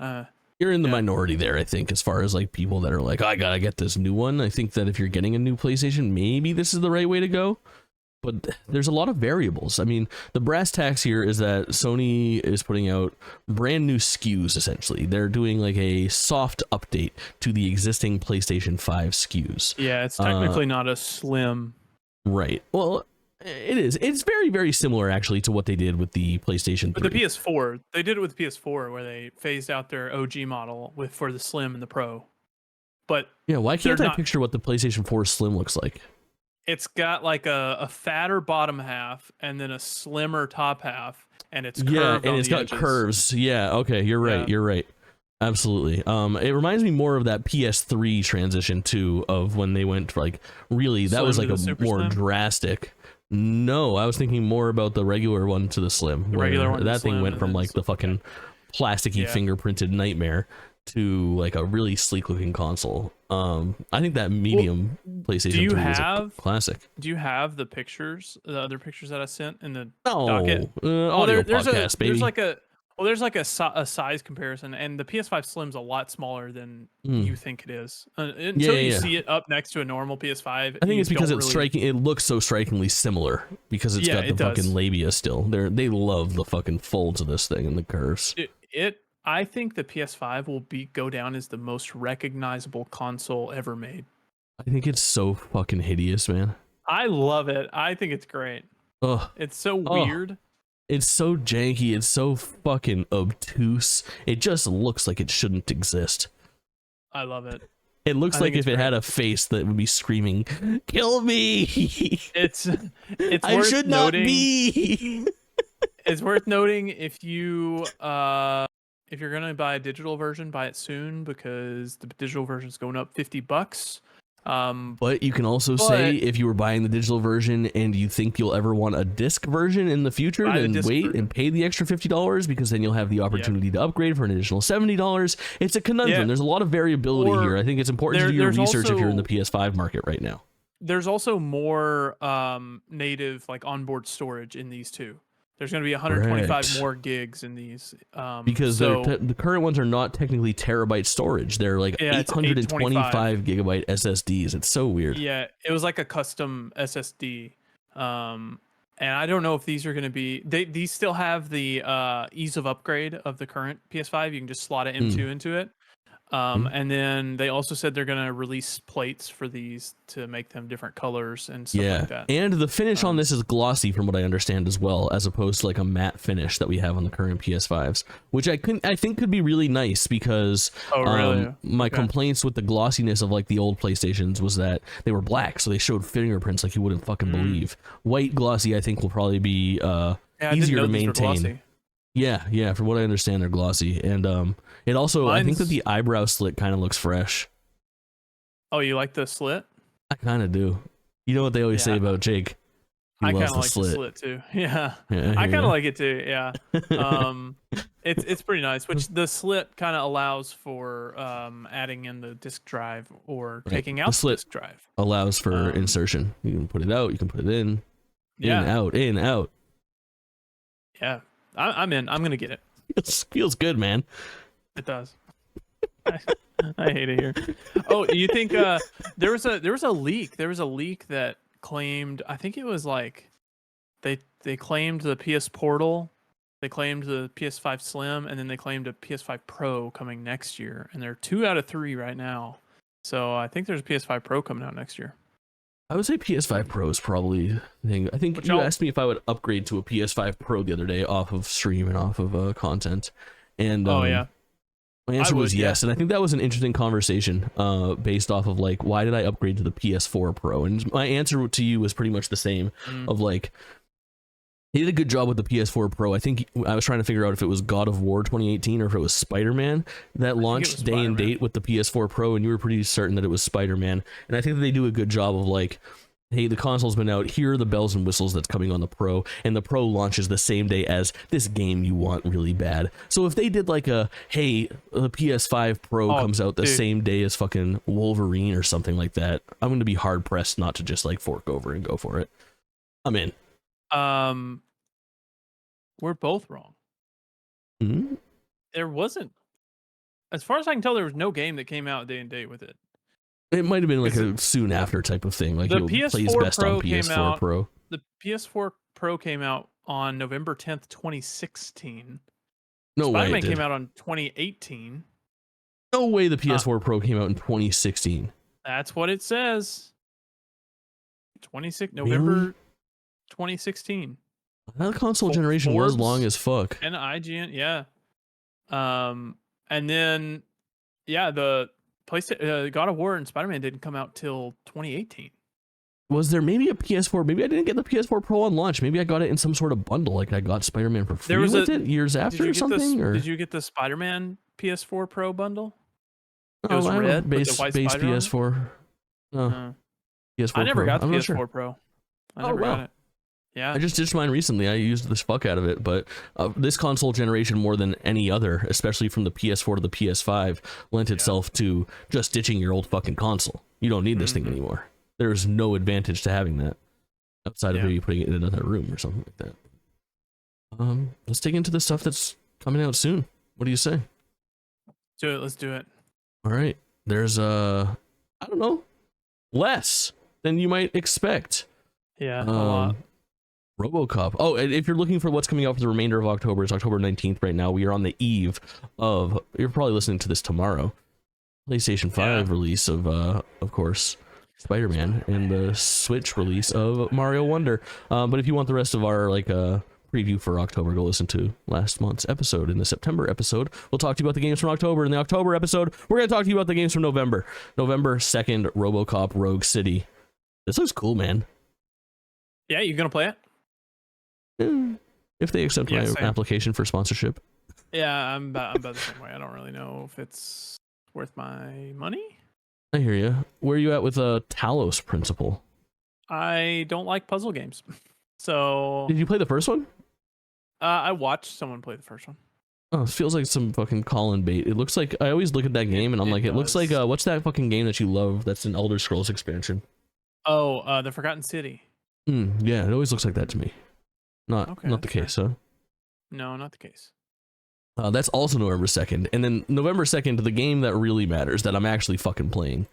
You're in the minority there, I think, as far as like people that are like, I gotta get this new one. I think that if you're getting a new PlayStation, maybe this is the right way to go. But there's a lot of variables. I mean, the brass tacks here is that Sony is putting out brand new SKUs, essentially. They're doing like a soft update to the existing PlayStation 5 SKUs. Yeah, it's technically not a slim. Right. Well, it is. It's very, very similar, actually, to what they did with the PlayStation 3. But the PS4, they did it with the PS4, where they phased out their OG model for the Slim and the Pro. But yeah, why can't I picture what the PlayStation 4 Slim looks like? It's got like a fatter bottom half and then a slimmer top half, and it's curved and it's got edges. Curves. Yeah, okay, you're right. You're right. Absolutely. It reminds me more of that PS3 transition too, of when they went to like really that was like a more drastic. No, I was thinking more about the regular one to the Slim. The regular one. That thing went from like the fucking plasticky fingerprinted nightmare to like a really sleek looking console. I think that medium PlayStation 3 is a classic. Do you have the other pictures that I sent in the docket? Audio podcast, baby. There's like a size comparison, and the PS5 Slim's a lot smaller than you think it is. Until you see it up next to a normal PS5. I think it's because it's striking. It looks so strikingly similar because it's got the fucking labia still. They love the fucking folds of this thing and the curves. I think the PS5 will go down as the most recognizable console ever made. I think it's so fucking hideous, man. I love it. I think it's great. Ugh. It's so weird. It's so janky. It's so fucking obtuse. It just looks like it shouldn't exist. I love it. It looks like if it had a face that would be screaming, "Kill me!" It's I should not be. It's worth noting if you're gonna buy a digital version, buy it soon because the digital version is going up $50. But you can also say if you were buying the digital version and you think you'll ever want a disc version in the future, then wait and pay the extra $50 because then you'll have the opportunity to upgrade for an additional $70. It's a conundrum. There's a lot of variability here. I think it's important to do your research if you're in the PS5 market right now. There's also more native like onboard storage in these too. There's going to be 125 more gigs in these. Because the current ones are not technically terabyte storage. They're like 825 gigabyte SSDs. It's so weird. Yeah, it was like a custom SSD. And I don't know if these are going to be... These still have the ease of upgrade of the current PS5. You can just slot an M2 into it. And then they also said they're going to release plates for these to make them different colors and stuff like that. And the finish on this is glossy from what I understand as well, as opposed to like a matte finish that we have on the current PS5s, which I think could be really nice because my complaints with the glossiness of like the old PlayStations was that they were black, so they showed fingerprints like you wouldn't fucking believe. White glossy I think will probably be easier to maintain. Yeah, from what I understand, they're glossy, and it also I think that the eyebrow slit kind of looks fresh. Oh, you like the slit? I kind of do. You know what they always say about Jake? I kind of like the slit too. Yeah, I kind of like it too. Yeah, it's pretty nice. Which the slit kind of allows for adding in the disk drive or taking out the disk drive. Allows for insertion. You can put it out. You can put it in. In, out. Yeah. I'm in. I'm gonna get it. It feels good, man. It does. I hate it here. Oh, you think there was a leak? There was a leak that claimed, I think it was like they claimed the PS Portal, they claimed the PS5 Slim, and then they claimed a PS5 Pro coming next year, and they're 2 out of 3 right now. So I think there's a PS5 Pro coming out next year. I would say PS5 Pro is probably the thing. I think you asked me if I would upgrade to a PS5 Pro the other day off of stream and off of content. And yeah. My answer was yes. And I think that was an interesting conversation based off of like, why did I upgrade to the PS4 Pro? And my answer to you was pretty much the same of like, he did a good job with the PS4 Pro. I think I was trying to figure out if it was God of War 2018 or if it was Spider-Man that launched day and date with the PS4 Pro, and you were pretty certain that it was Spider-Man. And I think that they do a good job of like, hey, the console's been out, here are the bells and whistles that's coming on the Pro, and the Pro launches the same day as this game you want really bad. So if they did like a, hey, the PS5 Pro comes out the same day as fucking Wolverine or something like that, I'm going to be hard-pressed not to just like fork over and go for it. I'm in. We're both wrong. Mm-hmm. There wasn't, as far as I can tell, there was no game that came out day and date with it. It might have been like a soon after type of thing. Like the it PS4 plays best Pro on PS4 out, Pro. The PS4 Pro came out on November 10th, 2016. No way. Spider-Man came out on 2018. No way the PS4 Pro came out in 2016. That's what it says. November 2016. That console generation was long as fuck. And IGN, yeah. And then, yeah, the PlayStation, God of War and Spider-Man didn't come out till 2018. Was there maybe a PS4? Maybe I didn't get the PS4 Pro on launch. Maybe I got it in some sort of bundle. Like I got Spider-Man for free with it years after or something. Did you get the Spider-Man PS4 Pro bundle? It was red, base PS4. PS4 Pro. I never got the PS4 Pro. I never got it. Yeah, I just ditched mine recently. I used the fuck out of it, but this console generation more than any other, especially from the PS4 to the PS5, lent itself to just ditching your old fucking console. You don't need this thing anymore. There's no advantage to having that outside of maybe putting it in another room or something like that. Let's dig into the stuff that's coming out soon. What do you say? Let's do it. All right. There's I don't know, less than you might expect. Yeah, a lot. RoboCop. Oh, and if you're looking for what's coming out for the remainder of October, it's October 19th right now. We are on the eve of, you're probably listening to this tomorrow, PlayStation 5 release of course, Spider-Man, and the Switch release of Mario Wonder. But if you want the rest of our like preview for October, go listen to last month's episode. In the September episode, we'll talk to you about the games from October. In the October episode, we're going to talk to you about the games from November. November 2nd, RoboCop Rogue City. This looks cool, man. Yeah, you going to play it? If they accept my application for sponsorship. Yeah, I'm about the same way. I don't really know if it's worth my money. I hear you. Where are you at with Talos Principle? I don't like puzzle games. So did you play the first one? I watched someone play the first one. Oh, it feels like some fucking Kaulin bait. It looks like, I always look at that game and I'm like, it looks like what's that fucking game that you love that's an Elder Scrolls expansion? Oh, the Forgotten City. Yeah, it always looks like that to me. Not the case, huh? No, not the case. That's also November 2nd. And then November 2nd, the game that really matters, that I'm actually fucking playing,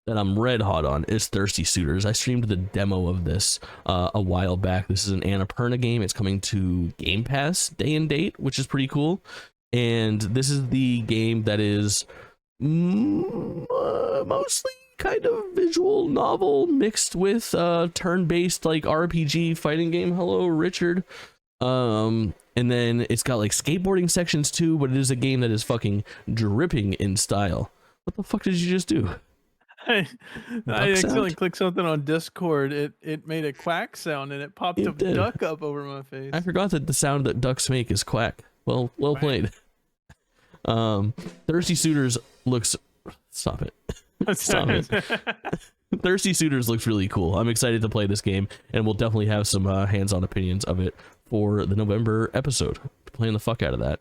that I'm red hot on, is Thirsty Suitors. I streamed the demo of this a while back. This is an Annapurna game. It's coming to Game Pass day and date, which is pretty cool. And this is the game that is mostly kind of visual novel mixed with turn-based like RPG fighting game. Hello, Richard. And then it's got like skateboarding sections too, but it is a game that is fucking dripping in style. What the fuck did you just do? I accidentally clicked something on Discord. It made a quack sound and it popped a duck up over my face. I forgot that the sound that ducks make is quack. Well played. Thirsty Suitors looks. Stop it. Stop it. Thirsty Suitors looks really cool. I'm excited to play this game, and we'll definitely have some hands-on opinions of it for the November episode. Playing the fuck out of that.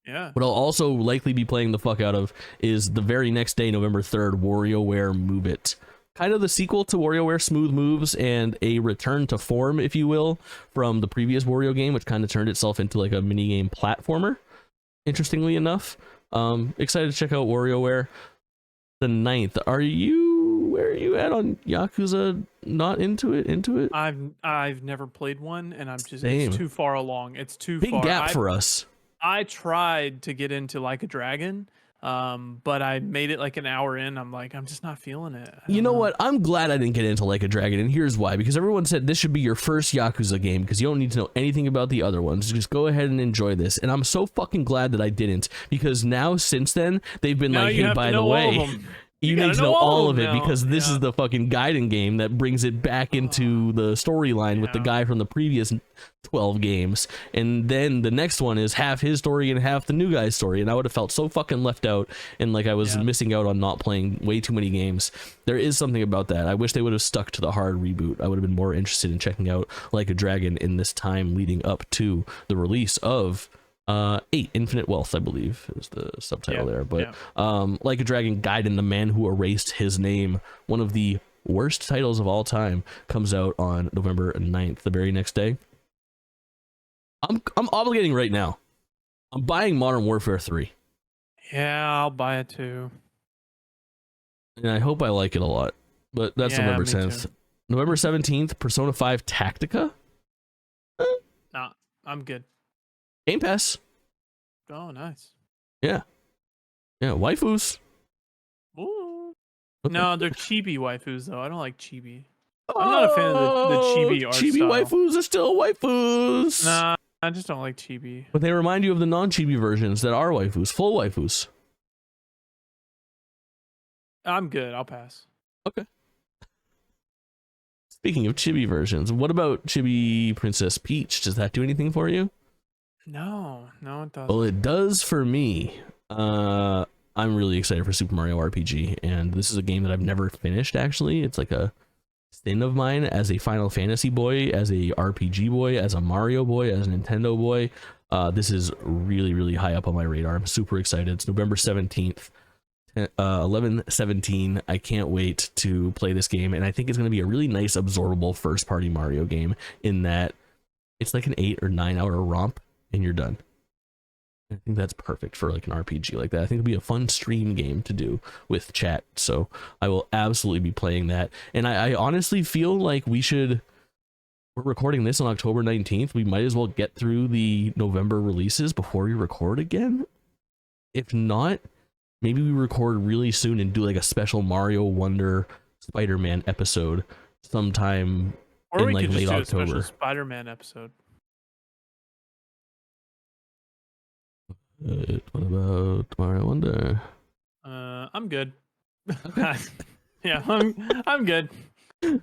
Yeah. What I'll also likely be playing the fuck out of is the very next day, November 3rd, WarioWare Move It. Kind of the sequel to WarioWare Smooth Moves and a return to form, if you will, from the previous Wario game, which kind of turned itself into like a minigame platformer, interestingly enough. Excited to check out WarioWare. The 9th. Where are you at on Yakuza? Not into it? I've never played one, and I'm just Same. it's too far along. It's too big far. gap for us. I tried to get into Like a Dragon, but I made it like an hour in. I'm like, I'm just not feeling it. You know what? I'm glad I didn't get into Like a Dragon, and here's why. Because everyone said this should be your first Yakuza game because you don't need to know anything about the other ones. Just go ahead and enjoy this. And I'm so fucking glad that I didn't, because now since then they've been like, hey, by the way, you need to know all of it because this is the fucking Gaiden game that brings it back into the storyline with the guy from the previous 12 games. And then the next one is half his story and half the new guy's story. And I would have felt so fucking left out and like I was missing out on not playing way too many games. There is something about that. I wish they would have stuck to the hard reboot. I would have been more interested in checking out Like a Dragon in this time leading up to the release of 8 Infinite Wealth, I believe is the subtitle there. But Like a Dragon, Gaiden, the man who erased his name, one of the worst titles of all time, comes out on November 9th, the very next day. I'm obligating right now. I'm buying Modern Warfare 3. Yeah, I'll buy it too. And I hope I like it a lot. But that's November 10th. Too. November 17th, Persona 5 Tactica? Nah, I'm good. Game Pass. Oh, nice. Yeah, waifus. Ooh. Okay. No, they're chibi waifus though. I don't like chibi. I'm not a fan of the chibi art chibi style. Waifus are still waifus. Nah, I just don't like chibi. But they remind you of the non-chibi versions that are waifus, full waifus. I'm good. I'll pass. Okay. Speaking of chibi versions, what about Chibi Princess Peach? Does that do anything for you? No, it doesn't. Well, it does for me. I'm really excited for Super Mario RPG, and this is a game that I've never finished, actually. It's like a sin of mine as a Final Fantasy boy, as a RPG boy, as a Mario boy, as a Nintendo boy. This is really, really high up on my radar. I'm super excited. It's November 17th, 11/17. I can't wait to play this game, and I think it's going to be a really nice, absorbable first-party Mario game in that it's like an 8 or 9 hour romp, and you're done. I think that's perfect for like an RPG like that. I think it'll be a fun stream game to do with chat. So I will absolutely be playing that. And I honestly feel like we're recording this on October 19th. We might as well get through the November releases before we record again. If not, maybe we record really soon and do like a special Mario Wonder Spider-Man episode sometime in like late October. Spider-Man episode. What about Mario Wonder? I'm good. Yeah, I'm good.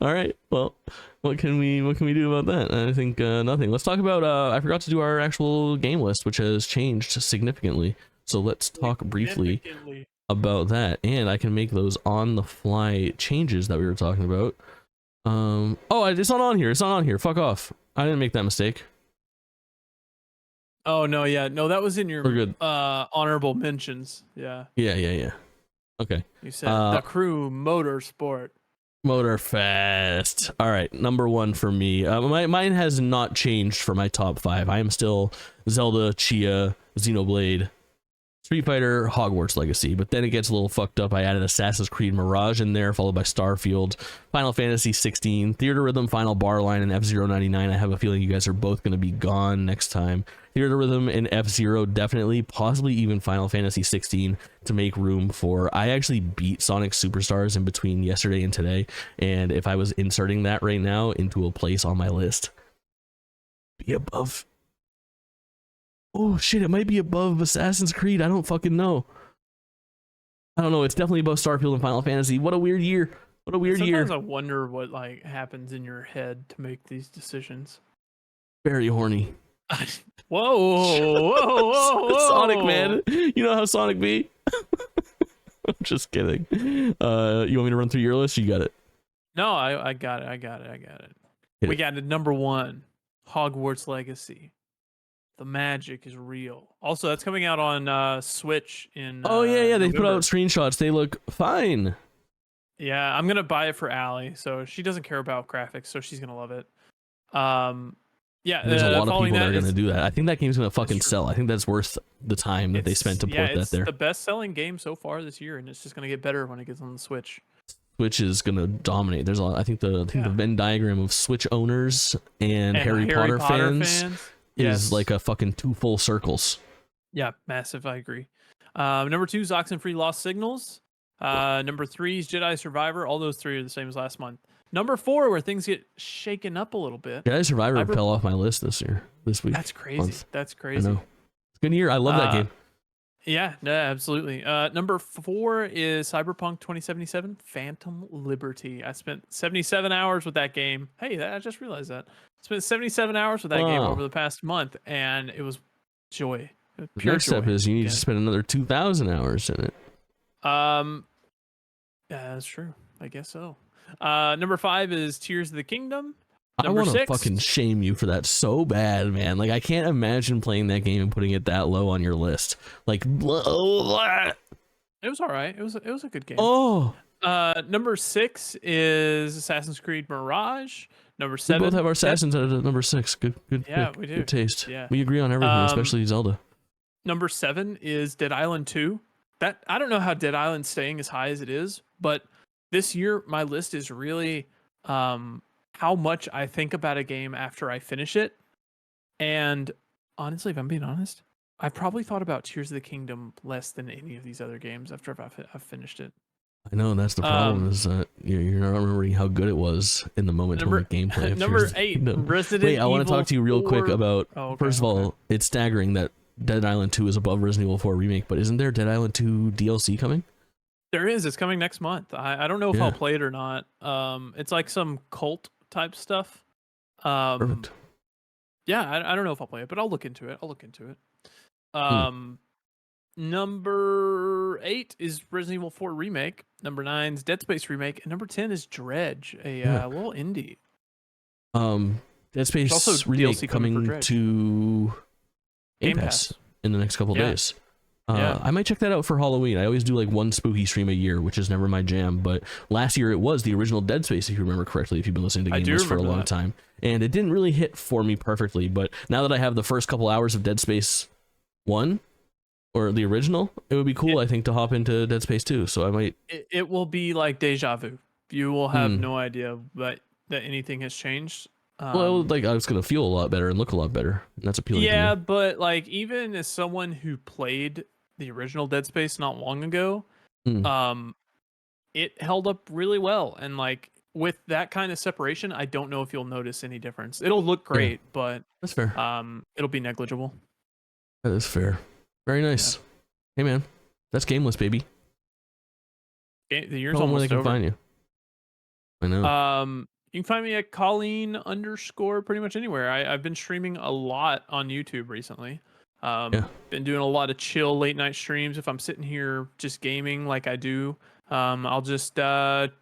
All right. Well, what can we do about that? I think nothing. Let's talk about. I forgot to do our actual game list, which has changed significantly. So let's talk briefly about that, and I can make those on the fly changes that we were talking about. Oh, it's not on here. It's not on here. Fuck off. I didn't make that mistake. Oh no, that was in your honorable mentions. Yeah. Okay. You said the Crew Motorsport. Motorfest. All right, number 1 for me. Mine has not changed for my top 5. I am still Zelda, Chia, Xenoblade, Street Fighter, Hogwarts Legacy, but then it gets a little fucked up. I added Assassin's Creed Mirage in there, followed by Starfield, Final Fantasy 16, Theater Rhythm, Final Bar Line, and F-Zero 99. I have a feeling you guys are both going to be gone next time. Theater Rhythm and F-Zero definitely, possibly even Final Fantasy 16 to make room for. I actually beat Sonic Superstars in between yesterday and today, and if I was inserting that right now into a place on my list, be above. Oh shit, it might be above Assassin's Creed. I don't fucking know. I don't know. It's definitely above Starfield and Final Fantasy. What a weird year. What a weird year. Sometimes I wonder what like happens in your head to make these decisions. Very horny. Whoa. Sonic, man. You know how Sonic be? I'm just kidding. You want me to run through your list? You got it. No, I got it. We got it. Number 1, Hogwarts Legacy. The magic is real. Also, that's coming out on Switch in they November. put out screenshots. They look fine. Yeah, I'm gonna buy it for Allie, so she doesn't care about graphics, so she's gonna love it. Yeah, there's a lot of people that are going to is do that. I think that game's going to fucking true. sell. I think that's worth the time that they spent to port that there. It's the best-selling game so far this year, and it's just going to get better when it gets on the Switch. Switch is going to dominate. There's a lot. I think the Venn diagram of Switch owners and Harry Potter fans is like a fucking two full circles. Yeah, massive. I agree. Number 2 is Oxenfree Lost Signals. Number 3 is Jedi Survivor. All those 3 are the same as last month. Number 4, where things get shaken up a little bit. Jedi Survivor fell off my list this week. That's crazy. That's I crazy. know. It's a good year. I love that game. Yeah, absolutely. Number 4 is Cyberpunk 2077 Phantom Liberty. I spent 77 hours with that game. Hey, I just realized that. I spent 77 hours with that game over the past month, and it was joy. The next step is you need to spend another 2,000 hours in it. Yeah, that's true. I guess so. Number 5 is Tears of the Kingdom. I want to fucking shame you for that so bad, man. Like, I can't imagine playing that game and putting it that low on your list. Like, it was all right. It was a good game. Oh. Number 6 is Assassin's Creed Mirage. Number 7. We both have our Assassins at number 6. Good. Yeah, we do. Good taste. Yeah. We agree on everything, especially Zelda. Number 7 is Dead Island 2. That I don't know how Dead Island's staying as high as it is, but this year my list is really how much I think about a game after I finish it. And honestly, if I'm being honest, I probably thought about Tears of the Kingdom less than any of these other games after I've finished it. I know, that's the problem, is that you're not remembering how good it was in the moment of the gameplay. Number 8, Resident Evil. Wait, I want to talk to you real quick about, first of all, it's staggering that Dead Island 2 is above Resident Evil 4 Remake, but isn't there Dead Island 2 DLC coming? There is. It's coming next month. I don't know if I'll play it or not. It's like some cult type stuff. Perfect. Yeah, I don't know if I'll play it, but I'll look into it. Number 8 is Resident Evil 4 Remake. Number 9 is Dead Space Remake. And number 10 is Dredge, a little indie. Dead Space also Remake DLC coming to Game Pass in the next couple days. I might check that out for Halloween. I always do like one spooky stream a year, which is never my jam. But last year it was the original Dead Space, if you remember correctly, if you've been listening to GameList for a long time. And it didn't really hit for me perfectly. But now that I have the first couple hours of Dead Space 1, or the original, it would be cool, I think, to hop into Dead Space 2. So I might... It will be like deja vu. You will have no idea that anything has changed. Well, like, it's going to feel a lot better and look a lot better. And that's appealing to me. Yeah, but like, even as someone who played the original Dead Space not long ago, it held up really well. And like, with that kind of separation, I don't know if you'll notice any difference. It'll look great, but that's fair. It'll be negligible. That is fair. Very nice. Yeah. Hey man, that's GameList, baby. The year's almost where they can find you. I know. You can find me at Kaulin _ pretty much anywhere. I've been streaming a lot on YouTube recently. Been doing a lot of chill late night streams. If I'm sitting here just gaming like I do, I'll just turn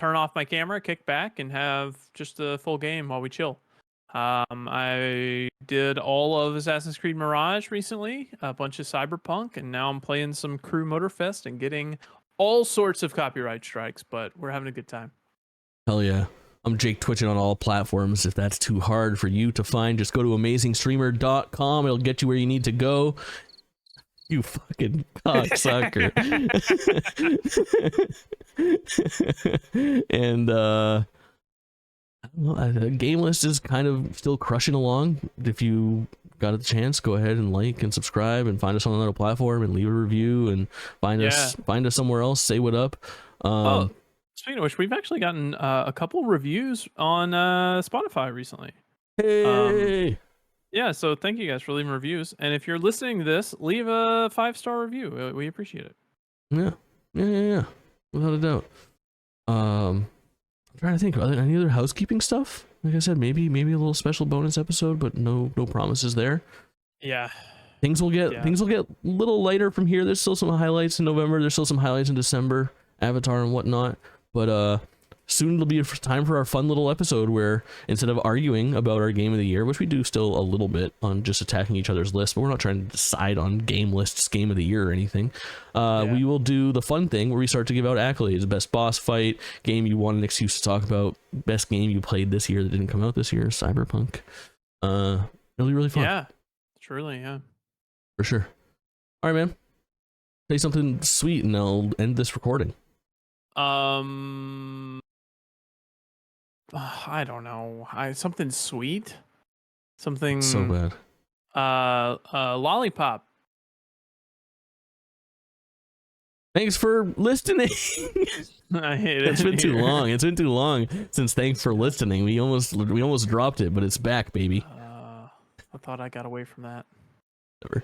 off my camera, kick back, and have just a full game while we chill. I did all of Assassin's Creed Mirage recently, a bunch of Cyberpunk, and now I'm playing some Crew Motorfest and getting all sorts of copyright strikes, but we're having a good time. Hell yeah. I'm Jake Twitching on all platforms. If that's too hard for you to find, just go to amazingstreamer.com. It'll get you where you need to go. You fucking cocksucker. And I don't know, GameList is kind of still crushing along. If you got a chance, go ahead and like and subscribe and find us on another platform and leave a review and find us somewhere else. Say what up. Speaking of which, we've actually gotten a couple reviews on Spotify recently. Hey. Yeah, so thank you guys for leaving reviews. And if you're listening to this, leave a 5-star review. We appreciate it. Yeah. Without a doubt. I'm trying to think. Are there any other housekeeping stuff? Like I said, maybe a little special bonus episode, but no promises there. Yeah. Things will get a little lighter from here. There's still some highlights in November. There's still some highlights in December, Avatar and whatnot. But soon it'll be a time for our fun little episode where instead of arguing about our game of the year, which we do still a little bit on just attacking each other's lists, but we're not trying to decide on GameList's game of the year or anything. We will do the fun thing where we start to give out accolades: best boss fight, game you want an excuse to talk about, best game you played this year that didn't come out this year, Cyberpunk. It'll be really fun. Yeah, truly, yeah. For sure. All right, man. Say something sweet and I'll end this recording. I don't know. Something sweet. Something so bad. Lollipop. Thanks for listening. I hate it. It's been too long. It's been too long since thanks for listening. We almost dropped it, but it's back, baby. I thought I got away from that. Never.